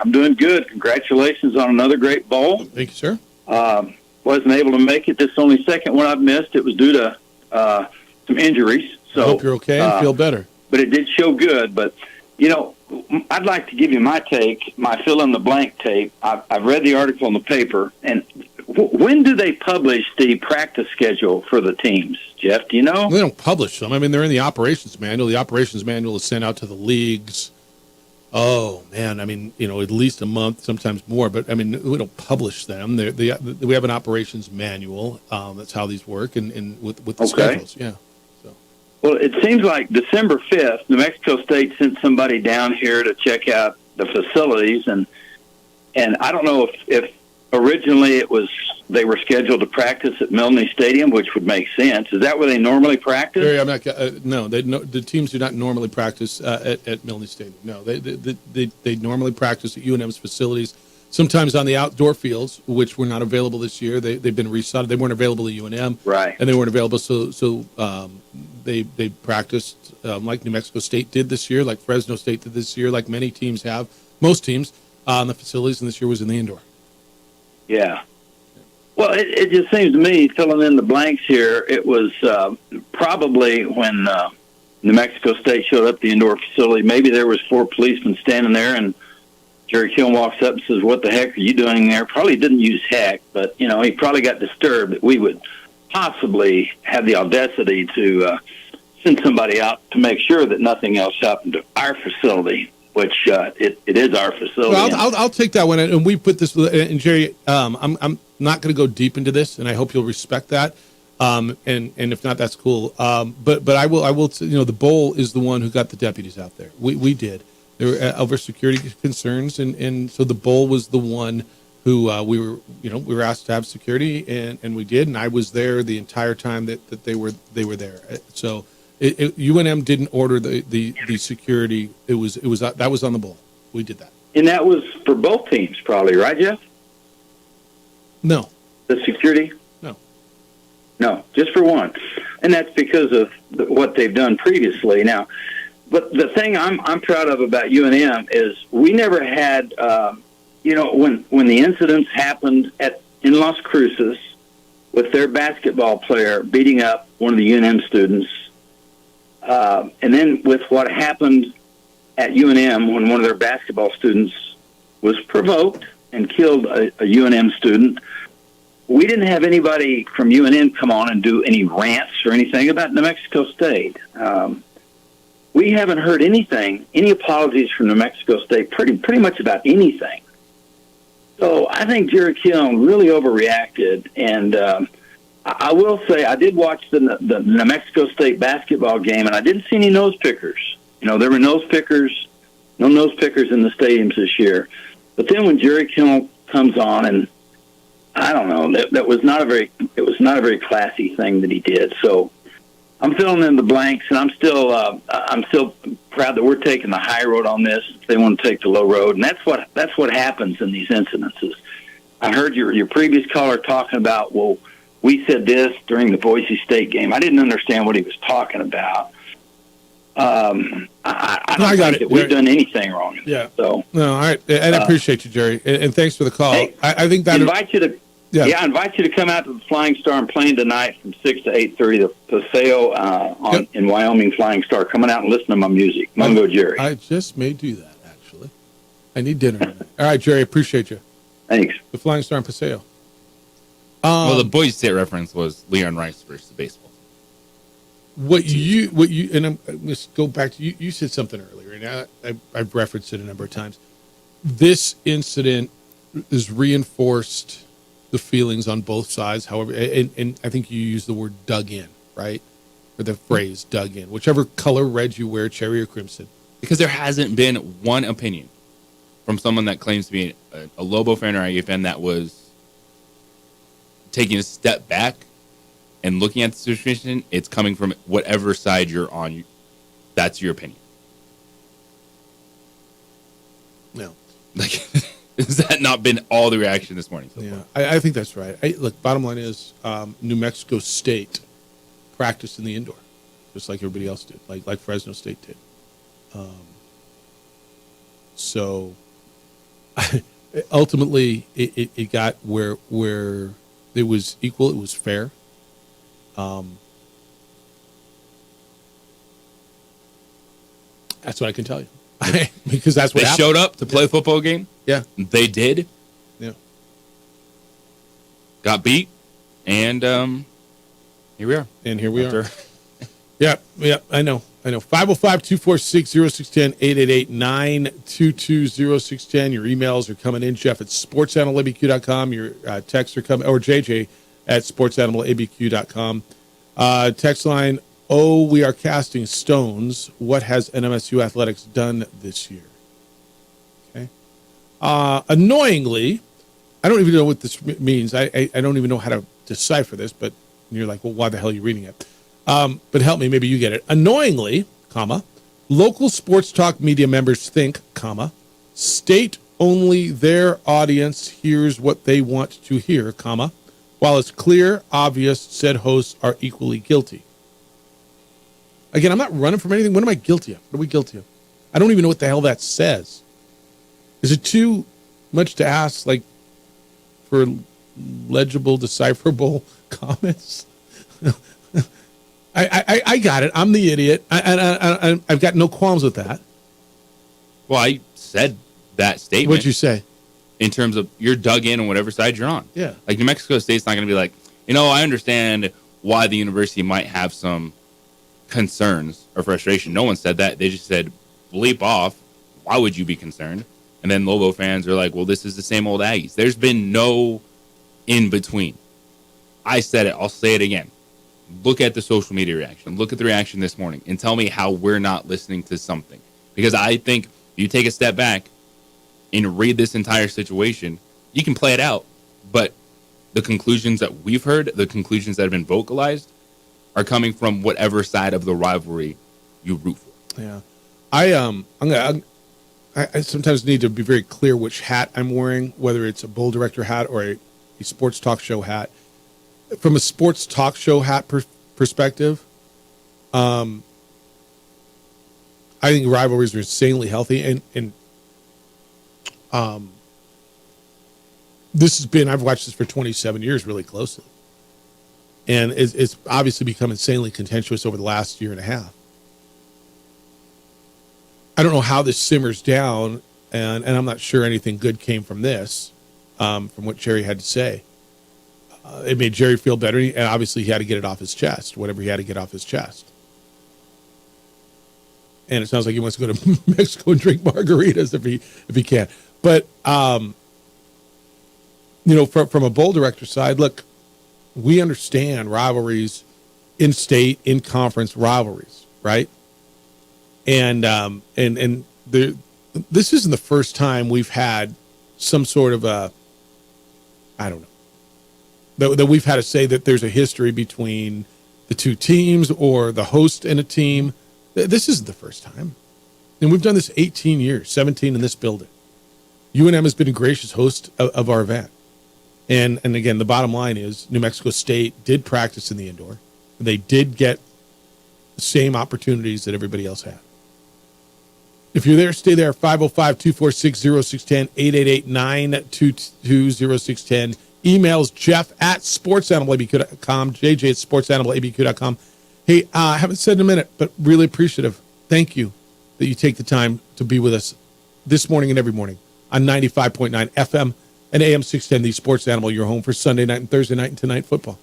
Speaker 20: Congratulations on another great bowl.
Speaker 5: Thank you, sir.
Speaker 20: Wasn't able to make it. This is the only second one I've missed. It was due to some injuries. So
Speaker 5: I hope you're okay and feel better.
Speaker 20: But it did show good. But, you know, I'd like to give you my take, my fill-in-the-blank take. I've read the article in the paper, and when do they publish the practice schedule for the teams, Jeff? Do you know?
Speaker 5: They don't publish them. I mean, they're in the operations manual. The operations manual is sent out to the leagues. Oh, man. I mean, you know, at least a month, sometimes more. But, I mean, we don't publish them. We have an operations manual. That's how these work, and with the schedules. Yeah. So.
Speaker 20: Well, it seems like December 5th, New Mexico State sent somebody down here to check out the facilities. And I don't know if originally they were scheduled to practice at Milne Stadium, which would make sense. Is that where they normally practice?
Speaker 5: No, the teams do not normally practice at Milne Stadium. No, they normally practice at UNM's facilities, sometimes on the outdoor fields, which were not available this year. They've been resodded. They weren't available at UNM,
Speaker 20: right?
Speaker 5: And they weren't available, so they practiced like New Mexico State did this year, like Fresno State did this year, like many teams have, most teams on the facilities, and this year was in the indoor.
Speaker 20: Yeah. Well, it just seems to me, filling in the blanks here, it was probably when New Mexico State showed up at the indoor facility. Maybe there was 4 policemen standing there, and Jerry Killen walks up and says, "What the heck are you doing there?" Probably didn't use heck, but, he probably got disturbed that we would possibly have the audacity to send somebody out to make sure that nothing else happened to our facility, which it is our facility.
Speaker 5: Well, I'll take that one, and we put this. And Jerry, I'm not going to go deep into this, and I hope you'll respect that. And if not, that's cool. But I will. The bowl is the one who got the deputies out there. We did. There were over security concerns, and so the bowl was the one who we were asked to have security, and we did. And I was there the entire time that they were there. So UNM didn't order the security. It was that was on the bowl. We did that.
Speaker 20: And that was for both teams, probably, right, Jeff?
Speaker 5: No.
Speaker 20: The security?
Speaker 5: No,
Speaker 20: just for one. And that's because of what they've done previously. Now, but the thing I'm proud of about UNM is we never had, when the incidents happened in Las Cruces with their basketball player beating up one of the UNM students, and then with what happened at UNM when one of their basketball students was provoked and killed a UNM student, we didn't have anybody from UNM come on and do any rants or anything about New Mexico State. We haven't heard any apologies from New Mexico State pretty much about anything. So I think Jerry Killen really overreacted. And I will say I did watch the New Mexico State basketball game, and I didn't see any nose pickers. There were no nose pickers in the stadiums this year. But then when Jerry Killen comes on, and I don't know, it was not a very classy thing that he did. So I'm filling in the blanks, and I'm still proud that we're taking the high road on this. If they want to take the low road, and that's what happens in these incidences. I heard your previous caller talking about, well, we said this during the Boise State game. I didn't understand what he was talking about. I don't think that we've done anything wrong.
Speaker 5: Yeah.
Speaker 20: So
Speaker 5: no, all right, and I appreciate you, Jerry, and thanks for the call.
Speaker 20: Hey,
Speaker 5: I think that
Speaker 20: invite you to. Yeah. I invite you to come out to the Flying Star. I'm playing tonight from 6 to 8:30. The Paseo in Wyoming Flying Star. Coming out and listen to my music. Mungo Jerry.
Speaker 5: I just may do that, actually. I need dinner tonight. All right, Jerry, appreciate you.
Speaker 20: Thanks.
Speaker 5: The Flying Star in Paseo.
Speaker 7: Well, the Boise State reference was Leon Rice versus the baseball.
Speaker 5: What you and I'm just go back to you said something earlier, and I've referenced it a number of times. This incident is reinforced the feelings on both sides. However, and I think you use the word dug in, right? Or the phrase dug in, whichever color red you wear, cherry or crimson.
Speaker 7: Because there hasn't been one opinion from someone that claims to be a Lobo fan or IU fan that was taking a step back and looking at the situation. It's coming from whatever side you're on. That's your opinion.
Speaker 5: No.
Speaker 7: Has that not been all the reaction this morning? So
Speaker 5: yeah, I think that's right. Look, bottom line is New Mexico State practiced in the indoor, just like everybody else did, like Fresno State did. So ultimately, it got where it was equal, it was fair. That's what I can tell you. Because that's what
Speaker 7: they
Speaker 5: happened.
Speaker 7: Showed up to play a football game.
Speaker 5: Yeah,
Speaker 7: they did.
Speaker 5: Yeah,
Speaker 7: got beat, and here we are.
Speaker 5: And here we are. Yeah. I know. 505-246-0610, 888-922-0610. Your emails are coming in. Jeff at sportsanimalabq.com. Your texts are coming, or JJ at sportsanimalabq.com. Text line. Oh, we are casting stones. What has NMSU Athletics done this year? Okay. Annoyingly, I don't even know what this means. I don't even know how to decipher this, but you're like, well, why the hell are you reading it? But help me, maybe you get it. Annoyingly, comma, local sports talk media members think, comma, state only their audience hears what they want to hear, comma, while it's clear, obvious, said hosts are equally guilty. Again, I'm not running from anything. What am I guilty of? What are we guilty of? I don't even know what the hell that says. Is it too much to ask, like, for legible, decipherable comments? I got it. I'm the idiot. I've got no qualms with that.
Speaker 7: Well, I said that statement.
Speaker 5: What'd you say?
Speaker 7: In terms of you're dug in on whatever side you're on.
Speaker 5: Yeah.
Speaker 7: Like New Mexico State's not going to be like, I understand why the university might have some concerns or frustration. No one said that. They just said, bleep off. Why would you be concerned? And then Lobo fans are like, well, this is the same old Aggies. There's been no in between. I said it. I'll say it again. Look at the social media reaction. Look at the reaction this morning and tell me how we're not listening to something. Because I think if you take a step back and read this entire situation, you can play it out. But the conclusions that we've heard, the conclusions that have been vocalized, are coming from whatever side of the rivalry you root for.
Speaker 5: Yeah. I sometimes need to be very clear which hat I'm wearing, whether it's a Bowl Director hat or a sports talk show hat. From a sports talk show hat perspective, I think rivalries are insanely healthy, and this has been, I've watched this for 27 years really closely, and it's obviously become insanely contentious over the last year and a half. I don't know how this simmers down, and I'm not sure anything good came from this, from what Jerry had to say. It made Jerry feel better, and obviously he had to get it off his chest, whatever he had to get off his chest. And it sounds like he wants to go to Mexico and drink margaritas if he can. But from a Bowl Director side, look, we understand rivalries, in state, in conference rivalries, right? And this isn't the first time we've had some sort of a, I don't know, that we've had to say that there's a history between the two teams or the host and a team. This isn't the first time. And we've done this 18 years, 17 in this building. UNM has been a gracious host of our event. And again, the bottom line is New Mexico State did practice in the indoor. They did get the same opportunities that everybody else had. If you're there, stay there. 505-246-0610, 888-922-0610. Emails Jeff@sportsanimalabq.com, JJ@sportsanimalabq.com. Hey, I haven't said in a minute, but really appreciative. Thank you that you take the time to be with us this morning and every morning on 95.9 FM and AM 610, the Sports Animal, your home for Sunday night and Thursday night and tonight football.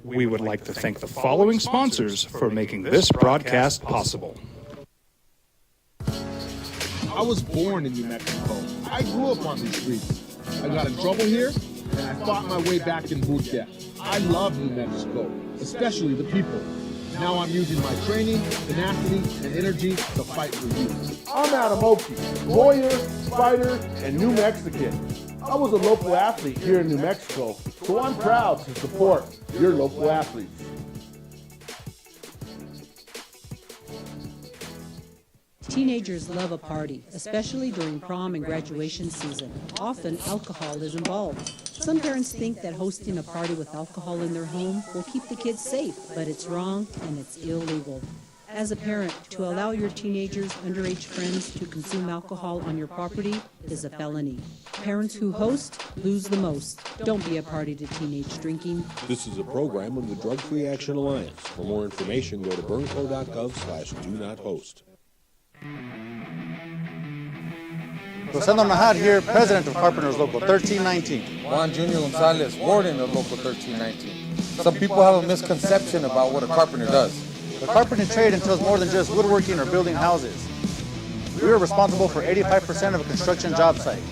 Speaker 4: We would like to thank the following sponsors for making this broadcast possible.
Speaker 8: I was born in New Mexico. I grew up on these streets. I got in trouble here, and I fought my way back in boot camp. I love New Mexico, especially the people. Now I'm using my training, tenacity, and energy to fight for you. I'm Adam Oki, lawyer, fighter, and New Mexican. I was a local athlete here in New Mexico, so I'm proud to support your local athletes.
Speaker 14: Teenagers love a party, especially during prom and graduation season. Often, alcohol is involved. Some parents think that hosting a party with alcohol in their home will keep the kids safe, but it's wrong and it's illegal. As a parent, to allow your teenagers' underage friends to consume alcohol on your property is a felony. Parents who host lose the most. Don't be a party to teenage drinking.
Speaker 10: This is a program of the Drug Free Action Alliance. For more information, go to burnco.gov/do-not-host.
Speaker 23: Rosendo Nahad here, president of Carpenters Local 1319. Juan Junior Gonzalez, warden of Local 1319. Some people have a misconception about what a carpenter does. The carpentry trade entails more than just woodworking or building houses. We are responsible for 85% of a construction job site.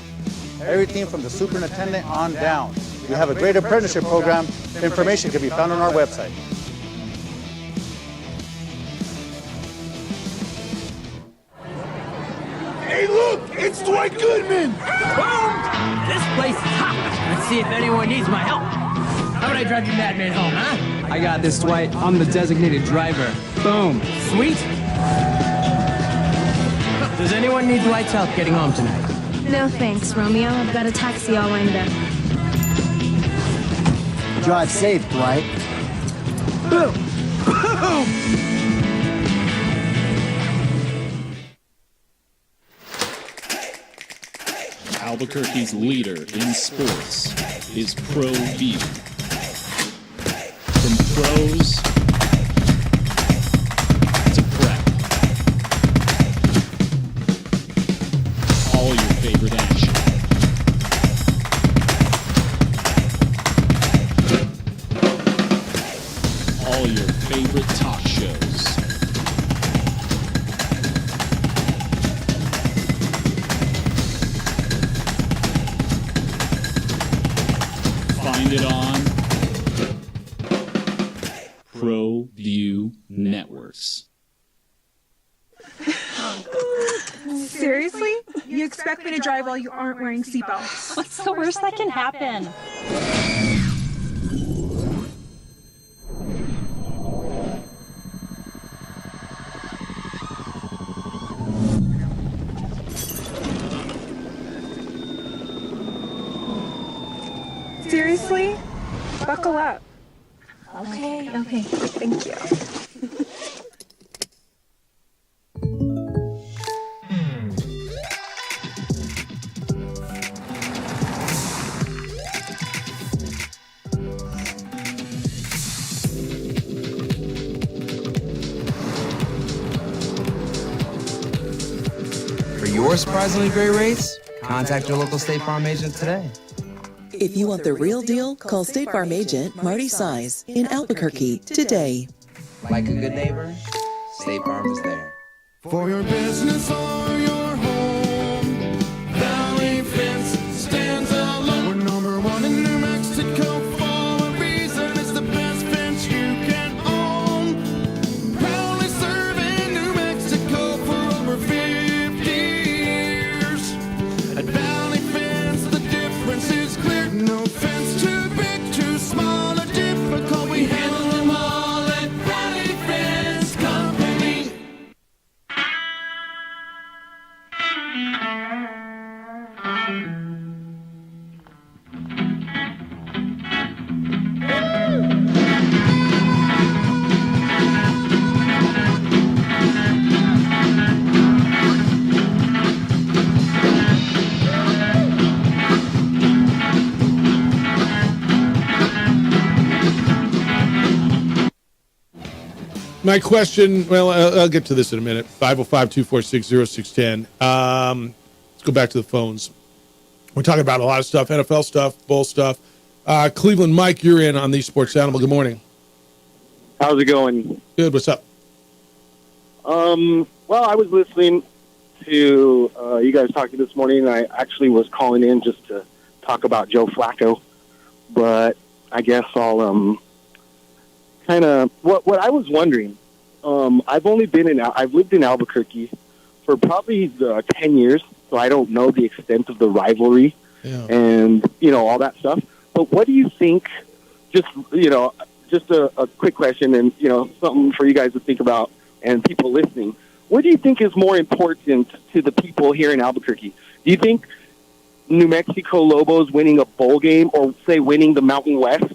Speaker 23: Everything from the superintendent on down. We have a great apprenticeship program. Information can be found on our website.
Speaker 18: Hey, look! It's Dwight Goodman! Boom! This place is hot. Let's see if anyone needs my help. How would I drive you madman home, huh?
Speaker 15: I got this, Dwight. I'm the designated driver. Boom.
Speaker 18: Sweet. Does anyone need Dwight's help getting home tonight?
Speaker 16: No thanks, Romeo. I've got a taxi all lined up.
Speaker 21: Drive safe, Dwight.
Speaker 18: Boom! Boom!
Speaker 3: Albuquerque's leader in sports is Pro V. pros to prep. All your favorite action. All your favorite talk shows. Find it on ProView Networks.
Speaker 9: Seriously? You expect me to drive while you aren't wearing seatbelts?
Speaker 19: What's the worst that can happen?
Speaker 9: Seriously? Buckle up.
Speaker 19: Okay.
Speaker 9: Thank you.
Speaker 21: For your surprisingly great rates, contact your local State Farm agent today.
Speaker 22: If you want the real deal, call State Farm agent Marty Size in Albuquerque today.
Speaker 21: Like a good neighbor, State Farm is there.
Speaker 11: For your business or your home, Valley Fence stands alone. We're number one in New Mexico for a reason. It's the best fence you can own. Proudly serving New Mexico for over 50 years. At Valley Fence, the difference is clear. No fence too big, too small, or difficult. We handle them all at Valley Fence Company.
Speaker 5: My question, well, I'll get to this in a minute. 505-246-0610. Let's go back to the phones. We're talking about a lot of stuff, NFL stuff, bowl stuff. Cleveland Mike, you're in on the Sports Animal. Good morning.
Speaker 24: How's it going?
Speaker 5: Good. What's up?
Speaker 24: Well, I was listening to you guys talking this morning, and I actually was calling in just to talk about Joe Flacco. But I guess I'll kind of what I was wondering. I've lived in Albuquerque for probably 10 years, so I don't know the extent of the rivalry and all that stuff. But what do you think? Just a quick question, and something for you guys to think about and people listening. What do you think is more important to the people here in Albuquerque? Do you think New Mexico Lobos winning a bowl game, or say winning the Mountain West,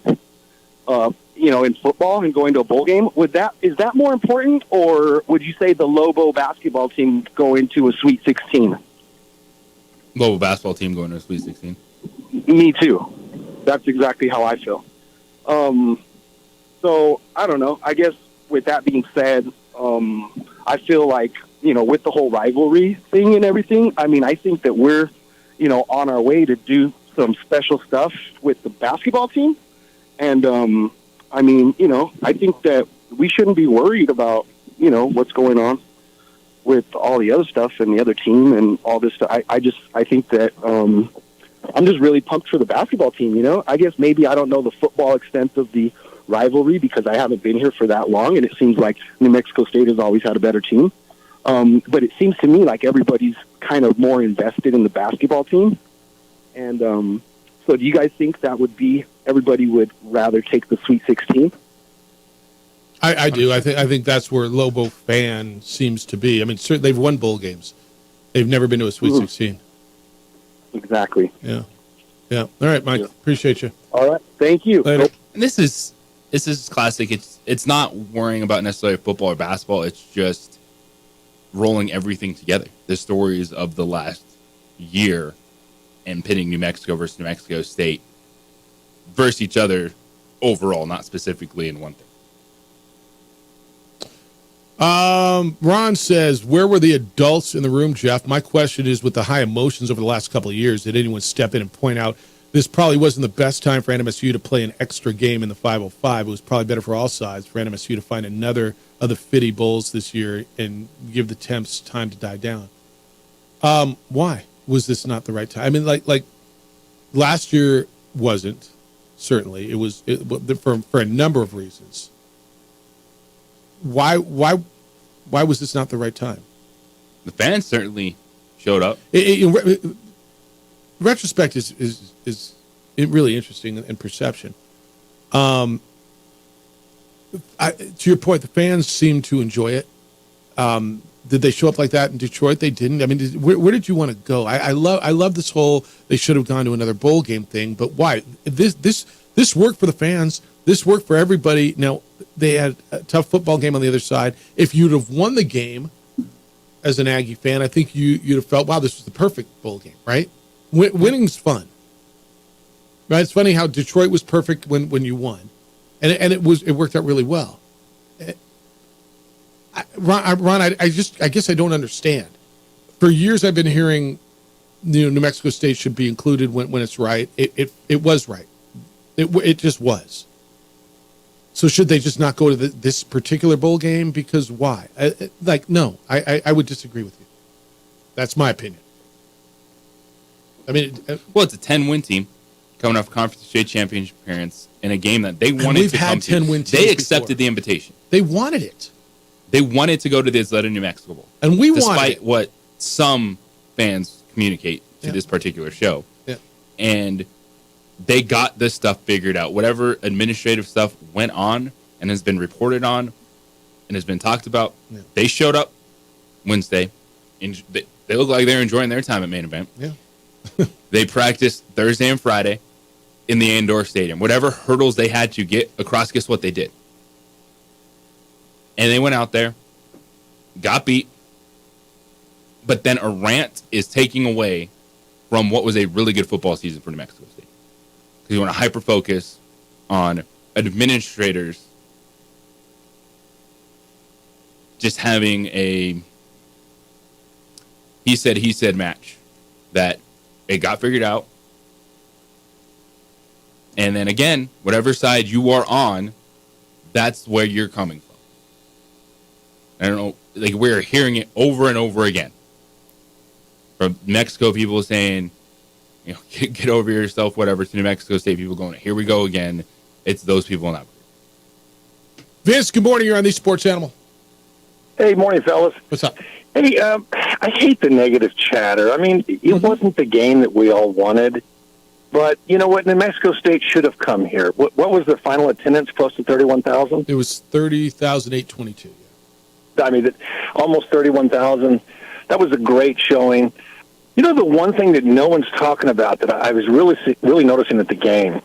Speaker 24: in football and going to a bowl game, is that more important, or would you say the Lobo basketball team going to a Sweet 16?
Speaker 7: Lobo basketball team going to a Sweet 16.
Speaker 24: Me too. That's exactly how I feel. So I don't know. I guess with that being said, I feel like, with the whole rivalry thing and everything, I think that we're, on our way to do some special stuff with the basketball team. And, I think that we shouldn't be worried about, what's going on with all the other stuff and the other team and all this stuff. I think that, I'm just really pumped for the basketball team, I guess maybe I don't know the football extent of the rivalry because I haven't been here for that long, and it seems like New Mexico State has always had a better team. But it seems to me like everybody's kind of more invested in the basketball team. And so do you guys think that would be everybody would rather take the Sweet 16?
Speaker 5: I do. I think that's where Lobo fan seems to be. Certainly they've won bowl games. They've never been to a Sweet 16.
Speaker 24: Exactly.
Speaker 5: Yeah. All right, Mike. Appreciate you.
Speaker 24: All right. Thank you.
Speaker 5: Later.
Speaker 7: And this is classic. It's not worrying about necessarily football or basketball. It's just rolling everything together. The stories of the last year and pitting New Mexico versus New Mexico State versus each other overall, not specifically in one thing.
Speaker 5: Ron says, where were the adults in the room, Jeff? My question is, with the high emotions over the last couple of years, did anyone step in and point out this probably wasn't the best time for NMSU to play an extra game in the 505? It was probably better for all sides for NMSU to find another of the Fitty Bowls this year and give the Temps time to die down. Why was this not the right time? I mean, like last year wasn't, certainly. It was for a number of reasons. Why was this not the right time?
Speaker 7: The fans certainly showed up.
Speaker 5: Retrospect is really interesting in perception. To your point, the fans seemed to enjoy it. Did they show up like that in Detroit? They didn't. I mean, where did you want to go? I love this whole they should have gone to another bowl game thing. But why? This worked for the fans. This worked for everybody. Now, they had a tough football game on the other side. If you'd have won the game as an Aggie fan, I think you'd have felt, wow, this was the perfect bowl game, right? Winning's fun. Right? It's funny how Detroit was perfect when you won. And it worked out really well. Ron, I guess I don't understand. For years I've been hearing New Mexico State should be included when it's right. It was right. It just was. So should they just not go to this particular bowl game? Because why? No, I would disagree with you. That's my opinion. I mean,
Speaker 7: well, it's a 10-win team coming off conference state championship appearance in a game that they wanted to come to.
Speaker 5: 10-win teams
Speaker 7: they accepted
Speaker 5: before.
Speaker 7: The invitation.
Speaker 5: They wanted it.
Speaker 7: They wanted to go to the Isleta New Mexico Bowl,
Speaker 5: and we wanted
Speaker 7: despite
Speaker 5: it.
Speaker 7: what some fans communicate to this particular show.
Speaker 5: Yeah.
Speaker 7: And they got this stuff figured out. Whatever administrative stuff went on and has been reported on and has been talked about, they showed up Wednesday. And they look like they're enjoying their time at main event.
Speaker 5: Yeah.
Speaker 7: They practiced Thursday and Friday in the indoor stadium. Whatever hurdles they had to get across, guess what they did? And they went out there, got beat, but then a rant is taking away from what was a really good football season for New Mexico State. Because you want to hyper-focus on administrators just having a he said match that it got figured out. And then again, whatever side you are on, that's where you're coming from. I don't know, like we're hearing it over and over again. From Mexico people saying, you know, get over yourself, whatever, to New Mexico State people going, here we go again. It's those people in that.
Speaker 5: Vince, good morning. You're on the Sports Animal.
Speaker 24: Hey, morning, fellas.
Speaker 5: What's up?
Speaker 24: Hey, I hate the negative chatter. I mean, it wasn't the game that we all wanted, but you know what? New Mexico State should have come here. What was their final attendance? Close to 31,000?
Speaker 5: It was 30,822.
Speaker 24: I mean, almost 31,000. That was a great showing. You know, the one thing that no one's talking about that I was really noticing at the game,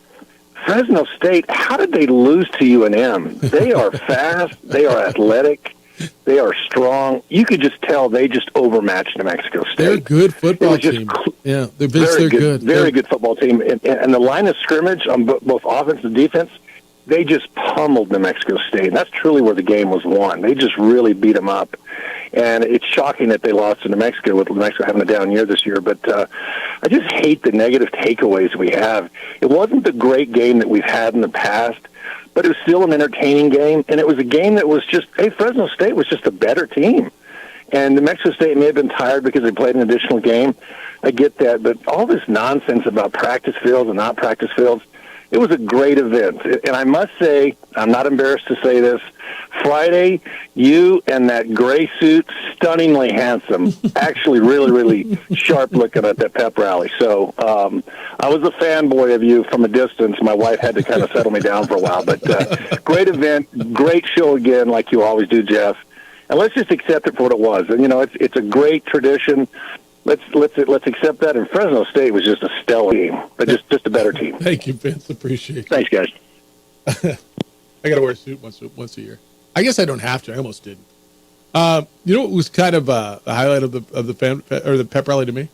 Speaker 24: Fresno State, how did they lose to UNM? They are fast. They are athletic. They are strong. You could just tell they just overmatched New Mexico State.
Speaker 5: They're a good football team. Yeah, they're good.
Speaker 24: Very good football team. And the line of scrimmage on both offense and defense, they just pummeled New Mexico State. And that's truly where the game was won. They just really beat them up. And it's shocking that they lost to New Mexico, with New Mexico having a down year this year. But I just hate the negative takeaways we have. It wasn't the great game that we've had in the past, but it was still an entertaining game. And it was a game that was just, hey, Fresno State was just a better team. And New Mexico State may have been tired because they played an additional game. I get that. But all this nonsense about practice fields and not practice fields, it was a great event. And I must say, I'm not embarrassed to say this, Friday, you and that gray suit, stunningly handsome, actually really, really sharp looking at that pep rally. So I was a fanboy of you from a distance. My wife had to kind of settle me down for a while. But great event, great show again, like you always do, Jeff. And let's just accept it for what it was. And, you know, it's a great tradition. Let's accept that. And Fresno State was just a stellar team, but just a better team.
Speaker 5: Thank you, Vince. Appreciate it.
Speaker 24: Thanks, guys.
Speaker 5: I got to wear a suit once a year. I guess I don't have to. I almost didn't. You know what was kind of a highlight of the pep rally to me?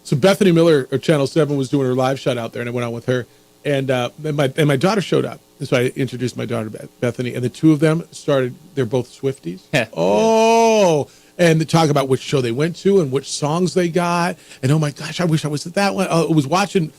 Speaker 5: So Bethany Miller of Channel 7 was doing her live shot out there, and I went on with her, and my daughter showed up, So I introduced my daughter Bethany, and the two of them they're both Swifties. Oh, and they talk about which show they went to and which songs they got. And oh my gosh, I wish I was at that one. I was watching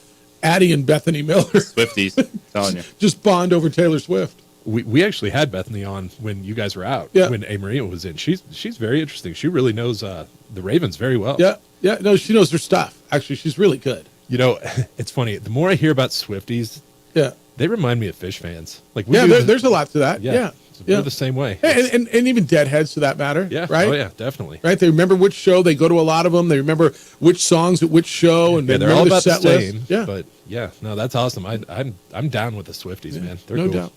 Speaker 5: Addie and Bethany Miller.
Speaker 7: Swifties, telling you.
Speaker 5: Just bond over Taylor Swift.
Speaker 2: We actually had Bethany on when you guys were out.
Speaker 5: Yeah.
Speaker 2: When A. Maria was in. She's very interesting. She really knows the Ravens very well.
Speaker 5: Yeah. Yeah. No, she knows her stuff. Actually, she's really good.
Speaker 2: You know, it's funny. The more I hear about Swifties, they remind me of Fish fans. Like,
Speaker 5: there's a lot to that. Yeah.
Speaker 2: We're the same way.
Speaker 5: And even Deadheads, to that matter.
Speaker 2: Yeah.
Speaker 5: Right.
Speaker 2: Oh yeah, definitely.
Speaker 5: Right. They remember which show. They go to a lot of them. They remember which songs at which show, and
Speaker 2: they're all about the same.
Speaker 5: Yeah.
Speaker 2: But yeah, no, that's awesome. I'm down with the Swifties, man. They're
Speaker 5: no
Speaker 2: cool.
Speaker 5: doubt.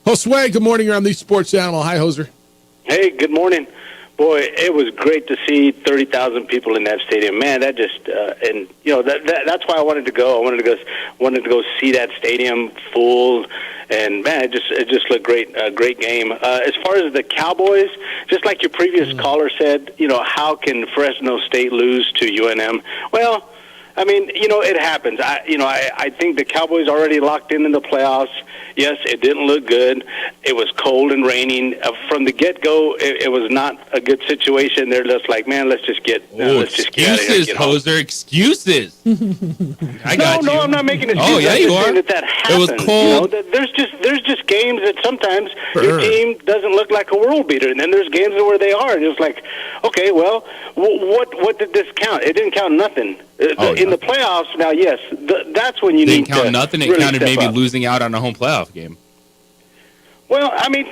Speaker 5: Josue, good morning. You're on the Sports Animal. Hi, Hoser.
Speaker 6: Hey, good morning. Boy, it was great to see 30,000 people in that stadium. Man, that just and you know that's why I wanted to go. I wanted to go see that stadium full, and man, it just looked great. A great game. As far as the Cowboys, just like your previous caller said, you know, how can Fresno State lose to UNM? Well, I mean, you know, it happens. I think the Cowboys already locked in the playoffs. Yes, it didn't look good. It was cold and raining. From the get-go, it was not a good situation. They're just like, man, let's just get out of here.
Speaker 7: Excuses, Hoser, excuses. I got you.
Speaker 6: No, I'm not making excuses.
Speaker 7: Oh, yeah, you are.
Speaker 6: That happens.
Speaker 7: It was cold.
Speaker 6: You know, there's just games that sometimes your team doesn't look like a world beater, and then there's games where they are. And it's like, okay, well, what did this count? It didn't count nothing. In the playoffs, now, yes, that's when you need to.
Speaker 7: It didn't count nothing. It
Speaker 6: really
Speaker 7: counted maybe
Speaker 6: up.
Speaker 7: losing out on a home playoff game.
Speaker 6: Well, I mean,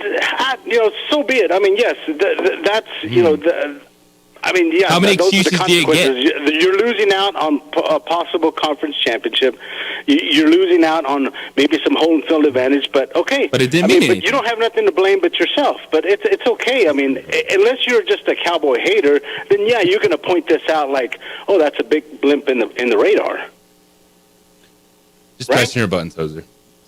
Speaker 6: so be it. I mean, yes, that's you know, I mean, yeah.
Speaker 7: How many
Speaker 6: those
Speaker 7: excuses
Speaker 6: are the
Speaker 7: do you get?
Speaker 6: You're losing out on a possible conference championship. You're losing out on maybe some home field advantage. But okay,
Speaker 7: but it didn't mean anything.
Speaker 6: But you don't have nothing to blame but yourself. But it's okay. I mean, unless you're just a Cowboy hater, then yeah, you're going to point this out like, oh, that's a big blimp in the radar.
Speaker 7: Just pressing your buttons, Hoser.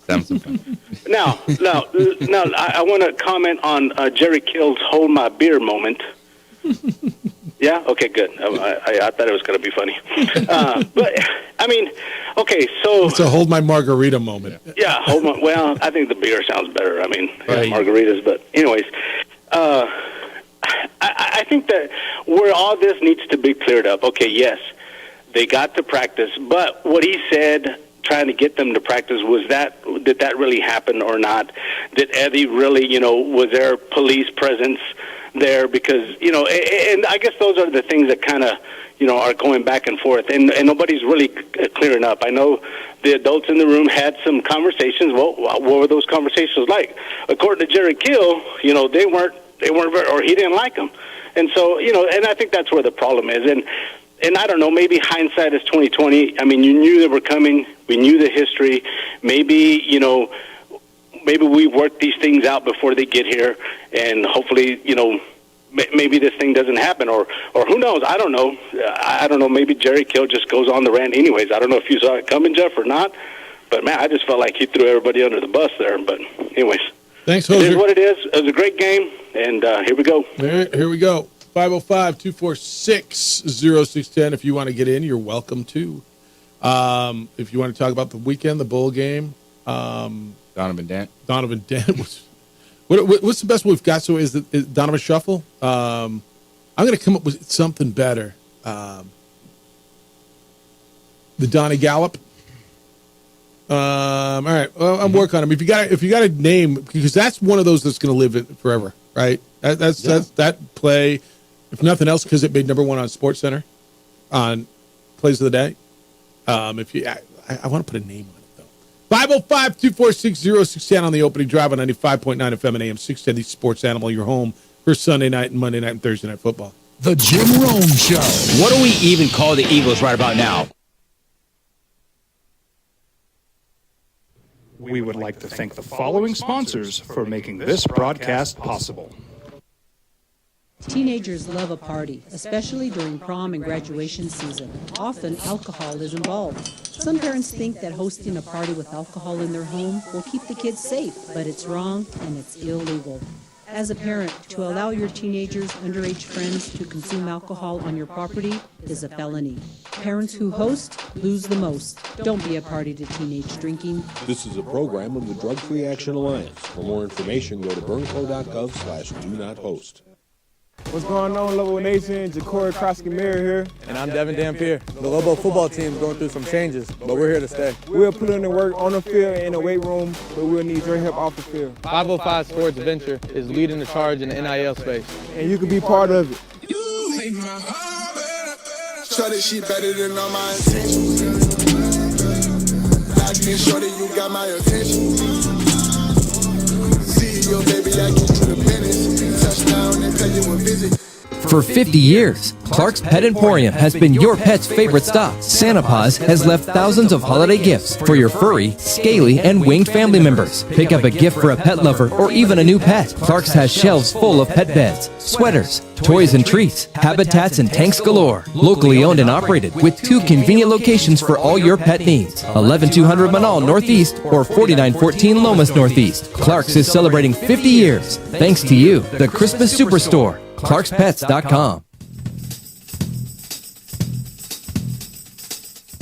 Speaker 7: Sounds some fun.
Speaker 6: Now, I want to comment on Jerry Kill's "Hold My Beer" moment. Yeah. Okay. Good. I thought it was going to be funny, but I mean, okay. So
Speaker 5: it's a "Hold My Margarita" moment.
Speaker 6: Yeah. Well, I think the beer sounds better. I mean, margaritas. But anyways, I think that where all this needs to be cleared up. Okay. Yes, they got to practice, but what he said, trying to get them to practice, did that really happen or not? Did Eddie really, was there police presence there? Because, and I guess those are the things that kind of, are going back and forth, and nobody's really clearing up. I know the adults in the room had some conversations. Well, what were those conversations like? According to Jerry Kill, they weren't very, or he didn't like them. And so, and I think that's where the problem is. And I don't know, maybe hindsight is 20/20. I mean, you knew they were coming. We knew the history. Maybe, maybe we worked these things out before they get here, and hopefully, maybe this thing doesn't happen, or who knows? I don't know. I don't know. Maybe Jerry Kill just goes on the rant anyways. I don't know if you saw it coming, Jeff, or not. But, man, I just felt like he threw everybody under the bus there. But anyways.
Speaker 5: Thanks, Hoser.
Speaker 6: It is what it is. It was a great game, and here we go.
Speaker 5: All right, here we go. 505-246-0610. If you want to get in, you're welcome to. If you want to talk about the weekend, the bowl game.
Speaker 7: Donovan Dent.
Speaker 5: Donovan Dent. What's the best one we've got? So is Donovan Shuffle? I'm going to come up with something better. The Donnie Gallup. All right. Well, I'm working on him. If you got a name, because that's one of those that's going to live forever, right? That's that play. If nothing else, because it made number one on SportsCenter on plays of the day. I want to put a name on it, though. 505-246-0610 on the opening drive on 95.9 FM and AM 610, the Sports Animal, your home for Sunday night and Monday night and Thursday night football.
Speaker 17: The Jim Rome Show.
Speaker 12: What do we even call the Eagles right about now?
Speaker 4: We would like to thank the following sponsors for making this broadcast possible.
Speaker 14: Teenagers love a party, especially during prom and graduation season. Often, alcohol is involved. Some parents think that hosting a party with alcohol in their home will keep the kids safe, but it's wrong and it's illegal. As a parent, to allow your teenagers' underage friends to consume alcohol on your property is a felony. Parents who host lose the most. Don't be a party to teenage drinking.
Speaker 10: This is a program of the Drug Free Action Alliance. For more information, go to burnco.gov/do-not-host.
Speaker 1: What's going on, Lobo Nation? Ja'Cory Krosky-Mayer here. And I'm Devin Dampier. The Lobo football team is going through some changes, but we're here to stay. We'll put in the work on the field and in the weight room, but we'll need your help off the field. 505 Sports Venture is leading the charge in the NIL space. And you can be part of it.
Speaker 11: Shorty, she better than all my intentions. I can show that you got my attention. See your baby, I get you the business. Touchdown and pay you a visit.
Speaker 8: For 50 years, Clark's Pet Emporium has been your pet's favorite stop. Santa Paws has left thousands of holiday gifts for your furry, scaly, and winged family members. Pick up a gift for a pet lover or even a new pet. Clark's has shelves full of pet beds, sweaters, toys and treats, habitats and tanks galore. Locally owned and operated with 2 convenient locations for all your pet needs. 11200 Manal Northeast or 4914 Lomas Northeast. Clark's is celebrating 50 years. Thanks to you, the Christmas Superstore. ClarksPets.com.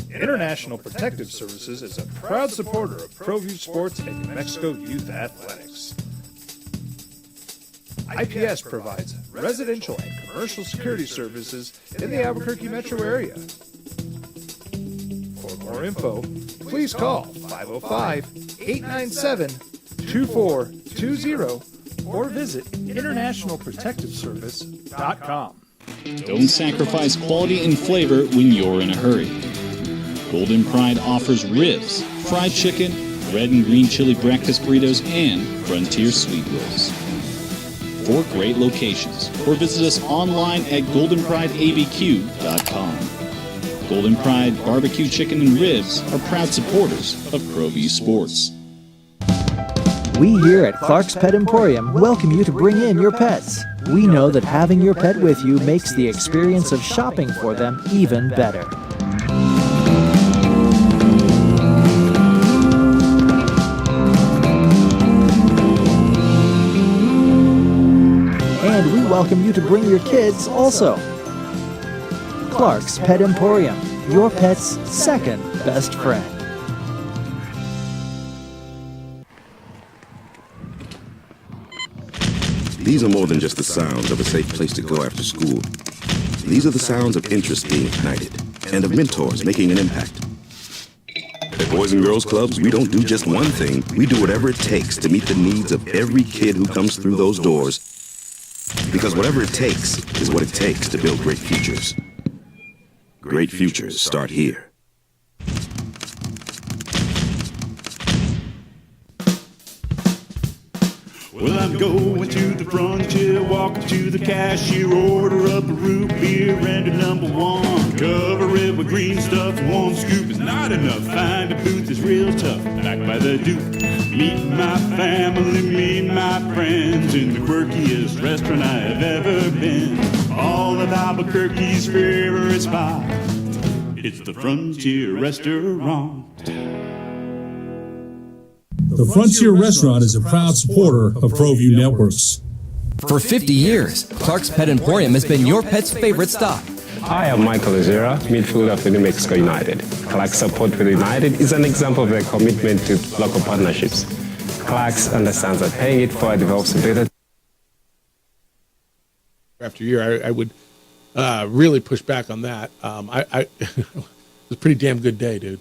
Speaker 4: International Protective Services is a proud supporter of ProView Sports and New Mexico Youth Athletics. IPS provides residential and commercial security services in the Albuquerque metro area. For more info, please call 505-897-2420 or visit internationalprotectiveservice.com.
Speaker 3: Don't sacrifice quality and flavor when you're in a hurry. Golden Pride offers ribs, fried chicken, red and green chili breakfast burritos, and Frontier sweet rolls. 4 great locations, or visit us online at goldenprideabq.com. Golden Pride barbecue chicken and ribs are proud supporters of ProView Sports.
Speaker 13: We here at Clark's Pet Emporium welcome you to bring in your pets. We know that having your pet with you makes the experience of shopping for them even better. And we welcome you to bring your kids also. Clark's Pet Emporium, your pet's second best friend.
Speaker 20: These are more than just the sounds of a safe place to go after school. These are the sounds of interest being ignited and of mentors making an impact. At Boys and Girls Clubs, we don't do just one thing. We do whatever it takes to meet the needs of every kid who comes through those doors. Because whatever it takes is what it takes to build great futures. Great futures start here.
Speaker 25: Well, I'm going to the frontier, walking to the cashier, order up a root beer and a #1. Cover it with green stuff, one scoop is not enough. Find a booth that's real tough, back by the Duke. Meet my family, meet my friends in the quirkiest restaurant I have ever been. All of Albuquerque's favorite spot, it's the Frontier Restaurant.
Speaker 26: The Frontier Restaurant is a proud supporter of ProView Networks.
Speaker 8: For 50 years, Clark's Pet Emporium has been your pet's favorite stop.
Speaker 27: Hi, I'm Michael Ozera, midfielder for New Mexico United. Clark's support for United is an example of their commitment to local partnerships. Clark's understands that paying it forward develops a better.
Speaker 5: After year, I would really push back on that. It was a pretty damn good day, dude.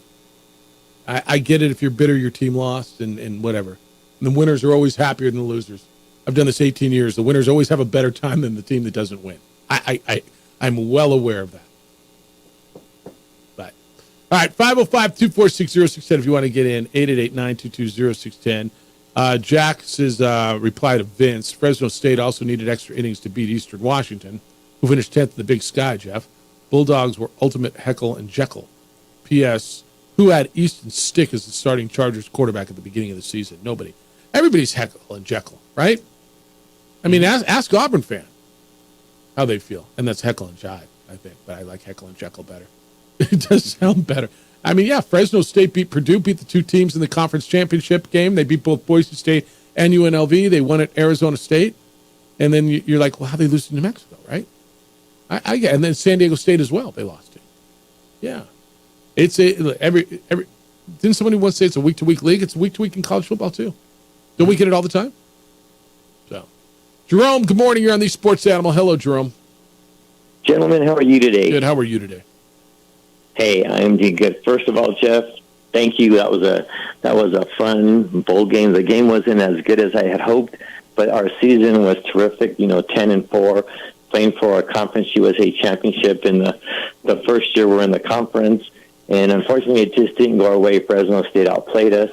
Speaker 5: I get it if you're bitter your team lost and whatever. And the winners are always happier than the losers. I've done this 18 years. The winners always have a better time than the team that doesn't win. I'm well aware of that. But all right, 505-246-0610 if you want to get in, 888-922-0610. Jack's reply to Vince, Fresno State also needed extra innings to beat Eastern Washington, who finished 10th in the Big Sky, Jeff. Bulldogs were ultimate Heckle and Jekyll. P.S. Who had Easton Stick as the starting Chargers quarterback at the beginning of the season? Nobody. Everybody's Heckle and Jekyll, right? I mean, ask Auburn fan how they feel. And that's Heckle and Jive, I think. But I like Heckle and Jekyll better. It does sound better. I mean, yeah, Fresno State beat Purdue, beat the 2 teams in the conference championship game. They beat both Boise State and UNLV. They won at Arizona State. And then you're like, well, how they lose to New Mexico, right? I get, and then San Diego State as well. They lost to. Yeah, it's every. Didn't somebody once say it's a week-to-week league? It's a week-to-week in college football too. Don't we get it all the time? So, Jerome, good morning. You're on the Sports Animal. Hello, Jerome.
Speaker 9: Gentlemen, how are you today?
Speaker 5: Good. How are you today?
Speaker 9: Hey, I'm doing good. First of all, Jeff, thank you. That was a fun bowl game. The game wasn't as good as I had hoped, but our season was terrific. 10-4, playing for a Conference USA championship in the first year we're in the conference. And unfortunately, it just didn't go our way. Fresno State outplayed us.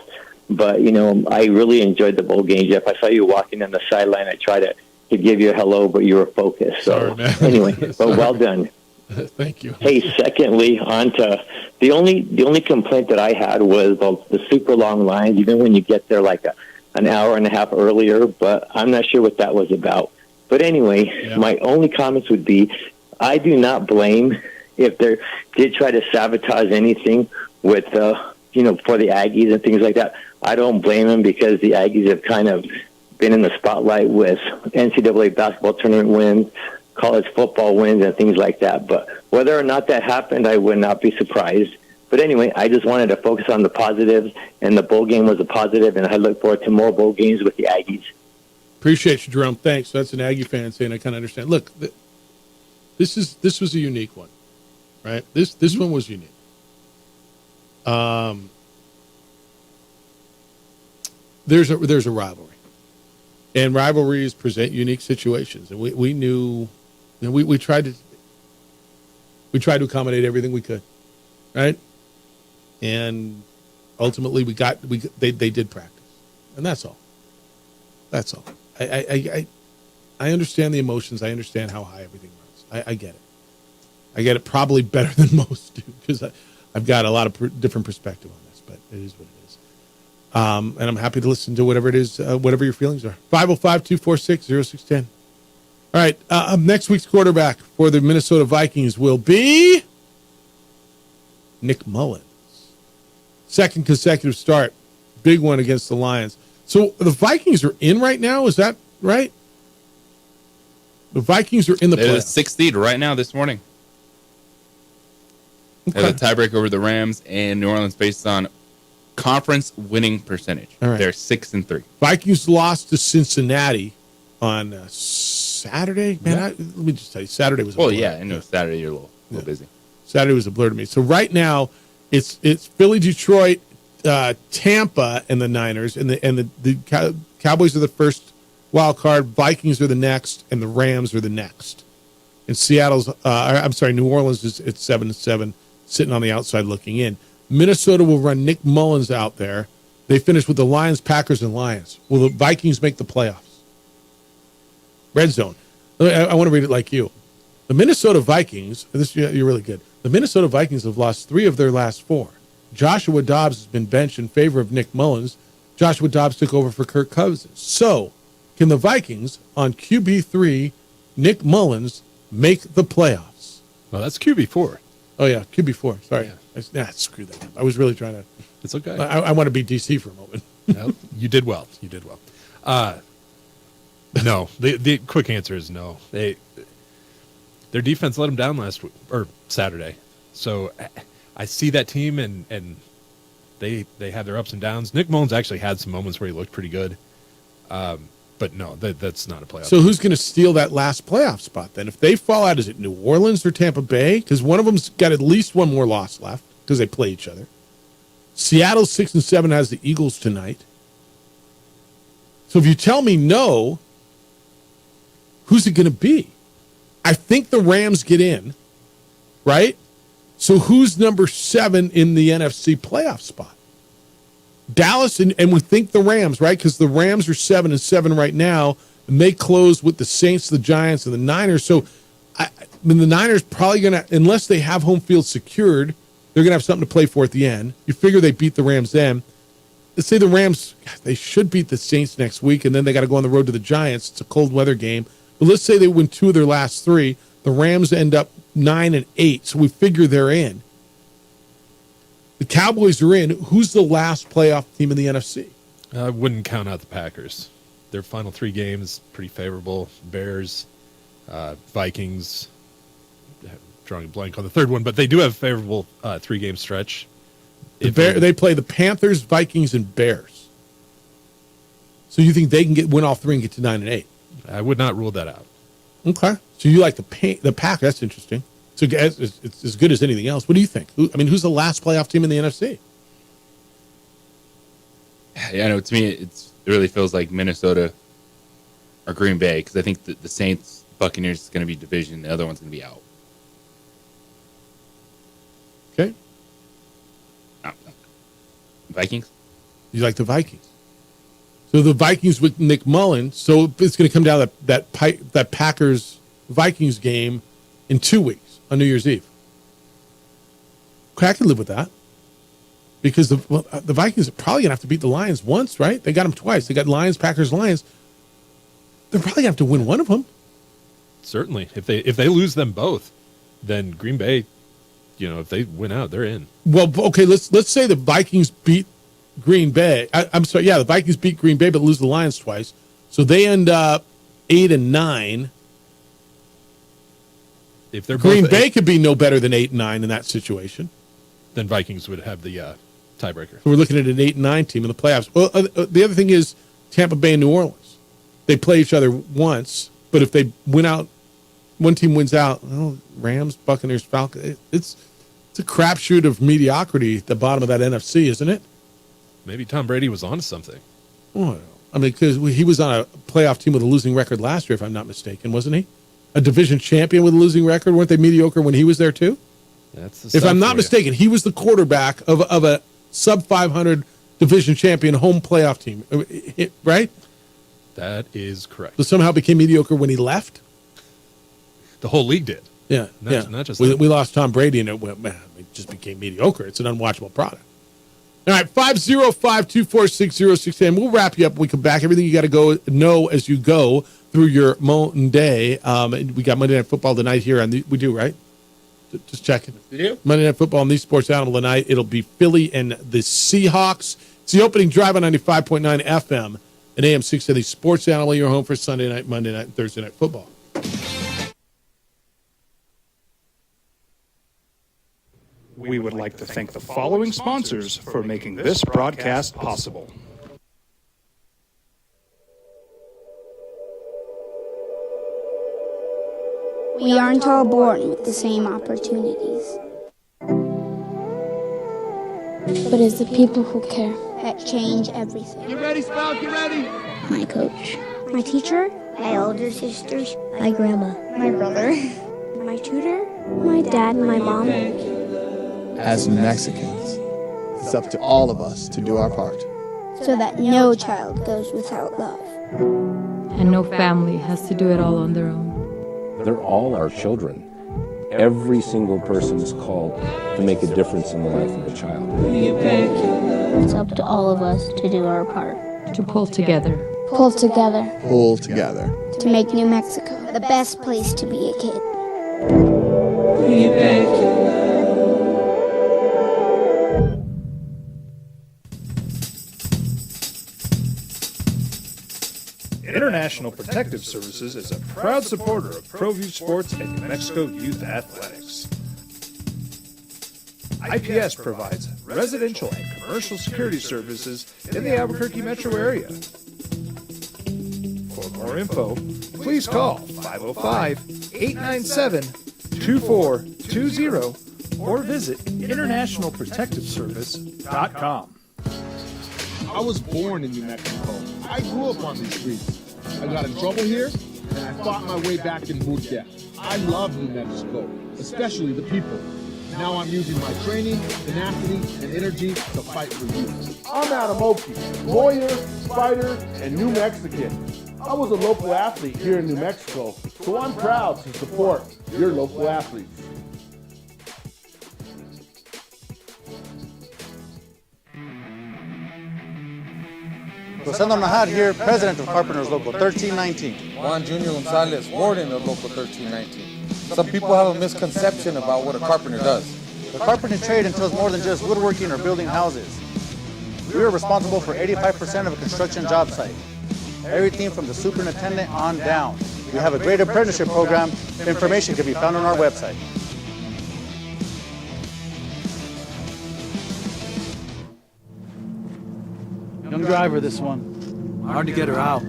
Speaker 9: But, I really enjoyed the bowl game, Jeff. I saw you walking on the sideline. I tried to give you a hello, but you were focused. So, anyway, but well done.
Speaker 5: Thank you.
Speaker 9: Hey, secondly, on to the only complaint that I had was the super long lines, even when you get there like an hour and a half earlier, but I'm not sure what that was about. But anyway, my only comments would be, I do not blame if they did try to sabotage anything with, for the Aggies and things like that. I don't blame them because the Aggies have kind of been in the spotlight with NCAA basketball tournament wins, college football wins, and things like that. But whether or not that happened, I would not be surprised. But anyway, I just wanted to focus on the positives, and the bowl game was a positive, and I look forward to more bowl games with the Aggies.
Speaker 5: Appreciate you, Jerome. Thanks. That's an Aggie fan saying I kind of understand. Look, this was a unique one, right? This one was unique. There's a rivalry, and rivalries present unique situations, and we knew, we tried to accommodate everything we could, right? And ultimately, they did practice, and that's all. That's all. I understand the emotions. I understand how high everything runs. I get it. I get it probably better than most do because I've got a lot of different perspective on this, but it is what it is. And I'm happy to listen to whatever it is, whatever your feelings are. 505-246-0610. All right. Next week's quarterback for the Minnesota Vikings will be Nick Mullins. Second consecutive start. Big one against the Lions. So the Vikings are in right now. Is that right? The Vikings are in the playoffs.
Speaker 7: They're the sixth seed right now this morning. Okay. They have a tiebreak over the Rams and New Orleans based on conference winning percentage.
Speaker 5: All right.
Speaker 7: They're 6-3.
Speaker 5: Vikings lost to Cincinnati on Saturday. Man, let me just tell you, Saturday was a blur.
Speaker 7: I know Saturday you're a little busy.
Speaker 5: Saturday was a blur to me. So right now, it's Philly, Detroit, Tampa, and the Niners, and the Cowboys are the first wild card. Vikings are the next, and the Rams are the next. And New Orleans is at 7-7, sitting on the outside looking in. Minnesota will run Nick Mullins out there. They finish with the Lions, Packers, and Lions. Will the Vikings make the playoffs? Red zone. I want to read it like you. The Minnesota Vikings, you're really good. The Minnesota Vikings have lost 3 of their last 4. Joshua Dobbs has been benched in favor of Nick Mullins. Joshua Dobbs took over for Kirk Cousins. So, can the Vikings on QB3, Nick Mullins, make the playoffs?
Speaker 2: Well, that's QB4.
Speaker 5: Oh, yeah, QB4. Sorry. Yeah. Screw that up. I was really trying to.
Speaker 2: It's okay.
Speaker 5: I want to be DC for a moment.
Speaker 2: No, you did well. You did well. No, the quick answer is no. Their defense let them down last week or Saturday. So I see that team and they have their ups and downs. Nick Mullins actually had some moments where he looked pretty good. But no, that's not a playoff.
Speaker 5: So who's going to steal that last playoff spot then? If they fall out, is it New Orleans or Tampa Bay? Because one of them's got at least one more loss left because they play each other. Seattle's 6-7 has the Eagles tonight. So if you tell me no, who's it going to be? I think the Rams get in, right? So who's number 7 in the NFC playoff spot? Dallas, and we think the Rams, right? Because the Rams are 7-7 right now, and they close with the Saints, the Giants, and the Niners. So the Niners probably going to, unless they have home field secured, they're going to have something to play for at the end. You figure they beat the Rams then. Let's say the Rams, they should beat the Saints next week, and then they got to go on the road to the Giants. It's a cold weather game. But let's say they win 2 of their last 3. The Rams end up 9-8, so we figure they're in. The Cowboys are in. Who's the last playoff team in the NFC?
Speaker 2: I wouldn't count out the Packers. their final 3 games pretty favorable. Bears, Vikings. Drawing a blank on the third one, but they do have a favorable 3-game stretch.
Speaker 5: They play the Panthers, Vikings, and Bears. So you think they can win all 3 and get to 9-8?
Speaker 2: I would not rule that out.
Speaker 5: Okay. So you like the Pack? That's interesting. So it's as good as anything else. What do you think? Who's the last playoff team in the NFC?
Speaker 7: Yeah, no. To me, it really feels like Minnesota or Green Bay, because I think the Saints, Buccaneers is going to be division. The other one's going to be out.
Speaker 5: Okay.
Speaker 7: No. Vikings?
Speaker 5: You like the Vikings? So the Vikings with Nick Mullins. So it's going to come down to that Packers-Vikings game in 2 weeks on New Year's Eve. Okay, I can live with that. Because the Vikings are probably going to have to beat the Lions once, right? They got them twice. They got Lions, Packers, Lions. They're probably going to have to win one of them.
Speaker 2: Certainly. If they lose them both, then Green Bay, if they win out, they're in.
Speaker 5: Well, okay, let's say the Vikings beat Green Bay. I'm sorry, yeah, the Vikings beat Green Bay but lose the Lions twice. So they end up 8-9.
Speaker 2: If they're
Speaker 5: Green Bay could be no better than 8-9 in that situation.
Speaker 2: Then Vikings would have the tiebreaker.
Speaker 5: So we're looking at an 8-9 team in the playoffs. Well, the other thing is Tampa Bay and New Orleans. They play each other once, but if they win out, one team wins out. Rams, Buccaneers, Falcons. It's a crapshoot of mediocrity at the bottom of that NFC, isn't it?
Speaker 2: Maybe Tom Brady was onto something.
Speaker 5: Oh, I mean, because he was on a playoff team with a losing record last year, if I'm not mistaken, wasn't he? A division champion with a losing record. Weren't they mediocre when he was there too?
Speaker 2: That's
Speaker 5: if I'm not mistaken, he was the quarterback of a sub 500 division champion home playoff team, right?
Speaker 2: That is correct.
Speaker 5: So somehow became mediocre when he left?
Speaker 2: The whole league did.
Speaker 5: Yeah.
Speaker 2: Not just
Speaker 5: we lost Tom Brady and it just became mediocre. It's an unwatchable product. All right, 505-246-0610. We'll wrap you up when we come back. Everything you got to know as you go through your Mountain Day. We got Monday Night Football tonight here. We do, right? Just checking.
Speaker 7: You do?
Speaker 5: Monday Night Football on the Sports Animal tonight. It'll be Philly and the Seahawks. It's the opening drive on 95.9 FM and AM 670 Sports Animal. Your home for Sunday night, Monday night, and Thursday Night Football.
Speaker 4: We would like to thank the following sponsors for making this broadcast possible.
Speaker 15: We aren't all born with the same opportunities. But it's the people who care that change everything.
Speaker 11: Get ready, Spout, get ready!
Speaker 15: My coach. My teacher. My older sisters. My grandma. My brother. My tutor. My dad and my mom.
Speaker 16: As New Mexicans, it's up to all of us to do our part.
Speaker 15: So that no child goes without love.
Speaker 18: And no family has to do it all on their own.
Speaker 10: They're all our children. Every single person is called to make a difference in the life of a child.
Speaker 15: It's up to all of us to do our part.
Speaker 18: To pull together.
Speaker 15: Pull together.
Speaker 16: Pull together.
Speaker 15: To make New Mexico the best place to be a kid.
Speaker 4: International Protective Services is a proud supporter of ProView Sports and New Mexico Youth Athletics. IPS provides residential and commercial security services in the Albuquerque metro area. For more info, please call 505-897-2420 or visit internationalprotectiveservice.com.
Speaker 19: I was born in New Mexico. I grew up on these streets. I got in trouble here, and I fought my way back in Murcia. I love New Mexico, especially the people. Now I'm using my training, tenacity, and energy to fight for you.
Speaker 21: I'm Adam Oki, lawyer, fighter, and New Mexican. I was a local athlete here in New Mexico, so I'm proud to support your local athletes.
Speaker 22: Rosendo Najar here, president of Carpenters Local 1319.
Speaker 23: Juan Junior Gonzalez, warden of Local 1319. Some people have a misconception about what a carpenter does.
Speaker 22: The carpentry trade entails more than just woodworking or building houses. We are responsible for 85% of a construction job site. everything from the superintendent on down. We have a great apprenticeship program. Information can be found on our website.
Speaker 1: Young driver, this one. Hard to get her out.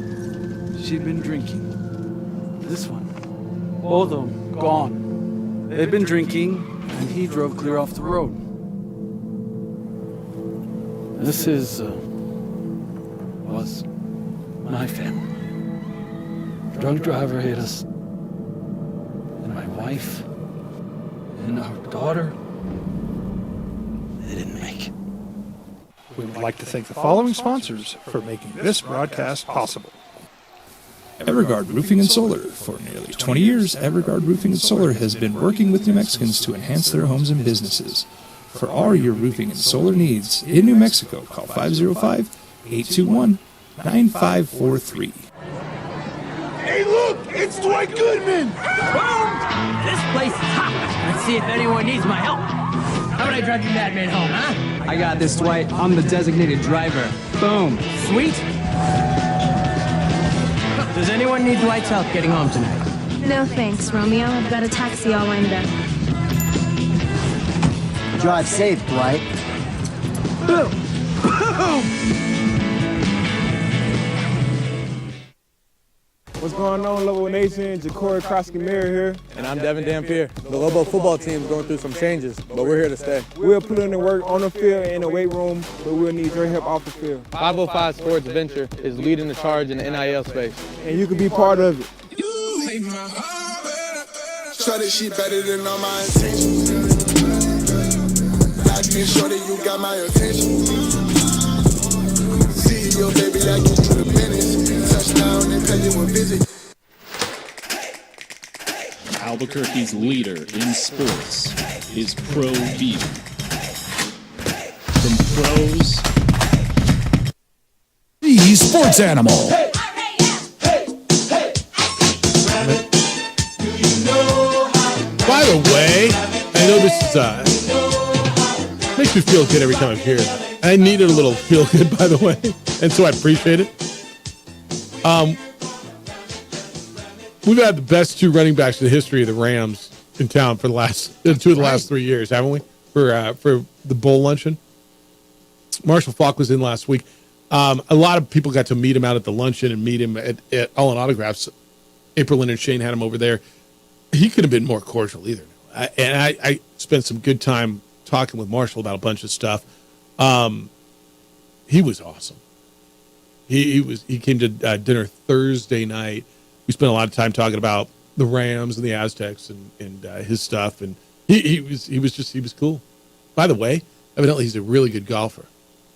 Speaker 1: She'd been drinking. This one. Both of them gone. They'd been drinking, and he drove clear off the road. This was my family. Drunk driver hit us. And my wife and our daughter, they didn't make it.
Speaker 4: We would like to thank the following sponsors for making this broadcast possible.
Speaker 3: Evergard Roofing and Solar. For nearly 20 years, Evergard Roofing and Solar has been working with New Mexicans to enhance their homes and businesses. For all your roofing and solar needs in New Mexico, call 505-821-9543.
Speaker 11: Hey, look! It's Dwight Goodman!
Speaker 6: Boom! This place is hot. Let's see if anyone needs my help. How about I drive you madman home, huh?
Speaker 12: I got this, Dwight. I'm the designated driver. Boom.
Speaker 6: Sweet. Does anyone need Dwight's help getting home tonight?
Speaker 15: No thanks, Romeo. I've got a taxi all lined up.
Speaker 12: Drive safe, Dwight.
Speaker 11: Boom!
Speaker 14: What's going on, Lobo Nation? Ja'Cory Krosky-Mayer here.
Speaker 23: And I'm Devin Dampier. The Lobo football team is going through some changes, but we're here to stay.
Speaker 14: We'll put in the work on the field and in the weight room, but we'll need your help off the field.
Speaker 23: 505 Sports Venture is leading the charge in the NIL space.
Speaker 14: And you can be part of it.
Speaker 11: Shorty, she better than all my intentions. Like me, shorty, you got my attention. See your baby, I get you the business. Touchdown and pay you a visit.
Speaker 26: Albuquerque's leader in sports is Pro View. From pros, the sports animal.
Speaker 5: By the way, I know this is, makes me feel good every time I hear it. I needed a little feel good, by the way, and so I appreciate it. We've had the best two running backs in the history of the Rams in town for the last two of the last 3 years, haven't we? For the bowl luncheon. Marshall Faulk was in last week. A lot of people got to meet him out at the luncheon and meet him at All in Autographs. April Lynn and Shane had him over there. He could have been more cordial either. I spent some good time talking with Marshall about a bunch of stuff. He was awesome. He came to dinner Thursday night. We spent a lot of time talking about the Rams and the Aztecs and his stuff, and he was cool. By the way, evidently he's a really good golfer.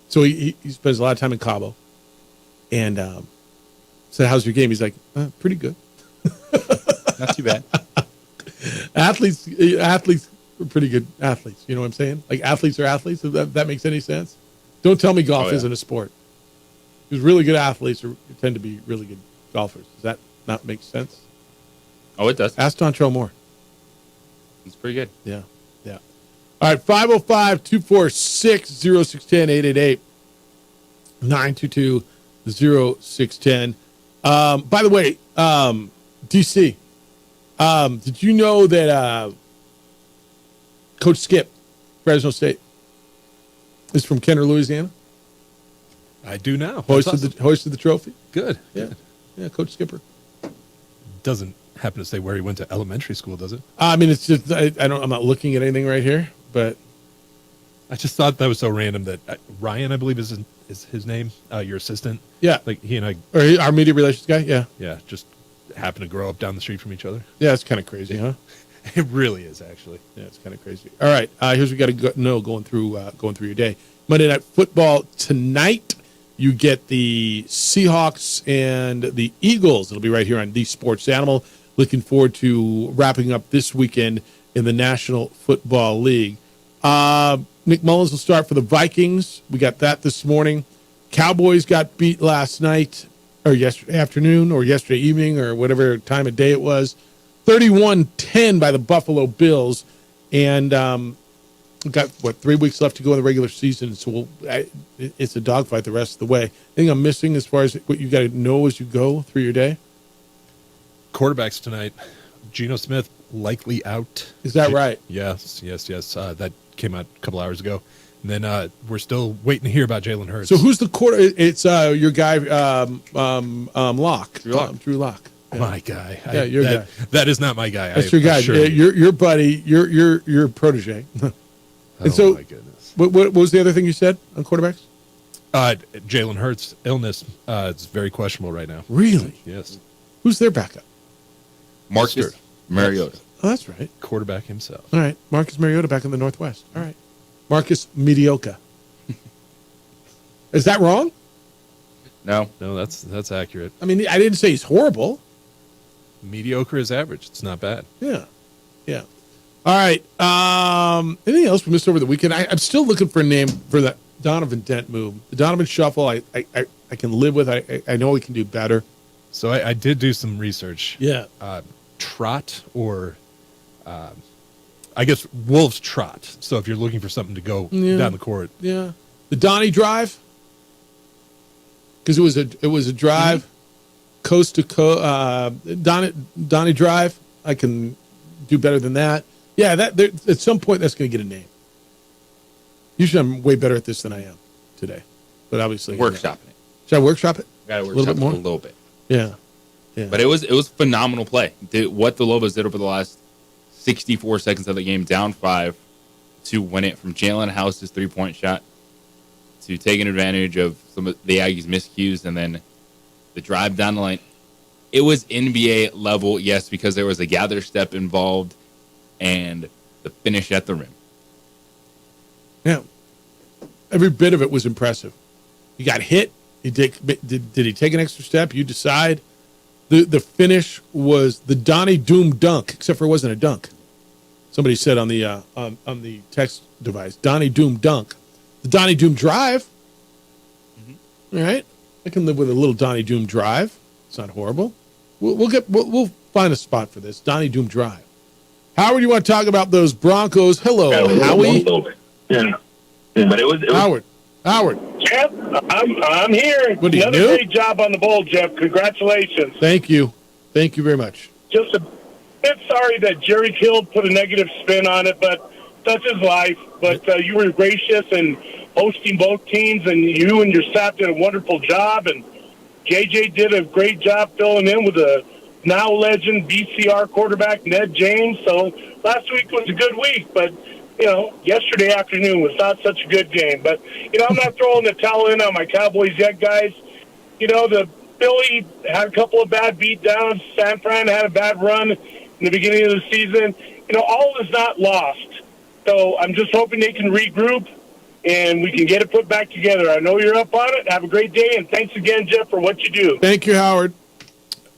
Speaker 5: So he spends a lot of time in Cabo, and said, "How's your game?" He's like, "Pretty good."
Speaker 7: Not too bad.
Speaker 5: Athletes are pretty good athletes. You know what I'm saying? Like athletes are athletes. If that makes any sense. Don't tell me golf isn't a sport. Because really good athletes tend to be really good golfers. Does that not make sense?
Speaker 7: Oh, it does.
Speaker 5: Ask Dontrell Moore.
Speaker 7: He's pretty good.
Speaker 5: Yeah. All right, 505-246-0610, 888-922-0610. By the way, DC, did you know that Coach Skip, Fresno State, is from Kenner, Louisiana?
Speaker 2: I do now.
Speaker 5: Hoisted the trophy.
Speaker 2: Good.
Speaker 5: Yeah, Coach Skipper.
Speaker 2: Doesn't happen to say where he went to elementary school, does it?
Speaker 5: I mean, it's just I'm not looking at anything right here, but
Speaker 2: I just thought that was so random that Ryan, I believe, is his name, your assistant.
Speaker 5: Yeah,
Speaker 2: like he and I,
Speaker 5: or our media relations guy. Yeah,
Speaker 2: just happened to grow up down the street from each other.
Speaker 5: Yeah, it's kind of crazy, huh?
Speaker 2: It really is, actually.
Speaker 5: Yeah, it's kind of crazy. All right, here's what you got to know going through your day. Monday Night Football tonight. You get the Seahawks and the Eagles. It'll be right here on The Sports Animal. Looking forward to wrapping up this weekend in the National Football League. Nick Mullins will start for the Vikings. We got that this morning. Cowboys got beat last night, or yesterday afternoon, or yesterday evening, or whatever time of day it was. 31-10 by the Buffalo Bills. And We've got, 3 weeks left to go in the regular season, so it's a dogfight the rest of the way. Anything I'm missing as far as what you got to know as you go through your day?
Speaker 2: Quarterbacks tonight. Geno Smith likely out.
Speaker 5: Is that right?
Speaker 2: Yes. That came out a couple hours ago. And then we're still waiting to hear about Jalen Hurts.
Speaker 5: So who's the quarter? It's your guy, Locke. Drew Lock. Yeah.
Speaker 2: My guy.
Speaker 5: Yeah, your guy.
Speaker 2: That is not my guy.
Speaker 5: That's your guy.
Speaker 2: Sure.
Speaker 5: Your buddy. Your protege. And so,
Speaker 2: my goodness.
Speaker 5: What was the other thing you said on quarterbacks?
Speaker 2: Jalen Hurts' illness. It's very questionable right now.
Speaker 5: Really?
Speaker 2: Yes.
Speaker 5: Who's their backup?
Speaker 7: Marcus Mariota.
Speaker 5: Oh, that's right.
Speaker 2: Quarterback himself.
Speaker 5: All right. Marcus Mariota back in the Northwest. All right. Marcus Mediocre. Is that wrong?
Speaker 7: No,
Speaker 2: that's accurate.
Speaker 5: I mean, I didn't say he's horrible.
Speaker 2: Mediocre is average. It's not bad.
Speaker 5: Yeah. All right. Anything else we missed over the weekend? I'm still looking for a name for that Donovan Dent move. The Donovan Shuffle, I can live with. I know we can do better.
Speaker 2: So I did do some research.
Speaker 5: Yeah.
Speaker 2: Trot or, I guess, Wolves Trot. So if you're looking for something to go down the court.
Speaker 5: Yeah. The Donnie Drive. Because it was a drive, coast to coast. Donnie Drive. I can do better than that. Yeah, at some point that's going to get a name. Usually I'm way better at this than I am today, but obviously
Speaker 7: workshopping it.
Speaker 5: Should I workshop it?
Speaker 7: Got to workshop it a little bit.
Speaker 5: Yeah.
Speaker 7: But it was phenomenal play. What the Lobos did over the last 64 seconds of the game, down 5, to win it from Jalen House's 3-point shot, to taking advantage of some of the Aggies' miscues, and then the drive down the line. It was NBA level, yes, because there was a gather step involved and the finish at the rim.
Speaker 5: Yeah. Every bit of it was impressive. He got hit. Did he take an extra step? You decide. The finish was the Donnie Doom dunk, except for it wasn't a dunk. Somebody said on the text device, Donnie Doom dunk. The Donnie Doom drive. Mm-hmm. All right. I can live with a little Donnie Doom drive. It's not horrible. We'll find a spot for this. Donnie Doom drive. Howard, you want to talk about those Broncos? Hello, Howie.
Speaker 8: Yeah. But it was
Speaker 5: Howard.
Speaker 8: Jeff, I'm here.
Speaker 5: What do you
Speaker 8: Another
Speaker 5: do?
Speaker 8: great job on the bowl, Jeff. Congratulations.
Speaker 5: Thank you very much.
Speaker 8: Just a bit sorry that Jerry Kill put a negative spin on it, but that's his life. But you were gracious in hosting both teams, and you and your staff did a wonderful job. And JJ did a great job filling in with the now legend BCR quarterback Ned James. So last week was a good week, but yesterday afternoon was not such a good game. But I'm not throwing the towel in on my Cowboys yet, guys. The Philly had a couple of bad beatdowns. San Fran had a bad run in the beginning of the season. All is not lost. So I'm just hoping they can regroup and we can get it put back together. I know you're up on it. Have a great day, and thanks again, Jeff, for what you do.
Speaker 5: Thank you, Howard.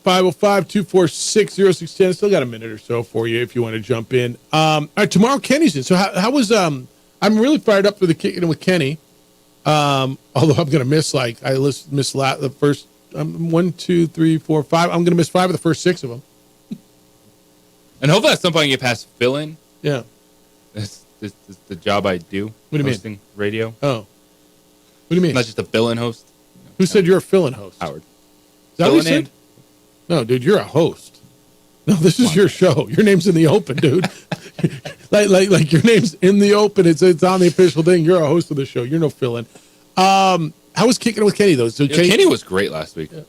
Speaker 5: 505-246-0610. Still got a minute or so for you if you want to jump in. All right, tomorrow Kenny's in. So how was I'm really fired up for the kicking with Kenny. Although I'm going to miss the first 1, 2, 3, 4, 5. I'm going to miss 5 of the first 6 of them.
Speaker 7: And hopefully at some point I get past fill-in.
Speaker 5: Yeah.
Speaker 7: This is the job I do.
Speaker 5: What do you mean?
Speaker 7: Hosting radio.
Speaker 5: Oh. What do you mean?
Speaker 7: Not just a fill-in host.
Speaker 5: Who said you're a fill-in host?
Speaker 7: Howard.
Speaker 5: Is that what you said? No, dude, you're a host. No, this is your show. Your name's in the open, dude. like your name's in the open. It's on the official thing. You're a host of the show. You're no fill-in. How was kicking with Kenny though? So
Speaker 7: Kenny was great last week, and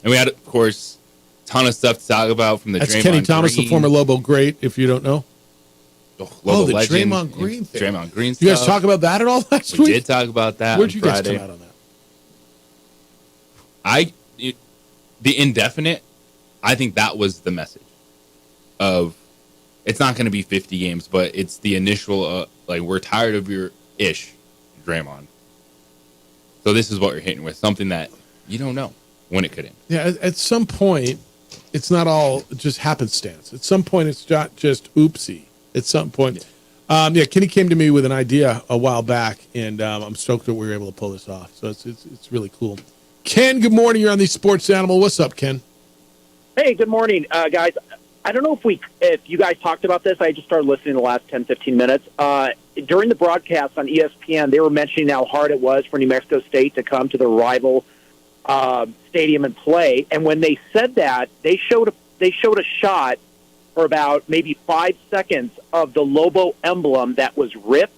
Speaker 7: we had, of course, a ton of stuff to talk about from the.
Speaker 5: That's
Speaker 7: Draymond
Speaker 5: Kenny Thomas,
Speaker 7: Green.
Speaker 5: the former Lobo great. If you don't know,
Speaker 7: Lobo
Speaker 5: the
Speaker 7: legend,
Speaker 5: Draymond Green thing.
Speaker 7: Draymond Green.
Speaker 5: You guys
Speaker 7: stuff.
Speaker 5: talk about that at all last week?
Speaker 7: We did talk about that.
Speaker 5: Where'd you guys
Speaker 7: Friday.
Speaker 5: come out on that?
Speaker 7: The indefinite. I think that was the message of it's not going to be 50 games, but it's the initial, we're tired of your ish, Draymond. So this is what you're hitting with, something that you don't know when it could end.
Speaker 5: Yeah, at some point, it's not all just happenstance. At some point, it's not just oopsie. At some point. Kenny came to me with an idea a while back, and I'm stoked that we were able to pull this off. So it's really cool. Ken, good morning. You're on the Sports Animal. What's up, Ken?
Speaker 13: Hey, good morning, guys. I don't know if you guys talked about this. I just started listening the last 10, 15 minutes. during the broadcast on ESPN, they were mentioning how hard it was for New Mexico State to come to the rival stadium and play. And when they said that, they showed a shot for about maybe 5 seconds of the Lobo emblem that was ripped.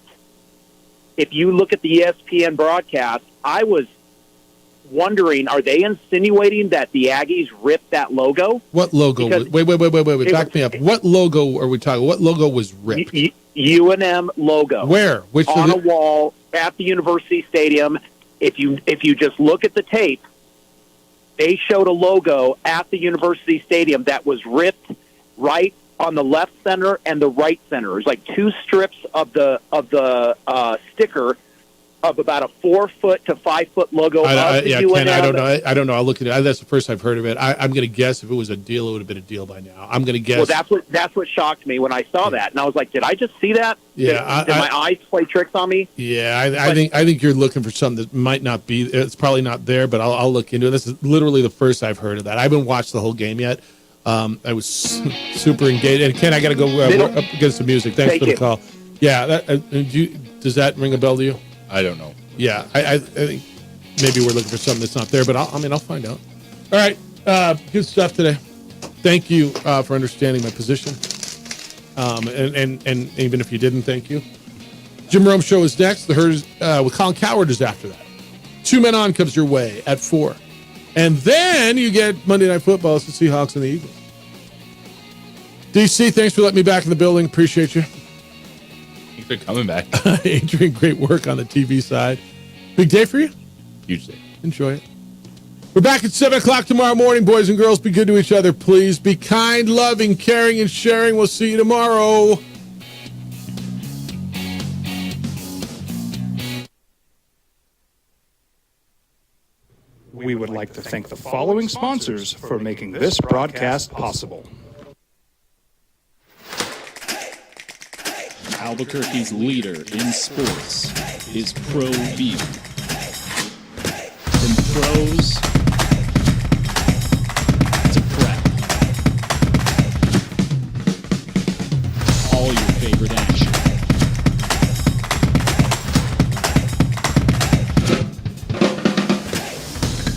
Speaker 13: If you look at the ESPN broadcast, I was wondering, are they insinuating that the Aggies ripped that logo?
Speaker 5: What logo? Wait. Back me up. What logo are we talking? What logo was ripped?
Speaker 13: UNM logo.
Speaker 5: Where? Which
Speaker 13: on a wall at the University Stadium. If you just look at the tape, they showed a logo at the University Stadium that was ripped right on the left center and the right center. There's like two strips of the sticker of about a 4 foot to 5 foot logo.
Speaker 5: Ken, I don't know. I'll look at it. That's the first I've heard of it. I'm going to guess if it was a deal, it would have been a deal by now. I'm going to guess.
Speaker 13: Well, that's what shocked me when I saw that, and I was like, "Did I just see that?
Speaker 5: Yeah,
Speaker 13: did my eyes play tricks on me?"
Speaker 5: Yeah, I think you're looking for something that might not be. It's probably not there, but I'll look into it. This is literally the first I've heard of that. I haven't watched the whole game yet. I was super engaged. And Ken, I got to go up against some music. Thanks for the call. Yeah, does that ring a bell to you?
Speaker 7: I don't know.
Speaker 5: Yeah, I think maybe we're looking for something that's not there, but I'll find out. All right, good stuff today. Thank you for understanding my position. And even if you didn't, thank you. Jim Rome Show is next. The Herd with Colin Cowherd is after that. 2 Men On comes your way at 4. And then you get Monday Night Football. It's the Seahawks and the Eagles. DC, thanks for letting me back in the building. Appreciate you.
Speaker 7: Thanks for coming back.
Speaker 5: Adrian, great work on the TV side. Big day for you?
Speaker 7: Huge day.
Speaker 5: Enjoy it. We're back at 7 o'clock tomorrow morning. Boys and girls, be good to each other, please. Be kind, loving, caring, and sharing. We'll see you tomorrow.
Speaker 4: We would like to thank the following sponsors for making this broadcast possible.
Speaker 9: Albuquerque's leader in sports is ProView. From pros to prep. All your favorite action.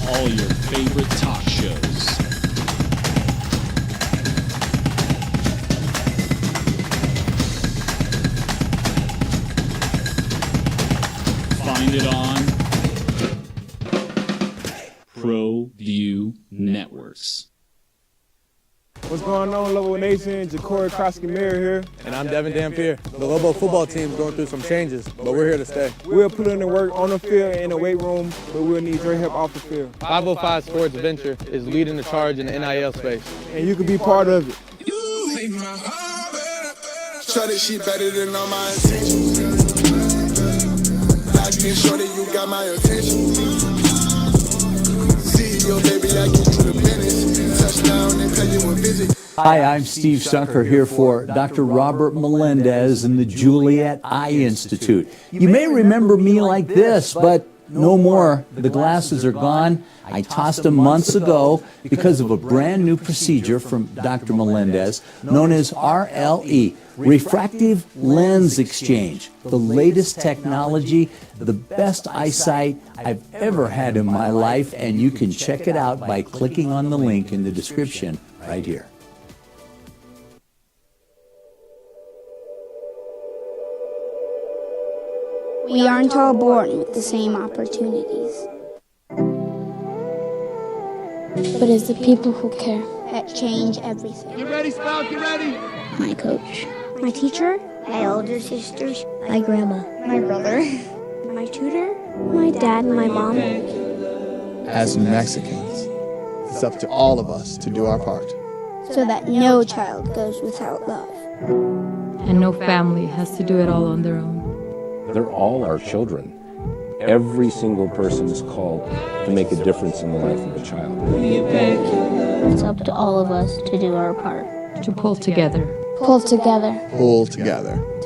Speaker 9: All your favorite talk shows. Find it on ProView Networks.
Speaker 14: What's going on, Lobo Nation? Ja'Cory Krosky-Mayer here.
Speaker 23: And I'm Devin Dampier. The Lobo football team's going through some changes, but we're here to stay.
Speaker 14: We'll put in the work on the field and in the weight room, but we'll need your help off the field.
Speaker 23: 505 Sports Venture is leading the charge in the NIL space.
Speaker 14: And you can be part of it.
Speaker 11: Shorty, she better than all my intentions. Like me, shorty, you got my attention. CEO, baby, I get you the business. Touchdown and pay you a visit.
Speaker 10: Hi, I'm Steve Sunker here for Dr. Robert Melendez and the Juliet Eye Institute. You may remember me like this, but no more. The glasses are gone. I tossed them months ago because of a brand new procedure from Dr. Melendez known as RLE, Refractive Lens Exchange. The latest technology, the best eyesight I've ever had in my life, and you can check it out by clicking on the link in the description right here.
Speaker 15: We aren't all born with the same opportunities. But it's the people who care that change everything.
Speaker 11: Get ready, Scout, get ready.
Speaker 15: My coach, my teacher, my older sisters, my grandma, my brother, my tutor, my dad, and my mom.
Speaker 16: As New Mexicans, it's up to all of us to do our part.
Speaker 15: So that no child goes without love.
Speaker 18: And no family has to do it all on their own.
Speaker 17: They're all our children. Every single person is called to make a difference in the life of a child.
Speaker 15: It's up to all of us to do our part.
Speaker 18: To pull together.
Speaker 15: Pull together.
Speaker 16: Pull together.